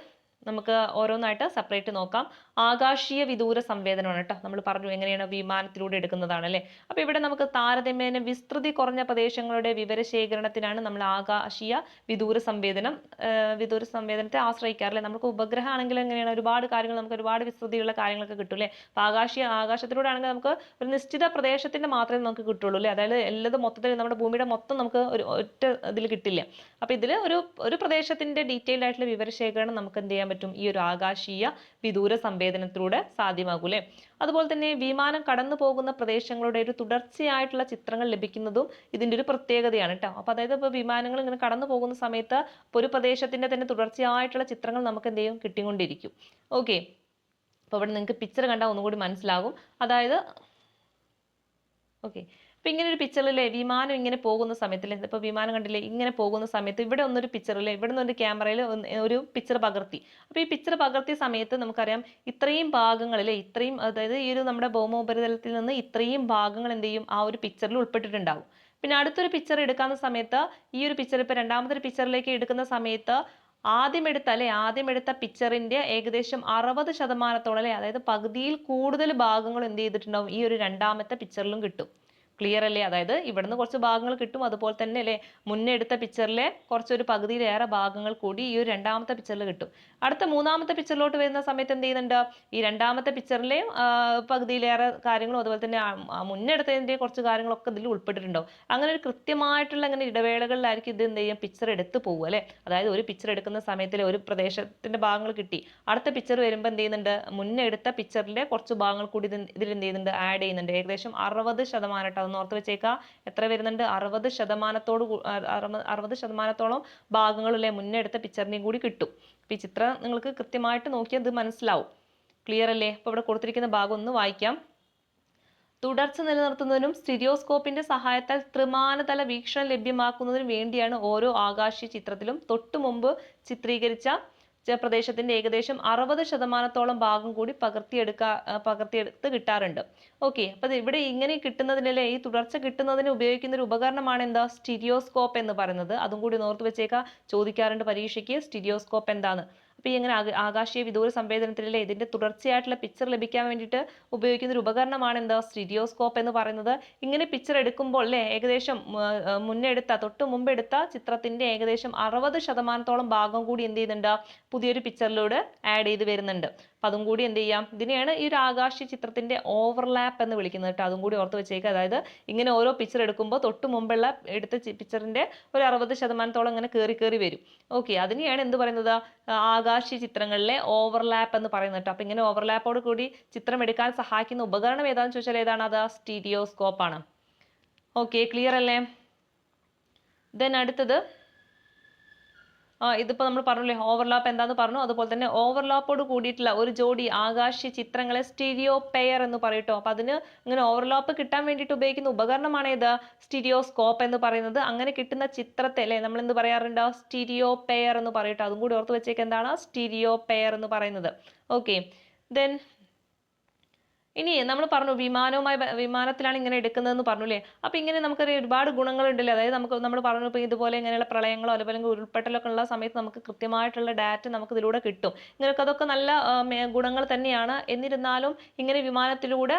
നമുക്ക് ഓരോന്നായിട്ട് സെപ്പറേറ്റ് നോക്കാം. ആകാശീയ വിദൂര സംവേദനമാണ് കേട്ടോ. നമ്മൾ പറഞ്ഞു എങ്ങനെയാണ്, വിമാനത്തിലൂടെ എടുക്കുന്നതാണ് അല്ലേ. അപ്പൊ ഇവിടെ നമുക്ക് താരതമ്യേന വിസ്തൃതി കുറഞ്ഞ പ്രദേശങ്ങളുടെ വിവരശേഖരണത്തിനാണ് നമ്മൾ ആകാശീയ വിദൂര സംവേദനത്തെ ആശ്രയിക്കാറില്ലേ. നമുക്ക് ഉപഗ്രഹം ആണെങ്കിൽ എങ്ങനെയാണ്, ഒരുപാട് കാര്യങ്ങൾ, നമുക്ക് ഒരുപാട് വിസ്തൃതിയുള്ള കാര്യങ്ങളൊക്കെ കിട്ടും അല്ലേ. അപ്പൊ ആകാശത്തിലൂടെ ആണെങ്കിൽ നമുക്ക് ഒരു നിശ്ചിത പ്രദേശത്തിന്റെ മാത്രമേ നമുക്ക് കിട്ടുള്ളൂ അല്ലേ. അതായത് എല്ലതും മൊത്തത്തിൽ നമ്മുടെ ഭൂമിയുടെ മൊത്തം നമുക്ക് ഒരു ഒറ്റ ഇതിൽ കിട്ടില്ല. അപ്പൊ ഇതിൽ ഒരു പ്രദേശത്തിന്റെ ഡീറ്റെയിൽഡ് ആയിട്ടുള്ള വിവരശേഖരണം നമുക്ക് എന്ത് ചെയ്യാൻ പറ്റും, ഈ ഒരു ആകാശീയ വിദൂര സംവേദനത്തിലൂടെ സാധ്യമാകൂ അല്ലേ. അതുപോലെ തന്നെ വിമാനം കടന്നു പോകുന്ന പ്രദേശങ്ങളുടെ ഒരു തുടർച്ചയായിട്ടുള്ള ചിത്രങ്ങൾ ലഭിക്കുന്നതും ഇതിന്റെ ഒരു പ്രത്യേകതയാണ് കേട്ടോ. അപ്പൊ അതായത് ഇപ്പോൾ വിമാനങ്ങൾ ഇങ്ങനെ കടന്നു പോകുന്ന സമയത്ത് ഒരു പ്രദേശത്തിന്റെ തന്നെ തുടർച്ചയായിട്ടുള്ള ചിത്രങ്ങൾ നമുക്ക് എന്ത് ചെയ്യും, കിട്ടിക്കൊണ്ടിരിക്കും. ഓക്കെ, അപ്പോൾ ഇവിടെ നിങ്ങൾക്ക് പിക്ചർ കണ്ടാൽ ഒന്നുകൂടി മനസ്സിലാകും. അതായത് ഓക്കെ, അപ്പൊ ഇങ്ങനെ ഒരു പിക്ചറിലെ വിമാനം ഇങ്ങനെ പോകുന്ന സമയത്ത്, ഇപ്പൊ വിമാനം കണ്ടില്ലേ ഇങ്ങനെ പോകുന്ന സമയത്ത് ഇവിടെ ഒന്നൊരു പിക്ചറിലെ, ഇവിടെ നിന്നൊരു ക്യാമറയിൽ ഒരു പിക്ചർ പകർത്തി. അപ്പൊ ഈ പിക്ചർ പകർത്തിയ സമയത്ത് നമുക്കറിയാം ഇത്രയും ഭാഗങ്ങളിലെ ഇത്രയും, അതായത് ഈ ഒരു നമ്മുടെ ഭൗമോപരിതലത്തിൽ നിന്ന് ഇത്രയും ഭാഗങ്ങൾ എന്ത് ചെയ്യും, ആ ഒരു പിക്ചറിൽ ഉൾപ്പെട്ടിട്ടുണ്ടാവും. പിന്നെ അടുത്തൊരു പിക്ചർ എടുക്കുന്ന സമയത്ത് ഈ ഒരു പിക്ചർ ഇപ്പൊ രണ്ടാമത്തെ പിക്ചറിലേക്ക് എടുക്കുന്ന സമയത്ത് ആദ്യം എടുത്ത പിക്ചറിന്റെ ഏകദേശം 60% അല്ലെ, അതായത് പകുതിയിൽ കൂടുതൽ ഭാഗങ്ങൾ എന്ത് ചെയ്തിട്ടുണ്ടാവും, ഈ ഒരു രണ്ടാമത്തെ പിക്ചറിലും കിട്ടും. ക്ലിയർ അല്ലേ? അതായത് ഇവിടുന്ന് കുറച്ച് ഭാഗങ്ങൾ കിട്ടും, അതുപോലെ തന്നെ അല്ലേ മുന്നേ എടുത്ത പിക്ചറിലെ കുറച്ചൊരു പകുതിയിലേറെ ഭാഗങ്ങൾ കൂടി ഈ ഒരു രണ്ടാമത്തെ പിക്ചറിൽ കിട്ടും. അടുത്ത മൂന്നാമത്തെ പിക്ചറിലോട്ട് വരുന്ന സമയത്ത് എന്ത് ചെയ്യുന്നുണ്ട്, ഈ രണ്ടാമത്തെ പിക്ചറിലെയും പകുതിയിലേറെ കാര്യങ്ങളും അതുപോലെ തന്നെ മുന്നേ എടുത്തതിന്റെ കുറച്ച് കാര്യങ്ങളൊക്കെ ഇതിൽ ഉൾപ്പെട്ടിട്ടുണ്ടാവും. അങ്ങനെ ഒരു കൃത്യമായിട്ടുള്ള അങ്ങനെ ഇടവേളകളിലായിരിക്കും ഇത് എന്ത് ചെയ്യും, പിക്ചർ എടുത്ത് പോകും അല്ലെ. അതായത് ഒരു പിക്ചർ എടുക്കുന്ന സമയത്തിൽ ഒരു പ്രദേശത്തിന്റെ ഭാഗങ്ങൾ കിട്ടി, അടുത്ത പിക്ചർ വരുമ്പോൾ എന്ത് ചെയ്യുന്നുണ്ട്, മുന്നേ എടുത്ത പിക്ചറിന്റെ കുറച്ച് ഭാഗങ്ങൾ കൂടി ഇതിൽ എന്ത് ചെയ്യുന്നുണ്ട്, ആഡ് ചെയ്യുന്നുണ്ട്. ഏകദേശം 60% ഒന്ന് ഓർത്ത് വെച്ചേക്കുക. എത്ര വരുന്നുണ്ട്, 60%ഓളം ഭാഗങ്ങളിലെ മുന്നേ എടുത്ത പിക്ചറിനെയും കൂടി കിട്ടും. അപ്പൊ ഈ ചിത്രം നിങ്ങൾക്ക് കൃത്യമായിട്ട് നോക്കിയാൽ ഇത് മനസ്സിലാവും. ക്ലിയർ അല്ലേ? അപ്പൊ ഇവിടെ കൊടുത്തിരിക്കുന്ന ഭാഗം ഒന്ന് വായിക്കാം. തുടർച്ച നിലനിർത്തുന്നതിനും സ്റ്റീരിയോസ്കോപ്പിന്റെ സഹായത്താൽ ത്രിമാനതല വീക്ഷണം ലഭ്യമാക്കുന്നതിനും വേണ്ടിയാണ് ഓരോ ആകാശീയ ചിത്രത്തിലും തൊട്ടു മുമ്പ് ചിത്രീകരിച്ച പ്രദേശത്തിന്റെ ഏകദേശം 60%ഓളം ഭാഗം കൂടി പകർത്തിയെടുത്ത് കിട്ടാറുണ്ട്. ഓക്കെ, അപ്പൊ ഇവിടെ ഇങ്ങനെ കിട്ടുന്നതിനല്ലേ, ഈ തുടർച്ച കിട്ടുന്നതിന് ഉപയോഗിക്കുന്ന ഒരു ഉപകരണമാണ് എന്താ, സ്റ്റീരിയോസ്കോപ്പ് എന്ന് പറയുന്നത്. അതും കൂടി ഓർത്ത് വെച്ചേക്കാം, ചോദിക്കാറുണ്ട് പരീക്ഷയ്ക്ക് സ്റ്റീരിയോസ്കോപ്പ് എന്താണ്. അപ്പോൾ ഈ ഇങ്ങനെ ആകാശീയ വിദൂര സംവേദനത്തിലെ ഇതിന്റെ തുടർച്ചയായിട്ടുള്ള പിക്ചർ ലഭിക്കാൻ വേണ്ടിയിട്ട് ഉപയോഗിക്കുന്ന ഒരു ഉപകരണമാണ് എന്താ സ്റ്റീരിയോസ്കോപ്പ് എന്ന് പറയുന്നത്. ഇങ്ങനെ പിക്ചർ എടുക്കുമ്പോൾ അല്ലേ ഏകദേശം തൊട്ട് മുമ്പ് എടുത്ത ചിത്രത്തിന്റെ ഏകദേശം 60% ഭാഗം കൂടി എന്ത് ചെയ്യുന്നുണ്ട്, പുതിയൊരു പിക്ചറിലൂടെ ആഡ് ചെയ്ത് വരുന്നുണ്ട്. അപ്പൊ അതും കൂടി എന്ത് ചെയ്യാം, ഇതിനെയാണ് ഈ ഒരു ആകാശീയ ചിത്രത്തിന്റെ ഓവർലാപ്പ് എന്ന് വിളിക്കുന്നത് കേട്ടോ. അതും കൂടി ഓർത്ത് വെച്ചേക്കുക. അതായത് ഇങ്ങനെ ഓരോ പിക്ചർ എടുക്കുമ്പോൾ തൊട്ട് മുമ്പുള്ള എടുത്ത പിക്ചറിന്റെ ഒരു 60% ഇങ്ങനെ കയറി വരും. ഓക്കെ, അതിനെയാണ് എന്ത് പറയുന്നത്, ആകാശീയ ചിത്രങ്ങളിലെ ഓവർലാപ്പ് എന്ന് പറയുന്നത് കേട്ടോ. അപ്പൊ ഇങ്ങനെ ഓവർലാപ്പോട് കൂടി ചിത്രം എടുക്കാൻ സഹായിക്കുന്ന ഉപകരണം ഏതാണെന്ന് ചോദിച്ചാൽ ഏതാണ്, അത് സ്റ്റീരിയോസ്കോപ്പ് ആണ്. ഓക്കെ, ക്ലിയർ അല്ലേ? ദെൻ അടുത്തത് ഇതിപ്പോൾ നമ്മൾ പറഞ്ഞില്ലേ ഓവർലാപ്പ് എന്താന്ന് പറഞ്ഞു. അതുപോലെ തന്നെ ഓവർലാപ്പോട് കൂടിയിട്ടുള്ള ഒരു ജോഡി ആകാശീയ ചിത്രങ്ങളെ സ്റ്റീരിയോ പെയർ എന്ന് പറയട്ടോ. അപ്പൊ അതിന് ഇങ്ങനെ ഓവർലാപ്പ് കിട്ടാൻ വേണ്ടിയിട്ട് ഉപയോഗിക്കുന്ന ഉപകരണമാണ് ഇത് സ്റ്റീരിയോസ്കോപ്പ് എന്ന് പറയുന്നത്. അങ്ങനെ കിട്ടുന്ന ചിത്രത്തെ അല്ലെ നമ്മൾ എന്ത് പറയാറുണ്ട്, സ്റ്റീരിയോ പെയർ എന്ന് പറയട്ടോ. അതും കൂടി ഓർത്ത് വെച്ചേക്ക്, എന്താണ് സ്റ്റീരിയോ പെയർ എന്ന് പറയുന്നത്. ഓക്കെ, ദെൻ ഇനി നമ്മൾ പറഞ്ഞു വിമാനത്തിലാണ് ഇങ്ങനെ എടുക്കുന്നതെന്ന് പറഞ്ഞു അല്ലേ. അപ്പൊ ഇങ്ങനെ നമുക്കറിയാം ഒരുപാട് ഗുണങ്ങളുണ്ടല്ലേ. അതായത് നമ്മൾ പറഞ്ഞു ഇപ്പൊ ഇതുപോലെ ഇങ്ങനെയുള്ള പ്രളയങ്ങളോ അല്ലെങ്കിൽ ഉരുൾപൊട്ടലൊക്കെ ഉള്ള സമയത്ത് നമുക്ക് കൃത്യമായിട്ടുള്ള ഡാറ്റ നമുക്ക് ഇതിലൂടെ കിട്ടും. അതൊക്കെ നല്ല ഗുണങ്ങൾ തന്നെയാണ്. എന്നിരുന്നാലും ഇങ്ങനെ വിമാനത്തിലൂടെ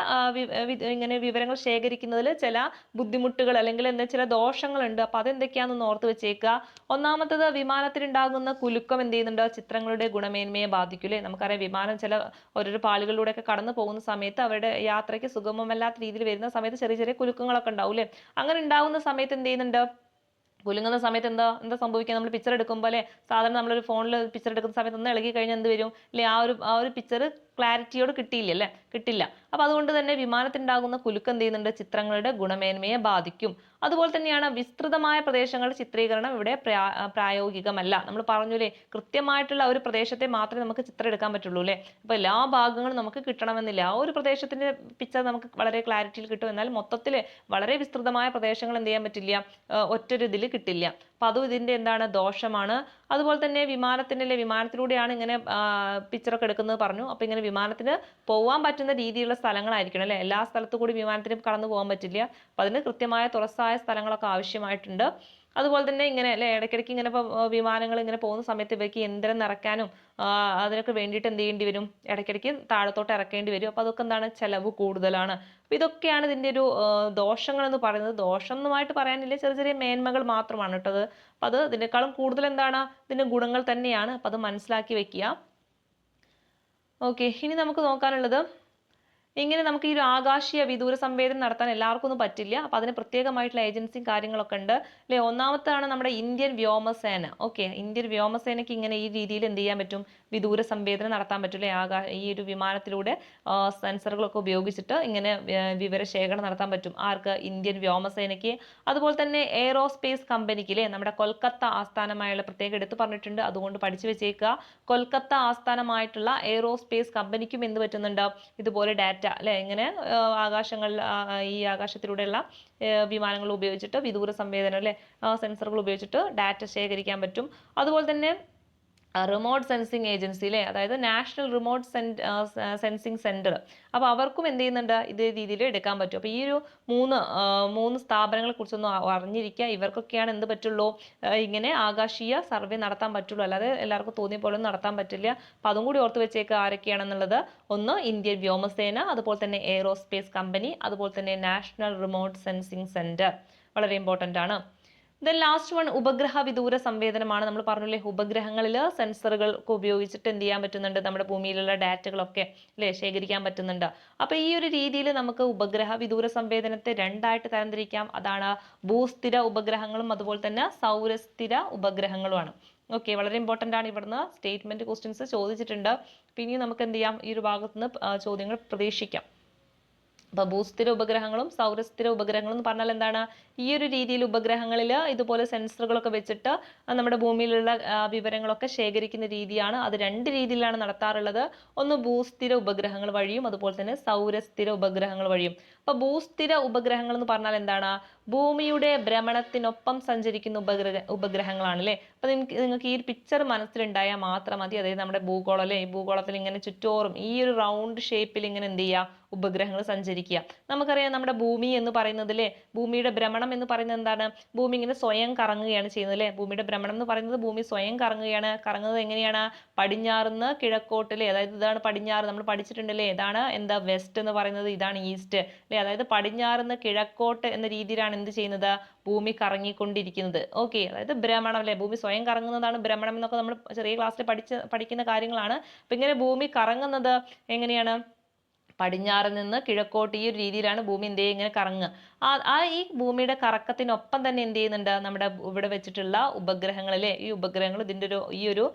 ഇങ്ങനെ വിവരങ്ങൾ ശേഖരിക്കുന്നതിൽ ചില ബുദ്ധിമുട്ടുകൾ അല്ലെങ്കിൽ ചില ദോഷങ്ങളുണ്ട്. അപ്പൊ അതെന്തൊക്കെയാണെന്ന് ഓർത്ത് വെച്ചേക്കുക. ഒന്നാമത്തത്, വിമാനത്തിലുണ്ടാകുന്ന കുലുക്കം എന്ത് ചെയ്യുന്നുണ്ട്, ചിത്രങ്ങളുടെ ഗുണമേന്മയെ ബാധിക്കും അല്ലേ. നമുക്കറിയാം വിമാനം ചില ഓരോരോ പാളികളിലൂടെയൊക്കെ കടന്നു പോകുന്ന സമയത്ത് അവരുടെ യാത്രയ്ക്ക് സുഗമമല്ലാത്ത രീതിയിൽ വരുന്ന സമയത്ത് ചെറിയ ചെറിയ കുലുക്കങ്ങളൊക്കെ ഉണ്ടാവും അല്ലേ. അങ്ങനെ ഉണ്ടാകുന്ന സമയത്ത് എന്ത് ചെയ്യുന്നുണ്ട്, കുലുങ്ങുന്ന സമയത്ത് എന്താ സംഭവിക്കുക, നമ്മൾ പിക്ചർ എടുക്കുമ്പോൾ അല്ലെ സാധാരണ നമ്മളൊരു ഫോണിൽ പിക്ചർ എടുക്കുന്ന സമയത്ത് ഒന്ന് ഇളകി കഴിഞ്ഞാൽ എന്ത് വരും അല്ലെ, ആ ഒരു പിക്ചർ ക്ലാരിറ്റിയോട് കിട്ടില്ല. അപ്പൊ അതുകൊണ്ട് തന്നെ വിമാനത്തിനുണ്ടാകുന്ന കുലുക്കം എന്ത് ചെയ്യുന്നുണ്ട്, ചിത്രങ്ങളുടെ ഗുണമേന്മയെ ബാധിക്കും. അതുപോലെ തന്നെയാണ് വിസ്തൃതമായ പ്രദേശങ്ങളുടെ ചിത്രീകരണം ഇവിടെ പ്രായോഗികമല്ല. നമ്മൾ പറഞ്ഞൂലേ കൃത്യമായിട്ടുള്ള ഒരു പ്രദേശത്തെ മാത്രമേ നമുക്ക് ചിത്രം എടുക്കാൻ പറ്റുള്ളൂ അല്ലെ. അപ്പൊ എല്ലാ ഭാഗങ്ങളും നമുക്ക് കിട്ടണമെന്നില്ല. ആ ഒരു പ്രദേശത്തിന്റെ പിക്ചർ നമുക്ക് വളരെ ക്ലാരിറ്റിയിൽ കിട്ടും. എന്നാൽ മൊത്തത്തിൽ വളരെ വിസ്തൃതമായ പ്രദേശങ്ങൾ എന്ത് ചെയ്യാൻ പറ്റില്ല, ഒറ്റൊരു ഇതിൽ കിട്ടില്ല. അപ്പൊ അതും ഇതിന്റെ എന്താണ്, ദോഷമാണ്. അതുപോലെ തന്നെ വിമാനത്തിലൂടെയാണ് ഇങ്ങനെ പിക്ചറൊക്കെ എടുക്കുന്നത് പറഞ്ഞു. അപ്പൊ ഇങ്ങനെ വിമാനത്തിന് പോകാൻ പറ്റുന്ന രീതിയിലുള്ള സ്ഥലങ്ങളായിരിക്കണം അല്ലെ. എല്ലാ സ്ഥലത്തു കൂടി വിമാനത്തിന് കടന്നു പോകാൻ പറ്റില്ല. അപ്പൊ അതിന് കൃത്യമായ തുറസായ സ്ഥലങ്ങളൊക്കെ ആവശ്യമായിട്ടുണ്ട്. അതുപോലെ തന്നെ ഇങ്ങനെ അല്ലെ ഇടയ്ക്കിടയ്ക്ക് ഇങ്ങനെ വിമാനങ്ങൾ ഇങ്ങനെ പോകുന്ന സമയത്ത് ഇവയ്ക്ക് ഇന്ധനം നിറയ്ക്കാനും അതിനൊക്കെ വേണ്ടിയിട്ട് എന്ത് ചെയ്യേണ്ടി വരും, ഇടയ്ക്കിടയ്ക്ക് താഴത്തോട്ട് ഇറക്കേണ്ടി വരും. അപ്പൊ അതൊക്കെ എന്താണ്, ചെലവ് കൂടുതലാണ്. അപ്പൊ ഇതൊക്കെയാണ് ഇതിന്റെ ഒരു ദോഷങ്ങൾ എന്ന് പറയുന്നത്. ദോഷം എന്നുമായിട്ട് പറയാനില്ല, ചെറിയ ചെറിയ മേന്മകൾ മാത്രമാണ് കേട്ടത്. അപ്പൊ അത് ഇതിനേക്കാളും കൂടുതൽ എന്താണ്, ഇതിന്റെ ഗുണങ്ങൾ തന്നെയാണ്. അപ്പൊ അത് മനസ്സിലാക്കി വെക്കുക. ഓക്കെ, ഇനി നമുക്ക് നോക്കാനുള്ളത്, ഇങ്ങനെ നമുക്ക് ഈ ഒരു ആകാശീയ വിദൂര സംവേദനം നടത്താൻ എല്ലാവർക്കും ഒന്നും പറ്റില്ല. അപ്പൊ അതിന് പ്രത്യേകമായിട്ടുള്ള ഏജൻസിയും കാര്യങ്ങളൊക്കെ ഉണ്ട് അല്ലെ. ഒന്നാമത്താണ് നമ്മുടെ ഇന്ത്യൻ വ്യോമസേന. ഓക്കെ, ഇന്ത്യൻ വ്യോമസേനയ്ക്ക് ഇങ്ങനെ ഈ രീതിയിൽ എന്ത് ചെയ്യാൻ പറ്റും, വിദൂര സംവേദനം നടത്താൻ പറ്റും അല്ലെ. ഈ ഒരു വിമാനത്തിലൂടെ സെൻസറുകളൊക്കെ ഉപയോഗിച്ചിട്ട് ഇങ്ങനെ വിവരശേഖരണം നടത്താൻ പറ്റും. ആർക്ക്, ഇന്ത്യൻ വ്യോമസേനയ്ക്ക്. അതുപോലെ തന്നെ എയ്റോസ്പേസ് കമ്പനിക്ക് അല്ലെ, നമ്മുടെ കൊൽക്കത്ത ആസ്ഥാനമായുള്ള പ്രത്യേകം എടുത്തു പറഞ്ഞിട്ടുണ്ട്. അതുകൊണ്ട് പഠിച്ചു വെച്ചേക്കുക. കൊൽക്കത്ത ആസ്ഥാനമായിട്ടുള്ള എയ്റോസ്പേസ് കമ്പനിക്കും എന്ത് പറ്റുന്നുണ്ട്, ഇതുപോലെ ഡാറ്റ അല്ലെ ഇങ്ങനെ ഈ ആകാശത്തിലൂടെയുള്ള വിമാനങ്ങൾ ഉപയോഗിച്ചിട്ട് വിദൂര സംവേദനം അല്ലെ സെൻസറുകൾ ഉപയോഗിച്ചിട്ട് ഡാറ്റ ശേഖരിക്കാൻ പറ്റും. അതുപോലെ തന്നെ റിമോട്ട് സെൻസിങ് ഏജൻസി അല്ലേ, അതായത് നാഷണൽ റിമോട്ട് സെൻസിങ് സെന്റർ. അപ്പൊ അവർക്കും എന്ത് ചെയ്യുന്നുണ്ട്, ഇതേ രീതിയിൽ എടുക്കാൻ പറ്റും. അപ്പൊ ഈ ഒരു മൂന്ന് സ്ഥാപനങ്ങളെ കുറിച്ചൊന്നും അറിഞ്ഞിരിക്കുക. ഇവർക്കൊക്കെയാണ് എന്ത് പറ്റുള്ളൂ, ഇങ്ങനെ ആകാശീയ സർവേ നടത്താൻ പറ്റുള്ളൂ. അല്ലാതെ എല്ലാവർക്കും തോന്നിയ പോലെ ഒന്നും നടത്താൻ പറ്റില്ല. അപ്പൊ അതും കൂടി ഓർത്ത് വെച്ചേക്കുക ആരൊക്കെയാണെന്നുള്ളത്. ഒന്ന് ഇന്ത്യൻ വ്യോമസേന, അതുപോലെ തന്നെ എയ്റോസ്പേസ് കമ്പനി, അതുപോലെ തന്നെ നാഷണൽ റിമോട്ട് സെൻസിങ് സെന്റർ. വളരെ ഇമ്പോർട്ടന്റ് ആണ്. ദെൻ ലാസ്റ്റ് വൺ ഉപഗ്രഹ വിദൂര സംവേദനമാണ്. നമ്മൾ പറഞ്ഞില്ലേ ഉപഗ്രഹങ്ങളിൽ സെൻസറുകൾ ഒക്കെ ഉപയോഗിച്ചിട്ട് എന്ത് ചെയ്യാൻ പറ്റുന്നുണ്ട്, നമ്മുടെ ഭൂമിയിലുള്ള ഡാറ്റകളൊക്കെ അല്ലെ ശേഖരിക്കാൻ പറ്റുന്നുണ്ട്. അപ്പൊ ഈ ഒരു രീതിയിൽ നമുക്ക് ഉപഗ്രഹ വിദൂര സംവേദനത്തെ രണ്ടായിട്ട് തരംതിരിക്കാം. അതാണ് ഭൂസ്ഥിര ഉപഗ്രഹങ്ങളും അതുപോലെ തന്നെ സൗരസ്ഥിര ഉപഗ്രഹങ്ങളുമാണ്. ഓക്കെ, വളരെ ഇമ്പോർട്ടന്റ് ആണ്. ഇവിടുന്ന് സ്റ്റേറ്റ്മെന്റ് ക്വസ്റ്റ്യൻസ് ചോദിച്ചിട്ടുണ്ട്. പിന്നെ നമുക്ക് എന്ത് ചെയ്യാം, ഈ ഒരു ഭാഗത്തുനിന്ന് ചോദ്യങ്ങൾ പ്രതീക്ഷിക്കാം. അപ്പൊ ഭൂസ്ഥിര ഉപഗ്രഹങ്ങളും സൗരസ്ഥിര ഉപഗ്രഹങ്ങളും എന്ന് പറഞ്ഞാൽ എന്താണ്, ഈ ഒരു രീതിയിൽ ഉപഗ്രഹങ്ങളിൽ ഇതുപോലെ സെൻസറുകളൊക്കെ വെച്ചിട്ട് നമ്മുടെ ഭൂമിയിലുള്ള വിവരങ്ങളൊക്കെ ശേഖരിക്കുന്ന രീതിയാണ്. അത് രണ്ട് രീതിയിലാണ് നടത്താറുള്ളത്. ഒന്ന് ഭൂസ്ഥിര ഉപഗ്രഹങ്ങൾ വഴിയും അതുപോലെ തന്നെ സൗരസ്ഥിര ഉപഗ്രഹങ്ങൾ വഴിയും. അപ്പൊ ഭൂസ്ഥിര ഉപഗ്രഹങ്ങൾ എന്ന് പറഞ്ഞാൽ എന്താണ്? ഭൂമിയുടെ ഭ്രമണത്തിനൊപ്പം സഞ്ചരിക്കുന്ന ഉപഗ്രഹങ്ങളാണ് അല്ലേ. അപ്പൊ നിങ്ങൾക്ക് ഈ ഒരു പിക്ചർ മനസ്സിലുണ്ടായാൽ മാത്രം മതി. അതായത് നമ്മുടെ ഭൂഗോളം അല്ലെ, ഈ ഭൂഗോളത്തിൽ ഇങ്ങനെ ചുറ്റോറും ഈ ഒരു റൗണ്ട് ഷേപ്പിൽ ഇങ്ങനെ എന്ത് ചെയ്യുക, ഉപഗ്രഹങ്ങൾ സഞ്ചരിക്കുക. നമുക്കറിയാം നമ്മുടെ ഭൂമി എന്ന് പറയുന്നത് അല്ലേ, ഭൂമിയുടെ ഭ്രമണം എന്ന് പറയുന്നത് എന്താണ്? ഭൂമി ഇങ്ങനെ സ്വയം കറങ്ങുകയാണ് ചെയ്യുന്നത് അല്ലേ. ഭൂമിയുടെ ഭ്രമണം എന്ന് പറയുന്നത് ഭൂമി സ്വയം കറങ്ങുകയാണ്. കറങ്ങുന്നത് എങ്ങനെയാണ്? പടിഞ്ഞാറുന്ന് കിഴക്കോട്ടല്ലേ, അതായത് ഇതാണ് പടിഞ്ഞാറ്, നമ്മൾ പഠിച്ചിട്ടുണ്ടല്ലേ, ഇതാണ് എന്താ വെസ്റ്റ് എന്ന് പറയുന്നത്, ഇതാണ് ഈസ്റ്റ് അല്ലെ. അതായത് പടിഞ്ഞാറുന്ന് കിഴക്കോട്ട് എന്ന രീതിയിലാണ് എന്ത് ചെയ്യുന്നത്? ഭൂമി കറങ്ങിക്കൊണ്ടിരിക്കുന്നത്. ഓക്കെ, അതായത് ഭ്രമണം അല്ലെ, ഭൂമി സ്വയം കറങ്ങുന്നതാണ് ഭ്രമണം എന്നൊക്കെ നമ്മൾ ചെറിയ ക്ലാസ്സിൽ പഠിക്കുന്ന കാര്യങ്ങളാണ്. അപ്പൊ ഇങ്ങനെ ഭൂമി കറങ്ങുന്നത് എങ്ങനെയാണ്? പടിഞ്ഞാറ് നിന്ന് കിഴക്കോട്ട് ഈ ഒരു രീതിയിലാണ് ഭൂമി എന്ത് ചെയ്യുക, ഇങ്ങനെ കറങ്ങുക. ഈ ഭൂമിയുടെ കറക്കത്തിനൊപ്പം തന്നെ എന്ത് ചെയ്യുന്നുണ്ട്? നമ്മുടെ ഇവിടെ വെച്ചിട്ടുള്ള ഉപഗ്രഹങ്ങളിലെ ഈ ഉപഗ്രഹങ്ങൾ ഇതിൻ്റെ ഈ ഒരു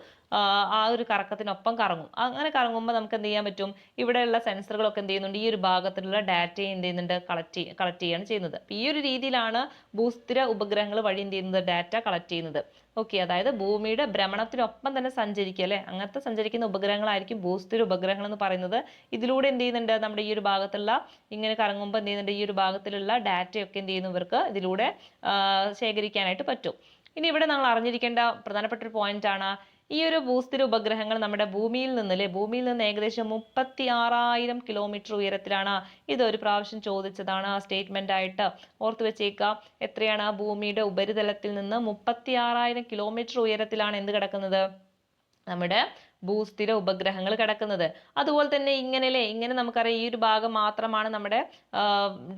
ആ ഒരു കറക്കത്തിനൊപ്പം കറങ്ങും. അങ്ങനെ കറങ്ങുമ്പോൾ നമുക്ക് എന്ത് ചെയ്യാൻ പറ്റും? ഇവിടെയുള്ള സെൻസറുകളൊക്കെ എന്ത് ചെയ്യുന്നുണ്ട്? ഈ ഒരു ഭാഗത്തുള്ള ഡാറ്റയെ എന്ത് ചെയ്യുന്നുണ്ട്? കളക്ട് ചെയ്യാണ് ചെയ്യുന്നത്. ഈ ഒരു രീതിയിലാണ് ഭൂസ്ഥിര ഉപഗ്രഹങ്ങൾ വഴി എന്ത് ചെയ്യുന്നത്? ഡാറ്റ കളക്ട് ചെയ്യുന്നത്. ഓക്കെ, അതായത് ഭൂമിയുടെ ഭ്രമണത്തിനൊപ്പം തന്നെ സഞ്ചരിക്കുക അല്ലെ, അങ്ങനത്തെ സഞ്ചരിക്കുന്ന ഉപഗ്രഹങ്ങളായിരിക്കും ഭൂസ്ഥിര ഉപഗ്രഹങ്ങൾ എന്ന് പറയുന്നത്. ഇതിലൂടെ എന്ത് ചെയ്യുന്നുണ്ട്? നമ്മുടെ ഈ ഒരു ഭാഗത്തുള്ള ഇങ്ങനെ കറങ്ങുമ്പോൾ എന്ത് ചെയ്യുന്നുണ്ട്? ഈ ഒരു ഭാഗത്തിലുള്ള ഡാറ്റയൊക്കെ എന്ത് ചെയ്യുന്നു? ഇവർക്ക് ഇതിലൂടെ ശേഖരിക്കാനായിട്ട് പറ്റും. ഇനി ഇവിടെ നമ്മൾ അറിഞ്ഞിരിക്കേണ്ട പ്രധാനപ്പെട്ട ഒരു പോയിന്റ് ആണ്, ഈ ഒരു ഭൂസ്ഥിര ഉപഗ്രഹങ്ങൾ നമ്മുടെ ഭൂമിയിൽ നിന്ന് അല്ലെ, ഭൂമിയിൽ നിന്ന് ഏകദേശം 36,000 കിലോമീറ്റർ ഉയരത്തിലാണ്. ഇത് ഒരു പ്രാവശ്യം ചോദിച്ചതാണ് സ്റ്റേറ്റ്മെന്റ് ആയിട്ട്, ഓർത്ത് വെച്ചേക്കുക. എത്രയാണ്? ഭൂമിയുടെ ഉപരിതലത്തിൽ നിന്ന് 36,000 കിലോമീറ്റർ ഉയരത്തിലാണ് എന്ത് കിടക്കുന്നത്? നമ്മുടെ ഭൂസ്ഥിര ഉപഗ്രഹങ്ങൾ കിടക്കുന്നത്. അതുപോലെ തന്നെ ഇങ്ങനെ നമുക്കറിയാം ഈ ഒരു ഭാഗം മാത്രമാണ് നമ്മുടെ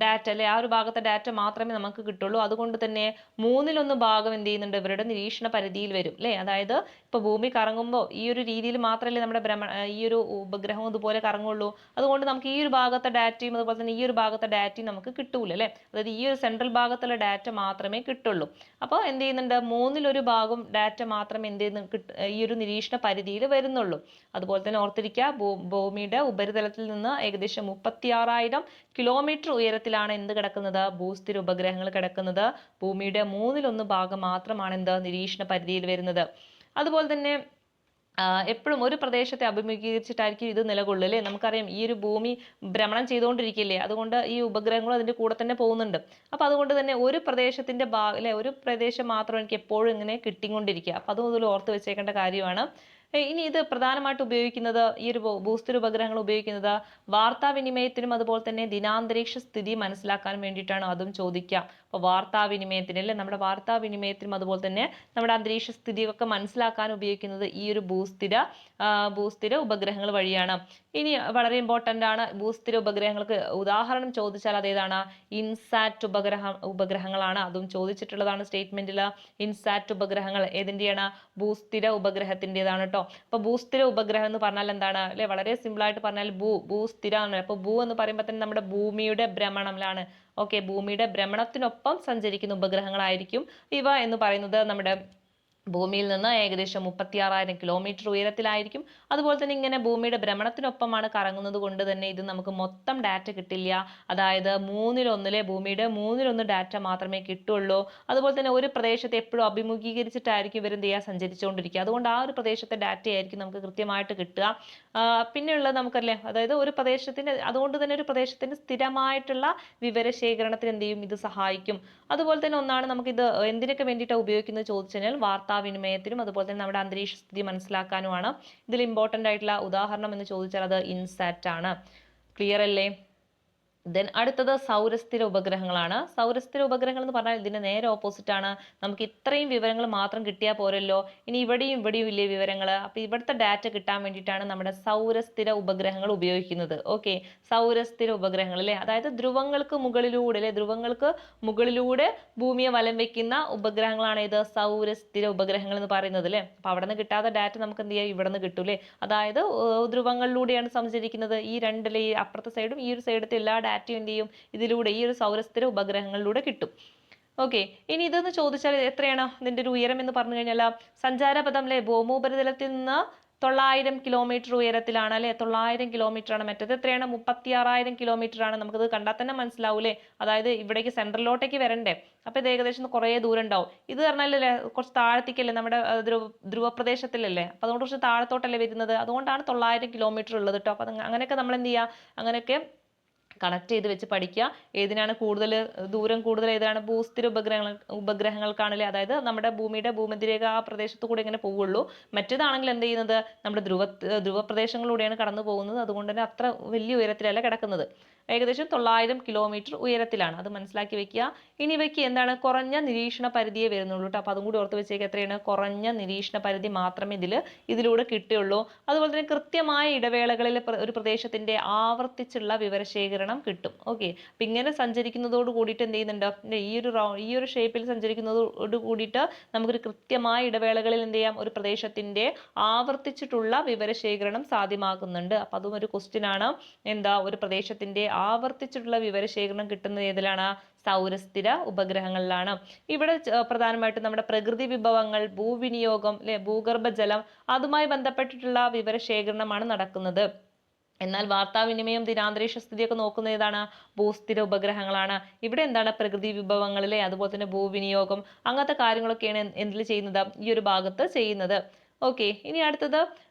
ഡാറ്റ അല്ലെ, ആ ഒരു ഭാഗത്തെ ഡാറ്റ മാത്രമേ നമുക്ക് കിട്ടുള്ളൂ. അതുകൊണ്ട് തന്നെ 1/3 ഭാഗം എന്ത് ചെയ്യുന്നുണ്ട്? ഇവരുടെ നിരീക്ഷണ പരിധിയിൽ വരും അല്ലെ. അതായത് ഇപ്പൊ ഭൂമി കറങ്ങുമ്പോൾ ഈ ഒരു രീതിയിൽ മാത്രമല്ലേ നമ്മുടെ ഈ ഒരു ഉപഗ്രഹം ഇതുപോലെ കറങ്ങുള്ളൂ. അതുകൊണ്ട് നമുക്ക് ഈ ഒരു ഭാഗത്തെ ഡാറ്റയും അതുപോലെ തന്നെ ഈ ഒരു ഭാഗത്തെ ഡാറ്റയും നമുക്ക് കിട്ടൂല അല്ലെ. അതായത് ഈ ഒരു സെൻട്രൽ ഭാഗത്തുള്ള ഡാറ്റ മാത്രമേ കിട്ടുള്ളൂ. അപ്പോൾ എന്ത് ചെയ്യുന്നുണ്ട്? 1/3 ഭാഗം ഡാറ്റ മാത്രമേ എന്ത് ചെയ്യുന്നു ഈ ഒരു നിരീക്ഷണ പരിധിയിൽ വരുന്നുള്ളൂ. അതുപോലെ തന്നെ ഓർത്തിരിക്കുക, ഭൂമിയുടെ ഉപരിതലത്തിൽ നിന്ന് ഏകദേശം 36,000 കിലോമീറ്റർ ഉയരത്തിലാണ് എന്ത് കിടക്കുന്നത്? ഭൂസ്ഥിര ഉപഗ്രഹങ്ങൾ കിടക്കുന്നത്. ഭൂമിയുടെ 1/3 ഭാഗം മാത്രമാണ് എന്ത് നിരീക്ഷണ പരിധിയിൽ വരുന്നത്. അതുപോലെ തന്നെ എപ്പോഴും ഒരു പ്രദേശത്തെ അഭിമുഖീകരിച്ചിട്ടായിരിക്കും ഇത് നിലകൊള്ളുക അല്ലേ. നമുക്കറിയാം ഈ ഒരു ഭൂമി ഭ്രമണം ചെയ്തുകൊണ്ടിരിക്കില്ലേ, അതുകൊണ്ട് ഈ ഉപഗ്രഹങ്ങളും അതിന്റെ കൂടെ തന്നെ പോകുന്നുണ്ട്. അപ്പൊ അതുകൊണ്ട് തന്നെ ഒരു പ്രദേശത്തിന്റെ അല്ലെ, ഒരു പ്രദേശം മാത്രം എനിക്ക് എപ്പോഴും ഇങ്ങനെ കിട്ടിക്കൊണ്ടിരിക്കുക. അപ്പൊ അതും ഇതിൽ ഓർത്ത് വെച്ചേക്കേണ്ട കാര്യമാണ്. ഇനി ഇത് പ്രധാനമായിട്ട് ഉപയോഗിക്കുന്നത്, ഈ ഒരു ഭൂസ്ഥിര ഉപഗ്രഹങ്ങൾ ഉപയോഗിക്കുന്നത് വാർത്താവിനിമയത്തിനും അതുപോലെ തന്നെ ദിനാന്തരീക്ഷ സ്ഥിതി മനസ്സിലാക്കാൻ വേണ്ടിയിട്ടാണ്. അതും ചോദിക്കാം. അപ്പൊ വാർത്താവിനിമയത്തിന് അല്ലെ, നമ്മുടെ വാർത്താവിനിമയത്തിനും അതുപോലെ തന്നെ നമ്മുടെ അന്തരീക്ഷ സ്ഥിതിയൊക്കെ മനസ്സിലാക്കാൻ ഉപയോഗിക്കുന്നത് ഈ ഒരു ഭൂസ്ഥിര ഉപഗ്രഹങ്ങൾ വഴിയാണ്. ഇനി വളരെ ഇമ്പോർട്ടന്റ് ആണ്, ഭൂസ്ഥിര ഉപഗ്രഹങ്ങൾക്ക് ഉദാഹരണം ചോദിച്ചാൽ അതേതാണ്? ഇൻസാറ്റ് ഉപഗ്രഹങ്ങളാണ്. അതും ചോദിച്ചിട്ടുള്ളതാണ് സ്റ്റേറ്റ്മെന്റിൽ. ഇൻസാറ്റ് ഉപഗ്രഹങ്ങൾ ഏതിന്റെയാണ്? ഭൂസ്ഥിര ഉപഗ്രഹത്തിൻ്റെതാണ് കേട്ടോ. അപ്പൊ ഭൂസ്ഥിര ഉപഗ്രഹം എന്ന് പറഞ്ഞാൽ എന്താണ് അല്ലെ? വളരെ സിമ്പിൾ ആയിട്ട് പറഞ്ഞാൽ ഭൂസ്ഥിര. അപ്പൊ ഭൂ എന്ന് പറയുമ്പോൾ തന്നെ നമ്മുടെ ഭൂമിയുടെ ഭ്രമണത്തിലാണ്. ഓക്കെ, ഭൂമിയുടെ ഭ്രമണത്തിനൊപ്പം സഞ്ചരിക്കുന്ന ഉപഗ്രഹങ്ങളായിരിക്കും ഇവ എന്ന് പറയുന്നത്. നമ്മുടെ ഭൂമിയിൽ നിന്ന് ഏകദേശം 36,000 കിലോമീറ്റർ ഉയരത്തിലായിരിക്കും. അതുപോലെ തന്നെ ഇങ്ങനെ ഭൂമിയുടെ ഭ്രമണത്തിനൊപ്പമാണ് കറങ്ങുന്നത് കൊണ്ട് തന്നെ ഇത് നമുക്ക് മൊത്തം ഡാറ്റ കിട്ടില്ല. അതായത് 1/3 ഭൂമിയുടെ 1/3 ഡാറ്റ മാത്രമേ കിട്ടുള്ളൂ. അതുപോലെ തന്നെ ഒരു പ്രദേശത്തെ എപ്പോഴും അഭിമുഖീകരിച്ചിട്ടായിരിക്കും ഇവർ എന്ത് ചെയ്യുക? സഞ്ചരിച്ചുകൊണ്ടിരിക്കുക. അതുകൊണ്ട് ആ ഒരു പ്രദേശത്തെ ഡാറ്റ ആയിരിക്കും നമുക്ക് കൃത്യമായിട്ട് കിട്ടുക. പിന്നെയുള്ളത് നമുക്കല്ലേ, അതായത് ഒരു പ്രദേശത്തിന്റെ, അതുകൊണ്ട് തന്നെ ഒരു പ്രദേശത്തിന്റെ സ്ഥിരമായിട്ടുള്ള വിവരശേഖരണത്തിന് എന്ത് ചെയ്യും? ഇത് സഹായിക്കും. അതുപോലെ തന്നെ ഒന്നാണ് നമുക്കിത് എന്തിനൊക്കെ വേണ്ടിയിട്ടാണ് ഉപയോഗിക്കുന്നത് ചോദിച്ചു കഴിഞ്ഞാൽ വാർത്താവിനിമയത്തിനും അതുപോലെ തന്നെ നമ്മുടെ അന്തരീക്ഷ സ്ഥിതി മനസ്സിലാക്കാനുമാണ്. ഇതിൽ ഇമ്പോർട്ടന്റ് ആയിട്ടുള്ള ഉദാഹരണം എന്ന് ചോദിച്ചാൽ അത് ഇൻസാറ്റ് ആണ്. ക്ലിയർ അല്ലേ? ദെൻ അടുത്തത് സൗരസ്ഥിര ഉപഗ്രഹങ്ങളാണ്. സൗരസ്ഥിര ഉപഗ്രഹങ്ങൾ എന്ന് പറഞ്ഞാൽ ഇതിന്റെ നേരെ ഓപ്പോസിറ്റ് ആണ്. നമുക്ക് ഇത്രയും വിവരങ്ങൾ മാത്രം കിട്ടിയാൽ പോരല്ലോ, ഇനി ഇവിടെയും ഇല്ലേ വിവരങ്ങൾ. അപ്പൊ ഇവിടുത്തെ ഡാറ്റ കിട്ടാൻ വേണ്ടിയിട്ടാണ് നമ്മുടെ സൗരസ്ഥിര ഉപഗ്രഹങ്ങൾ ഉപയോഗിക്കുന്നത്. ഓക്കെ, സൗരസ്ഥിര ഉപഗ്രഹങ്ങൾ അല്ലെ, അതായത് ധ്രുവങ്ങൾക്ക് മുകളിലൂടെ ഭൂമിയെ വലം വെക്കുന്ന ഉപഗ്രഹങ്ങളാണ് ഇത് സൗരസ്ഥിര ഉപഗ്രഹങ്ങൾ എന്ന് പറയുന്നത് അല്ലെ. അപ്പൊ അവിടെ നിന്ന് കിട്ടാത്ത ഡാറ്റ നമുക്ക് എന്ത് ചെയ്യാം? ഇവിടെ നിന്ന് കിട്ടൂലേ. അതായത് ധ്രുവങ്ങളിലൂടെയാണ് സഞ്ചരിക്കുന്നത്. ഈ രണ്ടിലെ, ഈ അപ്പുറത്തെ സൈഡും ഈ ഒരു സൈഡത്തെ എല്ലാ ഡാറ്റയും എന്ത് ചെയ്യും? ഇതിലൂടെ, ഈ ഒരു സൗരസ്ഥിര ഉപഗ്രഹങ്ങളിലൂടെ കിട്ടും. ഓക്കെ, ഇനി ഇതെന്ന് ചോദിച്ചാൽ എത്രയാണ് ഇതിന്റെ ഒരു ഉയരം എന്ന് പറഞ്ഞു കഴിഞ്ഞാൽ, സഞ്ചാരപഥം അല്ലെ, ഭൗമോപരിതലത്തിൽ നിന്ന് 900 കിലോമീറ്റർ ഉയരത്തിലാണ് അല്ലെ. 900 കിലോമീറ്റർ ആണ്. മറ്റേത് എത്രയാണ്? 36,000 കിലോമീറ്റർ ആണ്. നമുക്കത് കണ്ടാൽ തന്നെ മനസ്സിലാവൂലേ. അതായത് ഇവിടേക്ക് സെൻട്രലിലോട്ടേക്ക് വരണ്ടേ, അപ്പൊ ഇത് ഏകദേശം കുറേ ദൂരം ഉണ്ടാവും. ഇത് പറഞ്ഞാലല്ലേ കുറച്ച് താഴത്തേക്കല്ലേ, നമ്മുടെ ധ്രുവപ്രദേശത്തിലല്ലേ. അപ്പൊ അതുകൊണ്ട് കുറച്ച് താഴത്തോട്ടല്ലേ വരുന്നത്. അതുകൊണ്ടാണ് 900 കിലോമീറ്റർ ഉള്ളത് കേട്ടോ. അപ്പൊ അങ്ങനെയൊക്കെ നമ്മൾ എന്ത് ചെയ്യുക? അങ്ങനെയൊക്കെ കണക്ട് ചെയ്ത് വെച്ച് പഠിക്കുക. ഏതിനാണ് കൂടുതൽ ദൂരം കൂടുതൽ ഏതാണ് ഭൂസ്ഥിര ഉപഗ്രഹങ്ങൾക്കാണല്ലേ, അതായത് നമ്മുടെ ഭൂമിയുടെ ഭൂമധ്യരേഖ ആ പ്രദേശത്തു കൂടെ ഇങ്ങനെ പോവുള്ളൂ. മറ്റേതാണെങ്കിൽ എന്ത് ചെയ്യുന്നത് നമ്മുടെ ധ്രുവ പ്രദേശങ്ങളിലൂടെയാണ് കടന്നു പോകുന്നത്. അതുകൊണ്ട് തന്നെ അത്ര വലിയ ഉയരത്തിലല്ല കിടക്കുന്നത്. ഏകദേശം 900 കിലോമീറ്റർ ഉയരത്തിലാണ്. അത് മനസ്സിലാക്കി വെക്കുക. ഇനി ഇവയ്ക്ക് എന്താണ് കുറഞ്ഞ നിരീക്ഷണ പരിധിയെ വരുന്നുള്ളൂ കേട്ടോ. അപ്പൊ അതും കൂടി ഓർത്ത് വെച്ചേക്ക്. എത്രയാണ്? കുറഞ്ഞ നിരീക്ഷണ പരിധി മാത്രമേ ഇതിലൂടെ കിട്ടുകയുള്ളൂ. അതുപോലെ തന്നെ കൃത്യമായ ഇടവേളകളിൽ ഒരു പ്രദേശത്തിന്റെ ആവർത്തിച്ചുള്ള വിവരശേഖരണം കിട്ടും. ഓക്കെ, അപ്പൊ ഇങ്ങനെ സഞ്ചരിക്കുന്നതോട് കൂടിയിട്ട് എന്ത് ചെയ്യുന്നുണ്ട്, ഈ ഒരു ഷേപ്പിൽ സഞ്ചരിക്കുന്നതോട് കൂടിയിട്ട് നമുക്കൊരു കൃത്യമായ ഇടവേളകളിൽ എന്ത് ചെയ്യാം, ഒരു പ്രദേശത്തിന്റെ ആവർത്തിച്ചിട്ടുള്ള വിവരശേഖരണം സാധ്യമാകുന്നുണ്ട്. അപ്പൊ അതും ഒരു ക്വസ്റ്റ്യൻ ആണ്. എന്താ, ഒരു പ്രദേശത്തിന്റെ ആവർത്തിച്ചിട്ടുള്ള വിവരശേഖരണം കിട്ടുന്നത് ഏതിലാണ്? സൗരസ്ഥിര ഉപഗ്രഹങ്ങളിലാണ്. ഇവിടെ പ്രധാനമായിട്ടും നമ്മുടെ പ്രകൃതി വിഭവങ്ങൾ, ഭൂവിനിയോഗം, ഭൂഗർഭജലം, അതുമായി ബന്ധപ്പെട്ടിട്ടുള്ള വിവരശേഖരണമാണ് നടക്കുന്നത്. എന്നാൽ വാർത്താവിനിമയം, ദിനാന്തരീക്ഷ സ്ഥിതിയൊക്കെ നോക്കുന്ന ഏതാണ്? ഭൂസ്ഥിര ഉപഗ്രഹങ്ങളാണ്. ഇവിടെ എന്താണ്, പ്രകൃതി വിഭവങ്ങളിലെ അതുപോലെ തന്നെ ഭൂവിനിയോഗം അങ്ങനത്തെ കാര്യങ്ങളൊക്കെയാണ് എന്തിൽ ചെയ്യുന്നത്, ഈ ഒരു ഭാഗത്ത് ചെയ്യുന്നത്. ഓക്കെ, ഇനി അടുത്തത്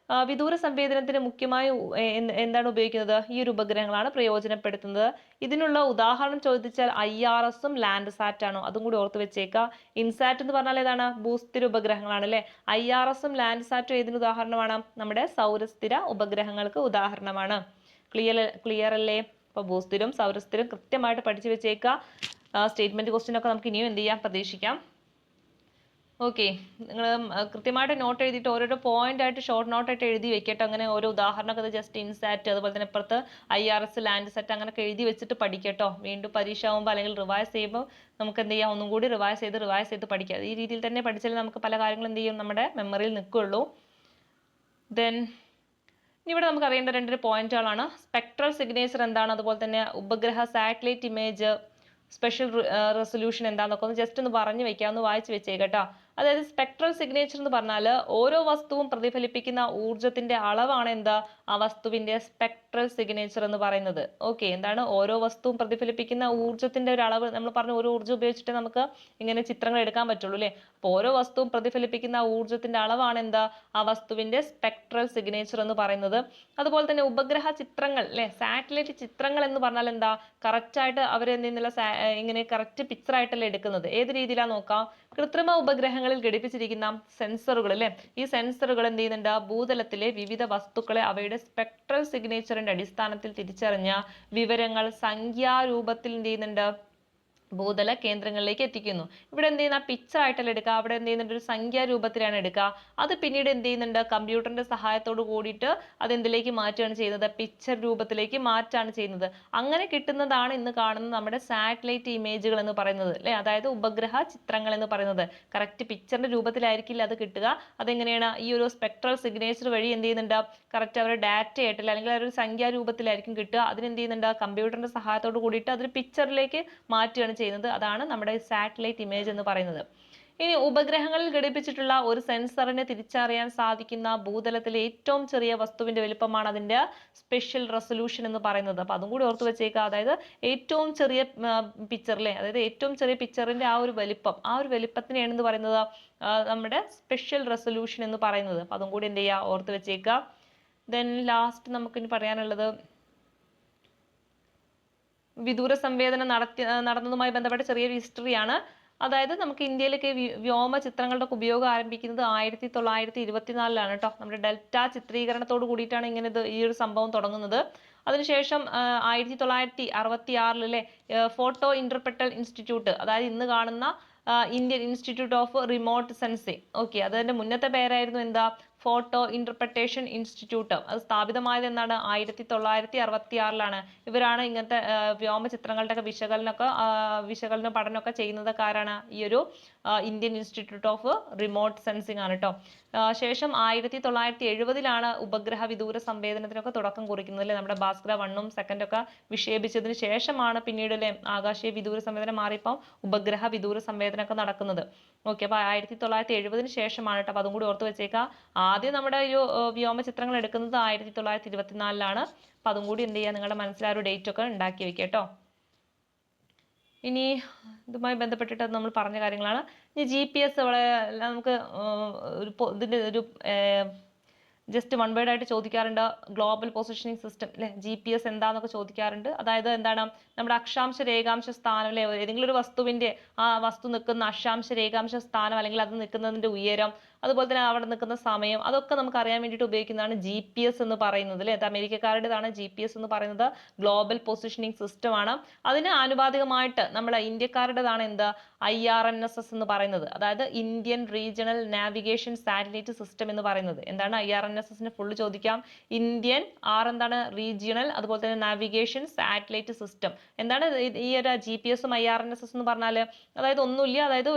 വിദൂര സംവേദനത്തിന് മുഖ്യമായി എന്താണ് ഉപയോഗിക്കുന്നത്? ഈ ഒരു ഉപഗ്രഹങ്ങളാണ് പ്രയോജനപ്പെടുത്തുന്നത്. ഇതിനുള്ള ഉദാഹരണം ചോദിച്ചാൽ IRS-ഉം ലാൻഡ്സാറ്റ് ആണോ, അതും കൂടി ഓർത്ത് വെച്ചേക്കുക. ഇൻസാറ്റ് എന്ന് പറഞ്ഞാൽ ഏതാണ്? ഭൂസ്ഥിര ഉപഗ്രഹങ്ങളാണ് അല്ലെ. IRS-ഉം ലാൻഡ്സാറ്റും ഏതിന് ഉദാഹരണമാണ്? നമ്മുടെ സൗരസ്ഥിര ഉപഗ്രഹങ്ങൾക്ക് ഉദാഹരണമാണ്. ക്ലിയർ അല്ലേ? അപ്പൊ ഭൂസ്ഥിരം സൗരസ്ഥിരം കൃത്യമായിട്ട് പഠിച്ചു വെച്ചേക്കുക. സ്റ്റേറ്റ്മെന്റ് ക്വസ്റ്റ്യൻ ഒക്കെ നമുക്ക് ഇനിയും എന്ത് ചെയ്യാം, പ്രതീക്ഷിക്കാം. ഓക്കെ, നിങ്ങൾ കൃത്യമായിട്ട് നോട്ട് എഴുതിയിട്ട് ഓരോരോ പോയിന്റ് ആയിട്ട് ഷോർട്ട് നോട്ടായിട്ട് എഴുതി വെക്കട്ടെ. അങ്ങനെ ഓരോ ഉദാഹരണമൊക്കെ ജസ്റ്റ് ഇൻസാറ്റ്, അതുപോലെ തന്നെ ഇപ്പുറത്ത് IRS, ലാൻഡ്സാറ്റ് അങ്ങനെയൊക്കെ എഴുതി വെച്ചിട്ട് പഠിക്കട്ടോ. വീണ്ടും പരീക്ഷ ആകുമ്പോൾ അല്ലെങ്കിൽ റിവൈസ് ചെയ്യുമ്പോൾ നമുക്ക് എന്ത് ചെയ്യാം, ഒന്നും കൂടി റിവൈസ് ചെയ്ത് പഠിക്കുക. ഈ രീതിയിൽ തന്നെ പഠിച്ചാൽ നമുക്ക് പല കാര്യങ്ങളും എന്ത് ചെയ്യും, നമ്മുടെ മെമ്മറിയിൽ നിൽക്കുകയുള്ളൂ. ദെൻ ഇവിടെ നമുക്ക് അറിയേണ്ട 2 പോയിന്റുകളാണ്. സ്പെക്ട്രൽ സിഗ്നേച്ചർ എന്താണ്, അതുപോലെ തന്നെ ഉപഗ്രഹ സാറ്റലൈറ്റ് ഇമേജ് സ്പെഷ്യൽ റെസൊല്യൂഷൻ എന്താണെന്നൊക്കെ ഒന്ന് ജസ്റ്റ് ഒന്ന് പറഞ്ഞു വെക്കാം, ഒന്ന് വായിച്ചു വെച്ചേക്കട്ടോ. അതായത് സ്പെക്ട്രൽ സിഗ്നേച്ചർ എന്ന് പറഞ്ഞാൽ ഓരോ വസ്തുവും പ്രതിഫലിപ്പിക്കുന്ന ഊർജത്തിന്റെ അളവാണ് എന്താ, ആ വസ്തുവിന്റെ സ്പെക്ട്രൽ സിഗ്നേച്ചർ എന്ന് പറയുന്നത്. ഓക്കെ, എന്താണ്, ഓരോ വസ്തുവും പ്രതിഫലിപ്പിക്കുന്ന ഊർജത്തിന്റെ ഒരു അളവ്. നമ്മൾ പറഞ്ഞു ഒരു ഊർജ്ജം ഉപയോഗിച്ചിട്ട് നമുക്ക് ഇങ്ങനെ ചിത്രങ്ങൾ എടുക്കാൻ പറ്റുള്ളൂ അല്ലെ. അപ്പോൾ ഓരോ വസ്തുവും പ്രതിഫലിപ്പിക്കുന്ന ഊർജത്തിന്റെ അളവാണ് എന്താ, ആ വസ്തുവിന്റെ സ്പെക്ട്രൽ സിഗ്നേച്ചർ എന്ന് പറയുന്നത്. അതുപോലെ തന്നെ ഉപഗ്രഹ ചിത്രങ്ങൾ അല്ലെ, സാറ്റലൈറ്റ് ചിത്രങ്ങൾ എന്ന് പറഞ്ഞാൽ എന്താ, കറക്റ്റ് ആയിട്ട് അവരെന്തെന്നില്ല ഇങ്ങനെ കറക്റ്റ് പിക്ചർ ആയിട്ടല്ലേ എടുക്കുന്നത്. ഏത് രീതിയിലാണ് നോക്കാം, കൃത്രിമ ഉപഗ്രഹങ്ങളിൽ ഘടിപ്പിച്ചിരിക്കുന്ന സെൻസറുകൾ അല്ലെ, ഈ സെൻസറുകൾ എന്ത് ചെയ്യുന്നുണ്ട്, ഭൂതലത്തിലെ വിവിധ വസ്തുക്കളെ അവയുടെ സ്പെക്ട്രൽ സിഗ്നേച്ചറിന്റെ അടിസ്ഥാനത്തിൽ തിരിച്ചറിഞ്ഞ വിവരങ്ങൾ സംഖ്യാരൂപത്തിൽ എന്ത് ചെയ്യുന്നുണ്ട്, ഭൂതല കേന്ദ്രങ്ങളിലേക്ക് എത്തിക്കുന്നു. ഇവിടെ എന്ത് ചെയ്യുന്ന പിക്ചർ ആയിട്ടല്ല എടുക്കുക, അവിടെ എന്ത് ചെയ്യുന്നുണ്ട്, ഒരു സംഖ്യാരൂപത്തിലാണ് എടുക്കുക. അത് പിന്നീട് എന്ത് ചെയ്യുന്നുണ്ട്, കമ്പ്യൂട്ടറിന്റെ സഹായത്തോട് കൂടിയിട്ട് അത് എന്തിലേക്ക് മാറ്റുകയാണ് ചെയ്യുന്നത്, പിക്ചർ രൂപത്തിലേക്ക് മാറ്റാണ് ചെയ്യുന്നത്. അങ്ങനെ കിട്ടുന്നതാണ് ഇന്ന് കാണുന്ന നമ്മുടെ സാറ്റലൈറ്റ് ഇമേജുകൾ എന്ന് പറയുന്നത് അല്ലെ, അതായത് ഉപഗ്രഹ ചിത്രങ്ങൾ എന്ന് പറയുന്നത്. കറക്റ്റ് പിക്ചറിന്റെ രൂപത്തിലായിരിക്കില്ല അത് കിട്ടുക. അതെങ്ങനെയാണ്, ഈ ഒരു സ്പെക്ട്രൽ സിഗ്നേച്ചർ വഴി എന്ത് ചെയ്യുന്നുണ്ട്, കറക്റ്റ് അവരുടെ ഡാറ്റ ആയിട്ടില്ല അല്ലെങ്കിൽ ഒരു സംഖ്യാരൂപത്തിലായിരിക്കും കിട്ടുക. അതിനെന്ത് ചെയ്യുന്നുണ്ട്, കമ്പ്യൂട്ടറിന്റെ സഹായത്തോട് കൂടിയിട്ട് അതൊരു പിക്ചറിലേക്ക് മാറ്റുകയാണ് ചെയ്യുന്നത്. അതാണ് നമ്മുടെ സാറ്റലൈറ്റ് ഇമേജ് എന്ന് പറയുന്നത്. ഇനി ഉപഗ്രഹങ്ങളിൽ ഘടിപ്പിച്ചിട്ടുള്ള ഒരു സെൻസറിനെ തിരിച്ചറിയാൻ സാധിക്കുന്ന ഭൂതലത്തിലെ ഏറ്റവും ചെറിയ വസ്തുവിന്റെ വലുപ്പമാണ് അതിന്റെ സ്പെഷ്യൽ റെസൊല്യൂഷൻ എന്ന് പറയുന്നത്. അപ്പൊ അതും കൂടി ഓർത്ത് വെച്ചേക്കുക. അതായത് ഏറ്റവും ചെറിയ പിക്ചർ അല്ലേ, അതായത് ഏറ്റവും ചെറിയ പിക്ചറിന്റെ ആ ഒരു വലിപ്പത്തിനെയാണ് എന്ന് പറയുന്നത് നമ്മുടെ സ്പെഷ്യൽ റെസൊല്യൂഷൻ എന്ന് പറയുന്നത്. അപ്പൊ അതും കൂടി എന്ത് ചെയ്യുക, ഓർത്ത് വെച്ചേക്കുക. ദെൻ ലാസ്റ്റ് നമുക്ക് ഇനി പറയാനുള്ളത് വിദൂര സംവേദനം നടന്നതുമായി ബന്ധപ്പെട്ട ചെറിയൊരു ഹിസ്റ്ററിയാണ്. അതായത് നമുക്ക് ഇന്ത്യയിലേക്ക് വ്യോമ ചിത്രങ്ങളുടെ ഉപയോഗം ആരംഭിക്കുന്നത് 1924 കേട്ടോ. നമ്മുടെ ഡെൽറ്റ ചിത്രീകരണത്തോട് കൂടിയിട്ടാണ് ഇങ്ങനെ ഈ ഒരു സംഭവം തുടങ്ങുന്നത്. അതിനുശേഷം 1966 ഫോട്ടോ ഇന്റർപ്രറ്റൽ ഇൻസ്റ്റിറ്റ്യൂട്ട്, അതായത് ഇന്ന് കാണുന്ന Indian institute of remote sensing. Okay, അതിന്റെ മുന്നത്തെ പേരായിരുന്നു എന്താ, ഫോട്ടോ ഇന്റർപ്രറ്റേഷൻ ഇൻസ്റ്റിറ്റ്യൂട്ട്. അത് സ്ഥാപിതമായത് എന്നാണ് 1966 ഇവരാണ് ഇങ്ങനത്തെ വ്യോമ ചിത്രങ്ങളുടെ ഒക്കെ വിശകലന പഠനമൊക്കെ ചെയ്യുന്നത്. ആരാണ്, ഈ ഒരു Indian institute of remote sensing ആണ് കേട്ടോ. ശേഷം 1970 ഉപഗ്രഹ വിദൂര സംവേദനത്തിനൊക്കെ തുടക്കം കുറിക്കുന്നത് അല്ലെ. നമ്മുടെ ഭാസ്കര 1ഉം 2 ഒക്കെ വിക്ഷേപിച്ചതിന് ശേഷമാണ് പിന്നീട് അല്ലെ ആകാശീയ വിദൂര സംവേദനം മാറിയപ്പോൾ ഉപഗ്രഹ വിദൂര സംവേദനമൊക്കെ നടക്കുന്നത്. ഓക്കെ, അപ്പൊ 1970 ശേഷമാണ് കേട്ടോ. അപ്പൊ അതും കൂടി ഓർത്ത് വെച്ചേക്കാം. ആദ്യം നമ്മുടെ ഒരു വ്യോമ ചിത്രങ്ങൾ എടുക്കുന്നത് 1924 അപ്പൊ അതും കൂടി എന്ത് ചെയ്യുക, നിങ്ങളുടെ മനസ്സിൽ ആ ഒരു ഡേറ്റ് ഒക്കെ ഉണ്ടാക്കി വെക്കുക കേട്ടോ. ഇനി ഇതുമായി ബന്ധപ്പെട്ടിട്ട് നമ്മൾ പറഞ്ഞ കാര്യങ്ങളാണ്. ഇനി GPS നമുക്ക് ഇതിന്റെ ഒരു ജസ്റ്റ് വൺ വേർഡ് ആയിട്ട് ചോദിക്കാറുണ്ട്. ഗ്ലോബൽ പൊസിഷനിങ് സിസ്റ്റം അല്ലെ, GPS എന്താന്നൊക്കെ ചോദിക്കാറുണ്ട്. അതായത് എന്താണ് നമ്മുടെ അക്ഷാംശ രേഖാംശ സ്ഥാനം അല്ലെ, ഏതെങ്കിലും ഒരു വസ്തുവിന്റെ ആ വസ്തു നിൽക്കുന്ന അക്ഷാംശ രേഖാംശ സ്ഥാനം അല്ലെങ്കിൽ അത് നിൽക്കുന്നതിന്റെ ഉയരം, അതുപോലെ തന്നെ അവിടെ നിൽക്കുന്ന സമയം, അതൊക്കെ നമുക്ക് അറിയാൻ വേണ്ടിയിട്ട് ഉപയോഗിക്കുന്നതാണ് GPS എന്ന് പറയുന്നത് അല്ലെ. അത് അമേരിക്കക്കാരുടേതാണ് GPS എന്ന് പറയുന്നത്. ഗ്ലോബൽ പൊസിഷനിങ് സിസ്റ്റം ആണ്. അതിന് ആനുപാതികമായിട്ട് നമ്മുടെ ഇന്ത്യക്കാരുടേതാണ് എന്ത് IRNSS എന്ന് പറയുന്നത്. അതായത് Indian regional navigation satellite system എന്ന് പറയുന്നത്. എന്താണ് IRNSS ഫുള്ള് ചോദിക്കാം. ഇന്ത്യൻ എന്താണ് റീജിയണൽ, അതുപോലെ തന്നെ നാവിഗേഷൻ സാറ്റലൈറ്റ് സിസ്റ്റം. എന്താണ് ഈ ഒരു GPS ഉം IRNSS എന്ന് പറഞ്ഞാൽ? അതായത് ഒന്നുമില്ല, അതായത്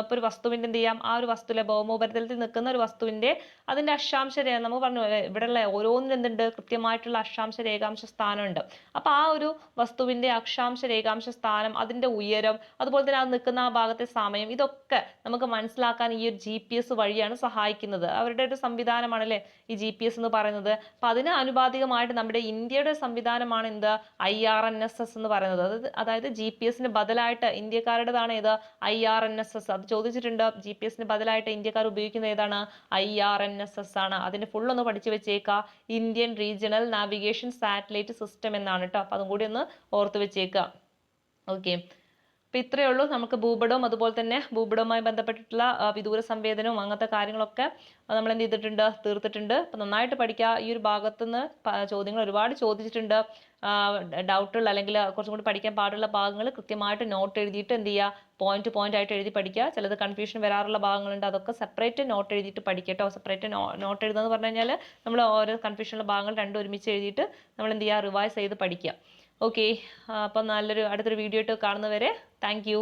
ഇപ്പൊ ഒരു വസ്തുവിന്റെ എന്ത് ചെയ്യാം, ആ ഒരു വസ്തുവിലെ ഭൗമോപരിതലത്തിൽ നിൽക്കുന്ന ഒരു വസ്തുവിന്റെ അതിന്റെ അക്ഷാംശ രേഖ നമുക്ക് പറഞ്ഞു ഇവിടെയുള്ള ഓരോന്നിനും എന്തുണ്ട്, കൃത്യമായിട്ടുള്ള അക്ഷാംശ രേഖാംശ സ്ഥാനമുണ്ട്. അപ്പൊ ആ ഒരു വസ്തുവിന്റെ അക്ഷാംശ രേഖാംശ സ്ഥാനം, അതിന്റെ ഉയരം, അതുപോലെ തന്നെ അത് നിൽക്കുന്ന ആ ഭാഗത്തെ സമയം, ഇതൊക്കെ നമുക്ക് മനസ്സിലാക്കാൻ ഈ ഒരു GPS വഴിയാണ് സഹായിക്കുന്നത്. അവരുടെ ഒരു സംവിധാനമാണ് അല്ലെ ഈ GPS എന്ന് പറയുന്നത്. അപ്പൊ അതിന് ആനുപാതികമായിട്ട് നമ്മുടെ ഇന്ത്യയുടെ സംവിധാനമാണ് എന്ത് IRNSS എന്ന് പറയുന്നത്. അതായത് GPS-ന് ബദലായിട്ട് ഇന്ത്യക്കാരുടേതാണ് ഏത് IRNSS. അത് ചോദിച്ചിട്ടുണ്ട്. GPS-ന് ബദലായിട്ട് ഇന്ത്യക്കാർ ഉപയോഗിക്കുന്നത് ഏതാണ്? IRNSS ആണ്. അതിന്റെ ഫുൾ ഒന്ന് പഠിച്ചു വെച്ചേക്കുക. Indian regional navigation satellite system എന്നാണ് കേട്ടോ. അപ്പൊ അതും കൂടി ഒന്ന് ഓർത്ത് വെച്ചേക്കുക. ഓക്കെ, അപ്പൊ ഇത്രയേ ഉള്ളൂ. നമുക്ക് ഭൂപടവും അതുപോലെ തന്നെ ഭൂപടവുമായി ബന്ധപ്പെട്ടിട്ടുള്ള വിദൂര സംവേദനവും അങ്ങനത്തെ കാര്യങ്ങളൊക്കെ നമ്മൾ എന്ത് ചെയ്തിട്ടുണ്ട്, തീർത്തിട്ടുണ്ട്. അപ്പൊ നന്നായിട്ട് പഠിക്കുക. ഈ ഒരു ഭാഗത്തുനിന്ന് ചോദ്യങ്ങൾ ഒരുപാട് ചോദിച്ചിട്ടുണ്ട്. ഡൗട്ടുള്ള അല്ലെങ്കിൽ കുറച്ചും കൂടി പഠിക്കാൻ പാടുള്ള ഭാഗങ്ങൾ കൃത്യമായിട്ട് നോട്ട് എഴുതിയിട്ട് എന്ത് ചെയ്യുക, പോയിന്റ് പോയിന്റ് ആയിട്ട് എഴുതി പഠിക്കുക. ചിലത് കൺഫ്യൂഷൻ വരാറുള്ള ഭാഗങ്ങളുണ്ട്, അതൊക്കെ സെപ്പറേറ്റ് നോട്ട് എഴുതിയിട്ട് പഠിക്കുക കേട്ടോ. സെപ്പറേറ്റ് നോട്ട് എഴുതുന്നത് പറഞ്ഞു കഴിഞ്ഞാൽ നമ്മൾ ഓരോ കൺഫ്യൂഷനുള്ള ഭാഗങ്ങൾ രണ്ടും ഒരുമിച്ച് എഴുതിയിട്ട് നമ്മൾ എന്ത് ചെയ്യുക, റിവൈസ് ചെയ്ത് പഠിക്കുക. ഓക്കെ, അപ്പം അടുത്തൊരു വീഡിയോ ആയിട്ട് കാണുന്നവരെ താങ്ക് യു.